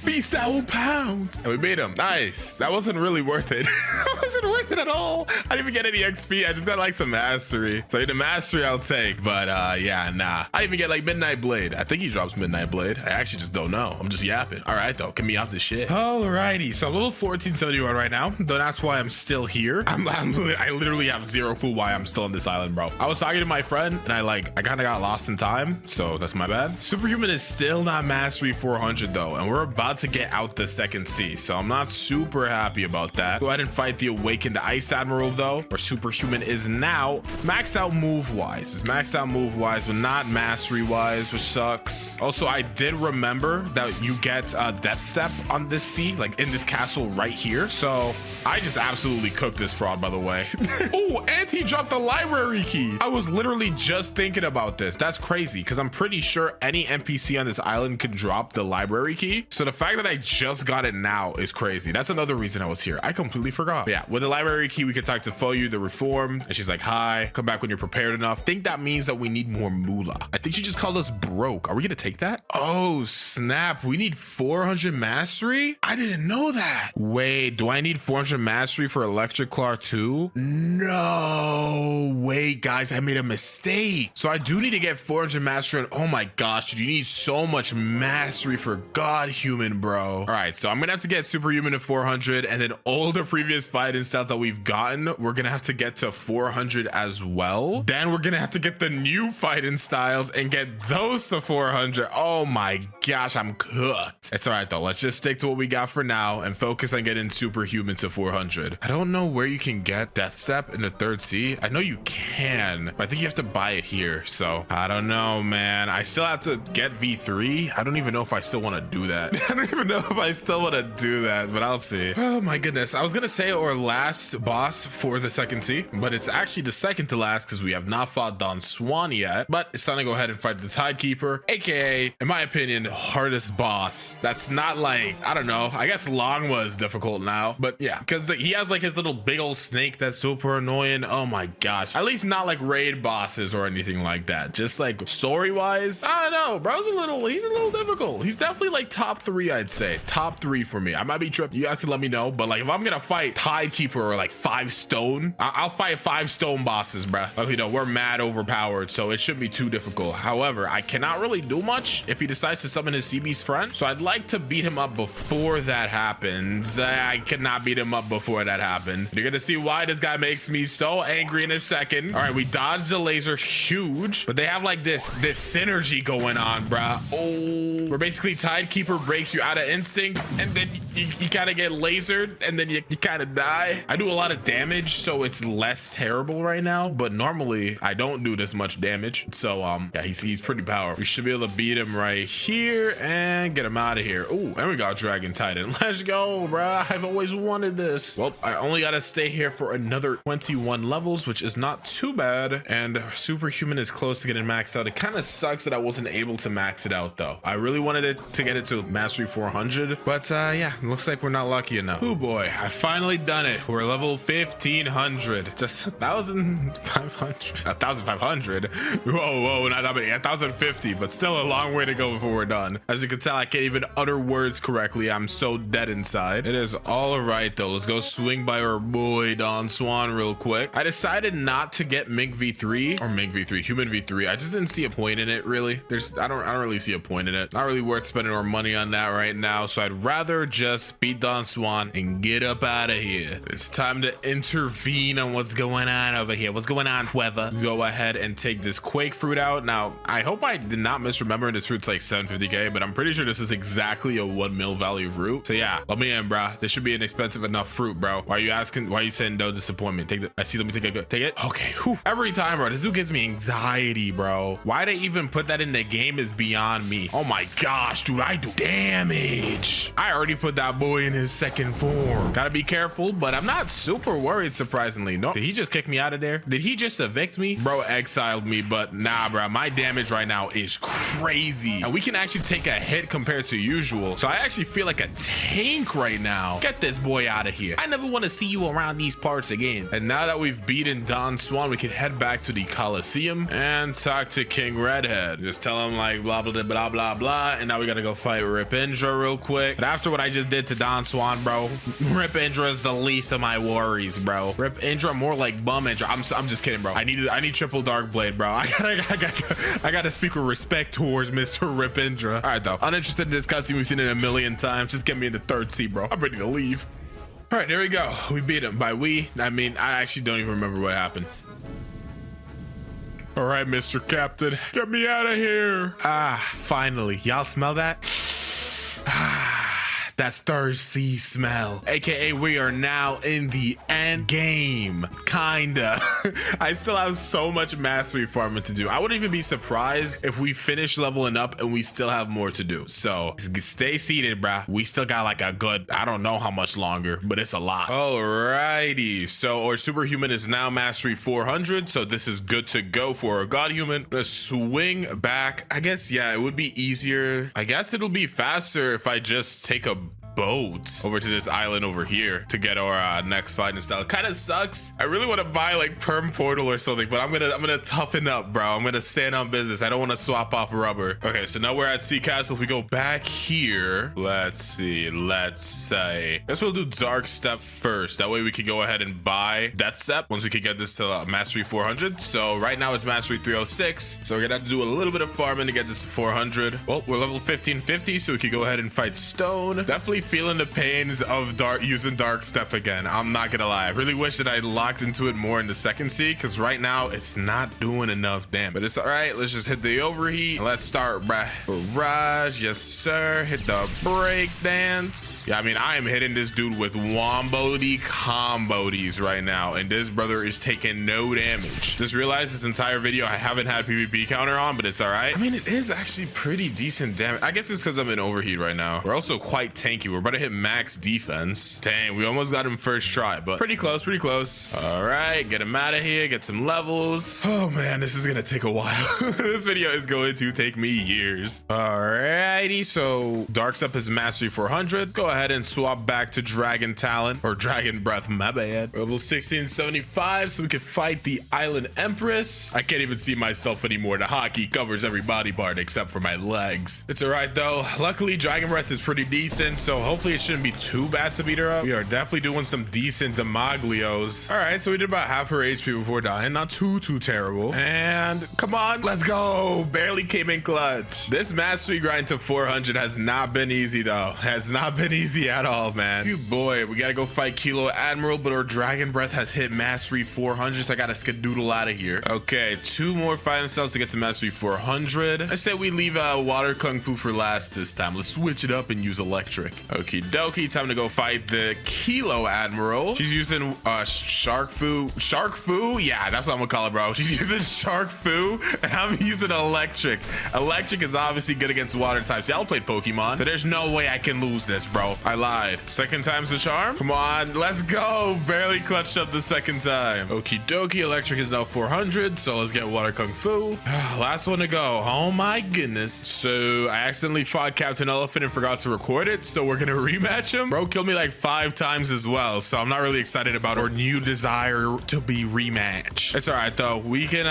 Beast Owl pounds. And we beat him. Nice. That wasn't really worth it. That wasn't worth it at all. I didn't even get any XP. I just got like some mastery. So the mastery I'll take, but yeah, nah. I didn't even get like Midnight Blade. I think he drops Midnight Blade. I actually just don't know. I'm just yapping. All right, though. Get me off this shit. Alrighty. So I'm level 1471 right now. Though that's why I'm still here. I literally have 0 clue why I'm still on this island, bro. I was talking to my friend and I kind of got lost in time. So that's my bad. Superhuman is still not mastery 400 though. And we're about to get out the second sea, so I'm not super happy about that. Go ahead and fight the awakened Ice Admiral though, where Superhuman is now maxed out move wise. It's maxed out move wise, but not mastery wise, which sucks. Also, I did remember that you get Death Step on this sea, like in this castle right here. So I just absolutely cooked this fraud, by the way. Oh, and he dropped the library key. I was literally just thinking about this. That's crazy because I'm pretty sure any NPC on this island can drop the library key. So the fact that I just got it now is crazy. That's another reason I was here. I completely forgot. But yeah, with the library key, we can talk to Foyu, the Reform, and she's like, hi, come back when you're prepared enough. I think that means that we need more moolah. I think she just called us broke. Are we gonna take that? Oh, snap. We need 400 mastery? I didn't know that. Wait, do I need 400 mastery for Electric Claw too? No. Wait, guys, I made a mistake. So I do need to get 400 mastery. And oh my gosh, dude, you need so much mastery for God Human, bro. All right, so I'm gonna have to get Superhuman to 400, and then all the previous fighting styles that we've gotten, we're gonna have to get to 400 as well. Then we're gonna have to get the new fighting styles and get those to 400. Oh my gosh, I'm cooked. It's all right though. Let's just stick to what we got for now and focus on getting Superhuman to 400. I don't know where you can get Death Step in the third sea. I know you can, but I think you have to buy it here. So I don't know, man. I still have to get V3. I don't even know if I still want to do that. I don't even know if I still want to do that, but I'll see. Oh my goodness. I was going to say our last boss for the second sea, but it's actually the second to last because we have not fought Don Swan yet, but it's time to go ahead and fight the Tidekeeper, aka, in my opinion, hardest boss. That's not like, I don't know. I guess Longma is difficult now, but yeah, because he has like his little big old snake that's super annoying. Oh my gosh. At least not like raid bosses or anything like that. Just like story wise, I don't know, bro. He's a little difficult. He's definitely like top 3, I'd say. Top 3 for me. I might be tripping. You guys can let me know, but like if I'm gonna fight Tidekeeper or like 5 stone, I'll fight 5 stone bosses, bruh. Like, you know, we're mad overpowered, so it shouldn't be too difficult. However, I cannot really do much if he decides to summon his CB's friend, so I'd like to beat him up before that happens. I cannot beat him up before that happened. You're gonna see why this guy makes me so angry in a second. All right, we dodged the laser, huge, but they have like this synergy going on, bruh. Oh, where basically Tidekeeper breaks you out of instinct, and then you kind of get lasered, and then you kind of die. I do a lot of damage, so it's less terrible right now, but normally I don't do this much damage. So yeah, he's pretty powerful. We should be able to beat him right here and get him out of here. Oh, and we got Dragon Titan. Let's go, bruh. I've always wanted this. Well, I only gotta stay here for another 21 levels, which is not too bad, and Superhuman is close to getting maxed out. It kind of sucks that I wasn't able to max it out though. I really wanted it to get it to mastery 400, but yeah, looks like we're not lucky enough. Oh boy, I finally done it. We're level 1500, just 1500. Whoa, not that many. 1050, but still a long way to go before we're done. As you can tell, I can't even utter words correctly. I'm so dead inside. It is all right though. Let's go swing by our boy Don Swan real quick. I decided not to get Human V3. I just didn't see a point in it really. I don't really see a point in it. Not really worth spending our money on that right now. So I'd rather just beat Don Swan and get up out of here. It's time to intervene on what's going on over here. What's going on, whoever? Go ahead and take this Quake fruit out. Now, I hope I did not misremember this fruit's like 750k, but I'm pretty sure this is exactly a 1 mil value fruit. So yeah, let me in, bro. This should be an expensive enough fruit, bro. Why are you asking? Why are you saying no disappointment? Take the, I see, let me take a good, take it. Okay, whew. Every time, bro, this dude gives me anxiety, bro. Why they even put that in the game is beyond me. Oh my gosh, dude, I do damage. I already put that boy in his second form. Gotta be careful, but I'm not super worried, surprisingly. No, did he just kick me out of there? Did he just evict me? Bro exiled me, but nah, bro, my damage right now is crazy. And we can actually take a hit compared to usual. So I actually feel like a tank right now. Get this boy out of here. I never want to see you around these parts again. And now that we've beaten Don Swan, we can head back to the Coliseum and talk to King Redhead. Just tell him like blah, blah, blah, blah, blah. And now we got to go fight Rip Indra real quick. But after what I just did to Don Swan, bro, Rip Indra is the least of my worries, bro. Rip Indra more like Bum Indra. I'm just kidding, bro. I need triple Dark Blade, bro. I gotta speak with respect towards Mr. Rip Indra. All right, though. Uninterested in this cutscene. We've seen it a million times. Just get me in the third seat, bro. I'm ready to leave. All right, there we go. We beat him. By we, I mean, I actually don't even remember what happened. All right, Mr. Captain, get me out of here. Ah, finally. Y'all smell that? That's third sea smell, aka we are now in the end game, kinda. I still have so much mastery farming to do. I wouldn't even be surprised if we finish leveling up and we still have more to do. So stay seated, bruh. We still got like a good, I don't know how much longer, but it's a lot. Alrighty, so our superhuman is now mastery 400, so this is good to go for our god human. Let's swing back. I guess, yeah, it would be easier. I guess it'll be faster if I just take a boat over to this island over here to get our next fighting style. Kind of sucks. I really want to buy like perm portal or something, but I'm gonna toughen up, bro. I'm gonna stand on business. I don't want to swap off rubber. Okay, so now we're at Sea Castle. If we go back here, let's see, let's say, guess we'll do Dark Step first. That way we can go ahead and buy Death Step once we can get this to mastery 400. So right now it's mastery 306, so we're gonna have to do a little bit of farming to get this to 400. Well, we're level 1550, so we can go ahead and fight Stone. Definitely feeling the pains of using Dark Step again. I'm not gonna lie. I really wish that I locked into it more in the second sea, because right now it's not doing enough damage. But it's all right. Let's just hit the overheat. Let's start, bruh. Barrage, yes sir. Hit the break dance. Yeah, I mean, I am hitting this dude with wombo-y combo-dies right now, and this brother is taking no damage. Just realized this entire video I haven't had PvP counter on, but it's all right. I mean, it is actually pretty decent damage. I guess it's because I'm in overheat right now. We're also quite tanky. We're about to hit max defense. Dang, we almost got him first try, but pretty close, pretty close. All right, get him out of here, get some levels. Oh man, this is gonna take a while. This video is going to take me years. Alrighty, so Dark Step is mastery 400. Go ahead and swap back to Dragon Talon, or Dragon Breath, my bad. Level 1675, so we can fight the Island Empress. I can't even see myself anymore. The hotkey covers every body part except for my legs. It's all right though. Luckily, Dragon Breath is pretty decent, so hopefully it shouldn't be too bad to beat her up. We are definitely doing some decent demaglios. All right, so we did about half her HP before dying. Not too terrible. And come on, let's go. Barely came in clutch. This mastery grind to 400 has not been easy though. Has not been easy at all, man. You boy, we gotta go fight Kilo Admiral, but our Dragon Breath has hit mastery 400, so I gotta skedoodle out of here. Okay, 2 more fighting styles to get to mastery 400. I say we leave water kung fu for last this time. Let's switch it up and use electric. Okie dokie, time to go fight the Kilo Admiral. She's using shark fu. Yeah, that's what I'm gonna call it, bro. She's using shark fu, and I'm using electric. Electric is obviously good against water types. Y'all played Pokemon, so there's no way I can lose this, bro. I lied. Second time's the charm. Come on, let's go. Barely clutched up the second time. Okie dokie, electric is now 400, so let's get water kung fu. Last one to go. Oh my goodness. So I accidentally fought Captain Elephant and forgot to record it, so we're we're gonna rematch him. Bro killed me like 5 times as well, so I'm not really excited about our new desire to be rematch. It's all right though. We can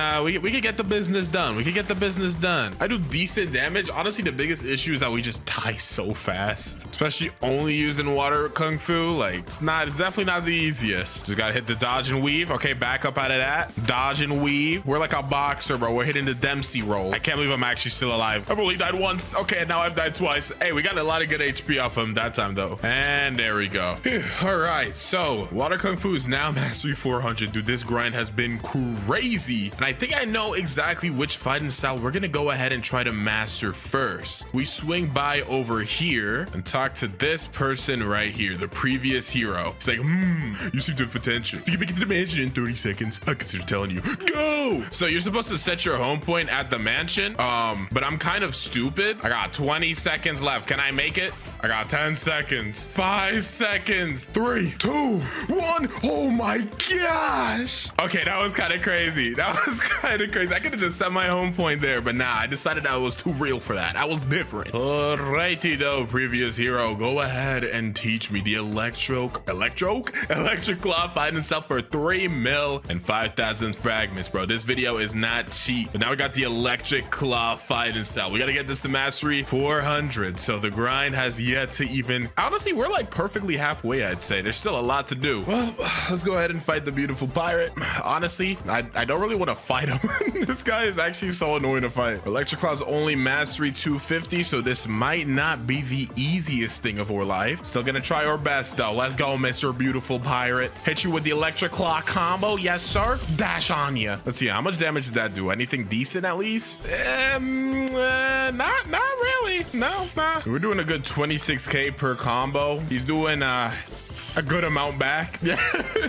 get the business done. We can get the business done. I do decent damage. Honestly, the biggest issue is that we just die so fast, especially only using water kung fu. Like it's definitely not the easiest. Just gotta hit the dodge and weave. Okay, back up out of that. Dodge and weave. We're like a boxer, bro. We're hitting the Dempsey roll. I can't believe I'm actually still alive. I've only died once. Okay, now I've died twice. Hey, we got a lot of good HP off him that time though. And there we go. Whew. All right, so water kung fu is now mastery 400. Dude, this grind has been crazy. And I think I know exactly which fighting style we're gonna go ahead and try to master first. We swing by over here and talk to this person right here, the previous hero. He's like, you seem to have potential. If you can make it to the mansion in 30 seconds, I consider telling you, go. So you're supposed to set your home point at the mansion, but I'm kind of stupid. I got 20 seconds left. Can I make it? I got 10 seconds, 5 seconds, 3, 2, 1. Oh my gosh. Okay, that was kind of crazy. That was kind of crazy. I could have just set my home point there, but nah, I decided that was too real for that. I was different. Alrighty though, previous hero, go ahead and teach me the electric claw fighting itself for 3 mil and 5,000 fragments, bro. This video is not cheap. But now we got the electric claw fighting style. We got to get this to mastery 400. So the grind has yet to even, honestly, we're like perfectly halfway. I'd say there's still a lot to do. Well, let's go ahead and fight the beautiful pirate. Honestly, I don't really want to fight him. This guy is actually so annoying to fight. Electric claw's only mastery 250, so this might not be the easiest thing of our life. Still gonna try our best though. Let's go, Mr. Beautiful Pirate. Hit you with the electric claw combo. Yes, sir. Dash on ya. Let's see, how much damage did that do? Anything decent at least? Not really. No, nah. We're doing a good 26k per combo. He's doing a good amount back. Yeah.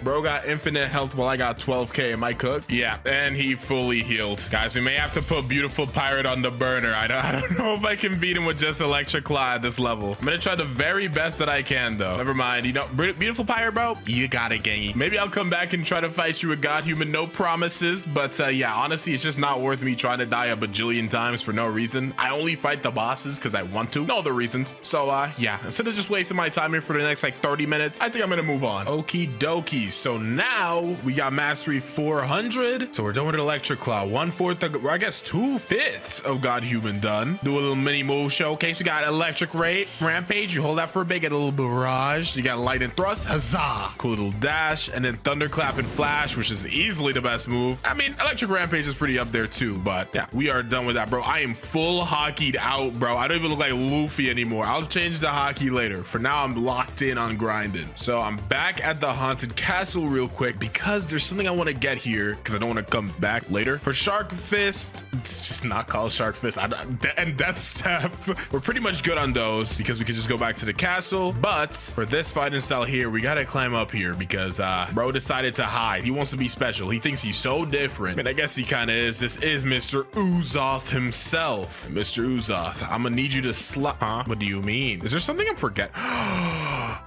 Bro got infinite health while I got 12k. Am I cooked? Yeah, and he fully healed. Guys, we may have to put Beautiful Pirate on the burner. I don't know if I can beat him with just electric claw at this level. I'm gonna try the very best that I can though. Never mind, you know, Beautiful Pirate, bro, you got it, gangy. Maybe I'll come back and try to fight you with God Human. No promises, but yeah, honestly, it's just not worth me trying to die a bajillion times for no reason. I only fight the bosses because I want to. No other reasons. So yeah, instead of just wasting my time here for the next like 30 minutes, I think I'm gonna move on. Okie dokie. So now we got mastery 400. So we're done with electric claw. 1/4, I guess 2/5 of God Human done. Do a little mini move showcase. We got electric rampage. You hold that for a bit, get a little barrage. You got light and thrust. Huzzah. Cool little dash. And then thunderclap and flash, which is easily the best move. I mean, electric rampage is pretty up there too, but yeah, we are done with that, bro. I am full hockeyed out, bro. I don't even look like Luffy anymore. I'll change the hockey later. For now, I'm locked in on grinding. So I'm back at the haunted castle real quick because there's something I want to get here because I don't want to come back later. For Shark Fist, it's just not called Shark Fist. And Death Step, we're pretty much good on those because we can just go back to the castle. But for this fighting style here, we gotta climb up here because bro decided to hide. He wants to be special. He thinks he's so different. And I guess he kind of is. This is Mr. Uzoth himself. Mr. Uzoth, I'm gonna need you to huh? What do you mean? Is there something I'm forgetting?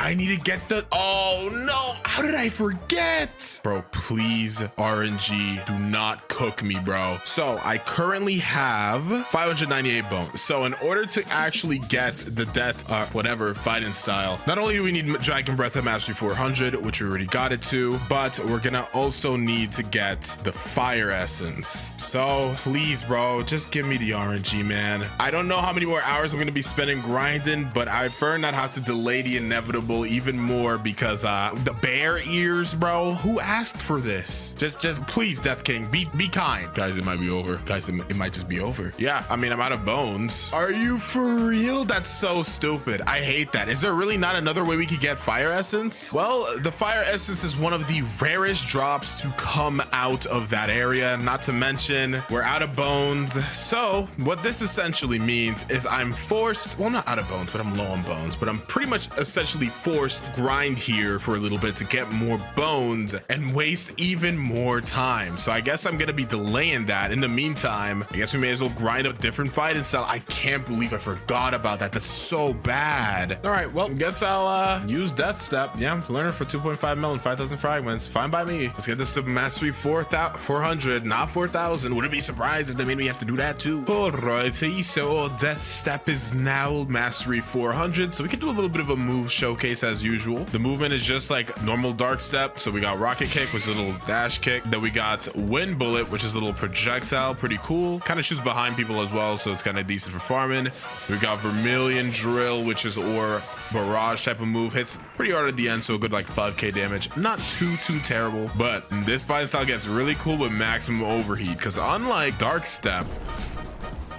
I need to get the, oh no, how did I forget? Bro, please, RNG, do not cook me, bro. So I currently have 598 bones. So in order to actually get the death, whatever fighting style, not only do we need Dragon Breath at mastery 400, which we already got it to, but we're gonna also need to get the fire essence. So please, bro, just give me the RNG, man. I don't know how many more hours I'm gonna be spending grinding, but I prefer not have to delay the inevitable even more because the bear ears, bro, who asked for this? Just please, Death King, be kind. Guys, it might be over. Guys, it might just be over. Yeah, I mean, I'm out of bones. Are you for real? That's so stupid. I hate that. Is there really not another way we could get fire essence? Well, the fire essence is one of the rarest drops to come out of that area. Not to mention, we're out of bones. So what this essentially means is I'm forced, well, I'm not out of bones, but I'm low on bones, but I'm pretty much essentially forced grind here for a little bit to get more bones and waste even more time. So I guess I'm gonna be delaying that. In the meantime, I guess we may as well grind up different fighting style. I can't believe I forgot about that. That's so bad. All right, well, guess I'll use Death Step. Yeah, learn it for 2.5 million, 5,000 fragments. Fine by me. Let's get this to mastery 400, not 4,000. Wouldn't be surprised if they made me have to do that too. Alrighty, so Death Step is now mastery 400. So we can do a little bit of a move showcase as usual. The movement is just like normal Dark Step. So we got Rocket Kick, which is a little dash kick. Then we got Wind Bullet, which is a little projectile. Pretty cool. Kind of shoots behind people as well, so it's kind of decent for farming. We got Vermilion Drill, which is or barrage type of move. Hits pretty hard at the end, so a good like 5k damage. Not too terrible, but this fighting style gets really cool with maximum overheat, because unlike Dark Step,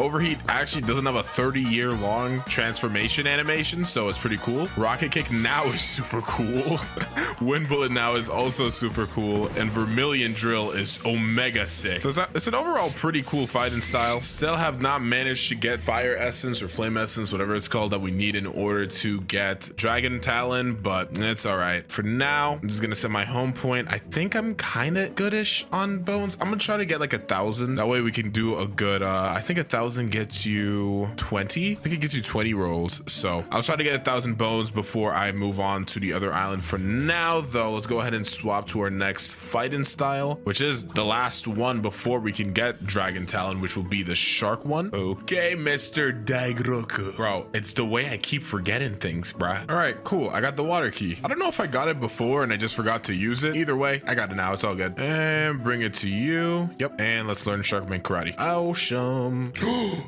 Overheat actually doesn't have a 30-year long transformation animation, so it's pretty cool. Rocket Kick now is super cool. Wind Bullet now is also super cool, and Vermilion Drill is omega sick. So it's an overall pretty cool fighting style. Still have not managed to get Fire Essence or Flame Essence, whatever it's called, that we need in order to get Dragon Talon, but it's all right. For now, I'm just gonna set my home point. I think I'm kind of goodish on bones. I'm gonna try to get like 1,000. That way we can do a good, I think 1,000 gets you 20. I think it gets you 20 rolls. So I'll try to get 1,000 bones before I move on to the other island. For now, though, let's go ahead and swap to our next fighting style, which is the last one before we can get Dragon Talon, which will be the shark one. Okay, Mr. Dagger. Bro, it's the way I keep forgetting things, bruh. All right, cool. I got the water key. I don't know if I got it before and I just forgot to use it. Either way, I got it now. It's all good. And bring it to you. Yep. And let's learn Sharkman Karate. Awesome.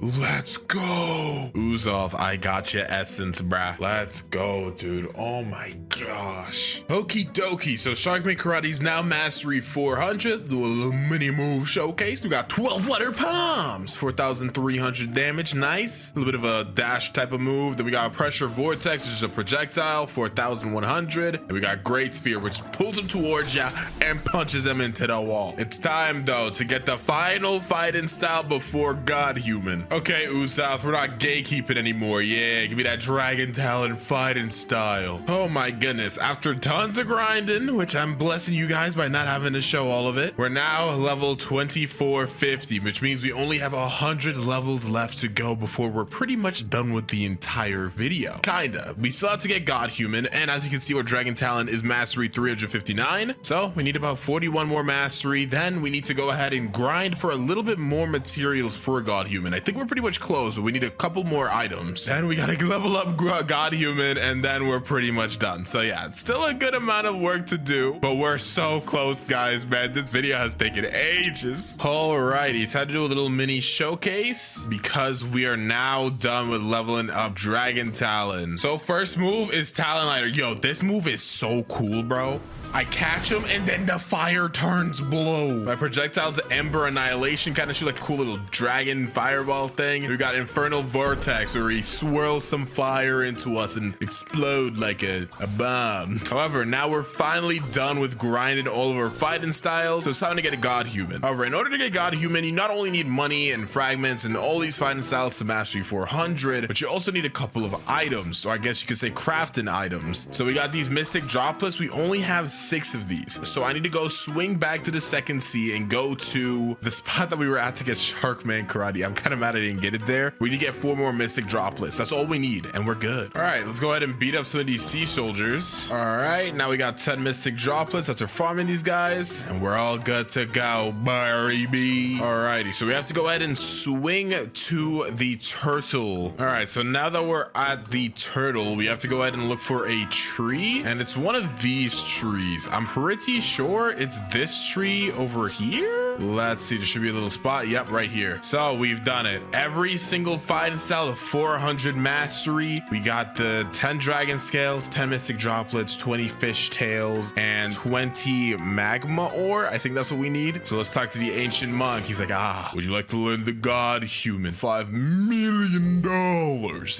Let's go. Uzoth, I got your essence, bruh. Let's go, dude. Oh my gosh. Okie dokie. So Sharkman Karate is now mastery 400. Do a little mini move showcase. We got 12 water palms, 4,300 damage. Nice. A little bit of a dash type of move. Then we got pressure vortex, which is a projectile, 4,100. And we got great sphere, which pulls him towards ya and punches him into the wall. It's time though to get the final fighting style before God Human. Okay, Uzoth, we're not gatekeeping anymore. Yeah, give me that Dragon Talon fighting style. Oh my goodness. After tons of grinding, which I'm blessing you guys by not having to show all of it, we're now level 2450, which means we only have 100 levels left to go before we're pretty much done with the entire video. Kinda. We still have to get God Human, and as you can see, our Dragon Talon is mastery 359. So we need about 41 more mastery. Then we need to go ahead and grind for a little bit more materials for God Human. I think we're pretty much close, but we need a couple more items. And we gotta level up God Human, and then we're pretty much done. So yeah, it's still a good amount of work to do, but we're so close, guys, man. This video has taken ages. Alrighty, it's time to do a little mini showcase because we are now done with leveling up Dragon Talon. So first move is Talon Lighter. Yo, this move is so cool, bro. I catch him and then the fire turns blue. My projectile's Ember Annihilation, kind of shoot like a cool little dragon fireball thing. We got Infernal Vortex where he swirls some fire into us and explode like a bomb. However, now we're finally done with grinding all of our fighting styles, so it's time to get a God Human. However, in order to get God Human, you not only need money and fragments and all these fighting styles to mastery 400, but you also need a couple of items, or I guess you could say crafting items. So we got these Mystic Droplets. We only have 6 of these, so I need to go swing back to the second sea and go to the spot that we were at to get Sharkman Karate. I'm kind of mad I didn't get it there. We need to get 4 more Mystic Droplets. That's all we need, and we're good. All right, let's go ahead and beat up some of these sea soldiers. All right, now we got 10 Mystic Droplets after farming these guys, and we're all good to go, baby. All righty, so we have to go ahead and swing to the turtle. All right, so now that we're at the turtle, we have to go ahead and look for a tree, and it's one of these trees. I'm pretty sure it's this tree over here. Let's see, there should be a little spot. Yep, right here. So we've done it. Every single fighting style of 400 mastery. We got the 10 dragon scales, 10 mystic droplets, 20 fish tails, and 20 magma ore. I think that's what we need. So let's talk to the ancient monk. He's like, would you like to learn the God Human? $5 million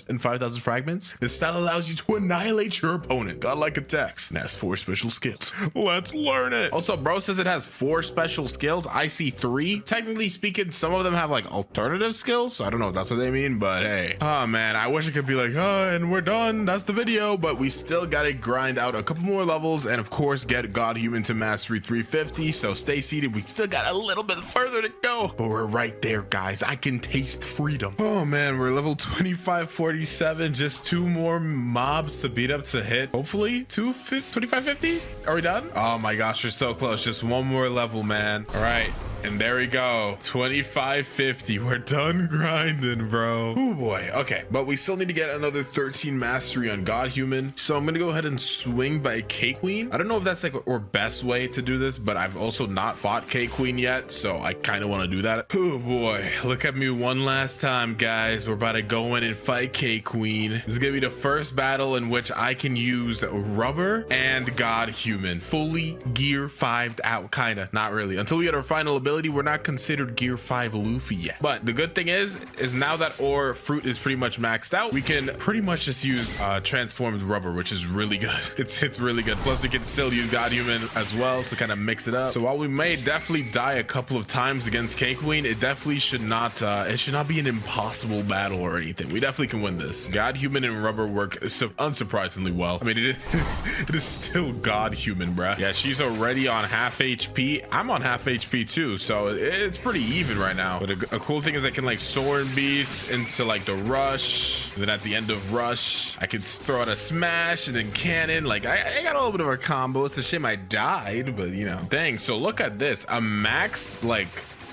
and 5,000 fragments. This style allows you to annihilate your opponent. Godlike attacks and has 4 special skills. Let's learn it. Also, bro says it has 4 special skills. I see 3. Technically speaking, some of them have like alternative skills, so I don't know if that's what they mean, but hey. Oh man, I wish I could be like, oh, and we're done, that's the video, but we still gotta grind out a couple more levels and of course get God Human to Mastery 350. So stay seated, we still got a little bit further to go, but we're right there, guys. I can taste freedom. Oh man, we're level 2547, just 2 more mobs to beat up to hit hopefully 2550. Are we done? Oh my gosh, we're so close. Just 1 more level, man. All right, and there we go, 2550. We're done grinding, bro. Oh boy. Okay, but we still need to get another 13 mastery on God Human, so I'm gonna go ahead and swing by K Queen. I don't know if that's like our best way to do this, but I've also not fought K Queen yet, so I kind of want to do that. Oh boy, look at me one last time, guys. We're about to go in and fight K Queen. This is gonna be the first battle in which I can use rubber and God Human fully gear 5'd out. Kind of, not really, until we get our final ability. We're not considered gear 5 Luffy yet, but the good thing is now that our fruit is pretty much maxed out, we can pretty much just use transformed rubber, which is really good. It's really good. Plus we can still use God Human as well to kind of mix it up. So while we may definitely die a couple of times against K Queen, it definitely should not be an impossible battle or anything. We definitely can win this. God Human and rubber work unsurprisingly well. I mean, it is still God Human, bruh. Yeah, she's already on half HP. I'm on half HP too, so it's pretty even right now. But a cool thing is I can like soar and beast into like the rush, and then at the end of rush I can throw out a smash and then cannon. Like I got a little bit of a combo. It's a shame I died, but you know, dang. So look at this, a max like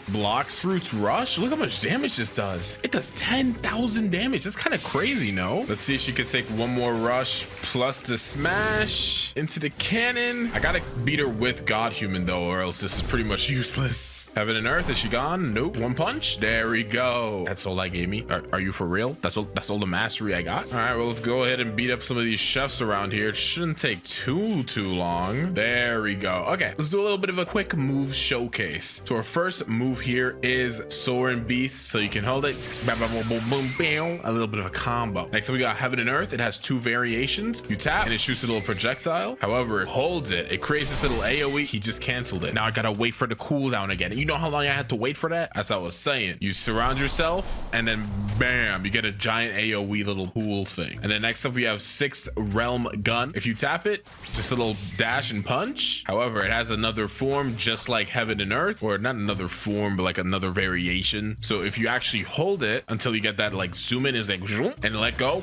Blox Fruits Rush. Look how much damage this does. It does 10,000 damage. That's kind of crazy, no? Let's see if she could take 1 more rush plus the smash into the cannon. I gotta beat her with God Human though, or else this is pretty much useless. Heaven and Earth, is she gone? Nope. 1 punch. There we go. That's all I gave me. Are you for real? That's all the mastery I got. All right, well, let's go ahead and beat up some of these chefs around here. It shouldn't take too long. There we go. Okay, let's do a little bit of a quick move showcase. So our first move here is Soar and Beast, so you can hold it, bam, bam, boom, boom, boom, bam, a little bit of a combo. Next up we got Heaven and Earth. It has 2 variations. You tap and it shoots a little projectile. However, it holds it, it creates this little AoE. He just canceled it. Now I gotta wait for the cooldown again. And you know how long I had to wait for that? As I was saying, you surround yourself and then bam, you get a giant AoE little pool thing. And then next up we have 6th Realm Gun. If you tap it, just a little dash and punch. However, it has another form just like Heaven and Earth, or not another form, but like another variation. So if you actually hold it until you get that like zoom in, is like and let go,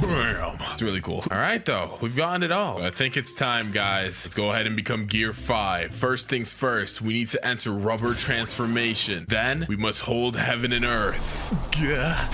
bam. It's really cool. All right though, we've gotten it all. I think it's time, guys. Let's go ahead and become gear 5. First things first, we need to enter rubber transformation. Then we must hold Heaven and Earth. Yeah.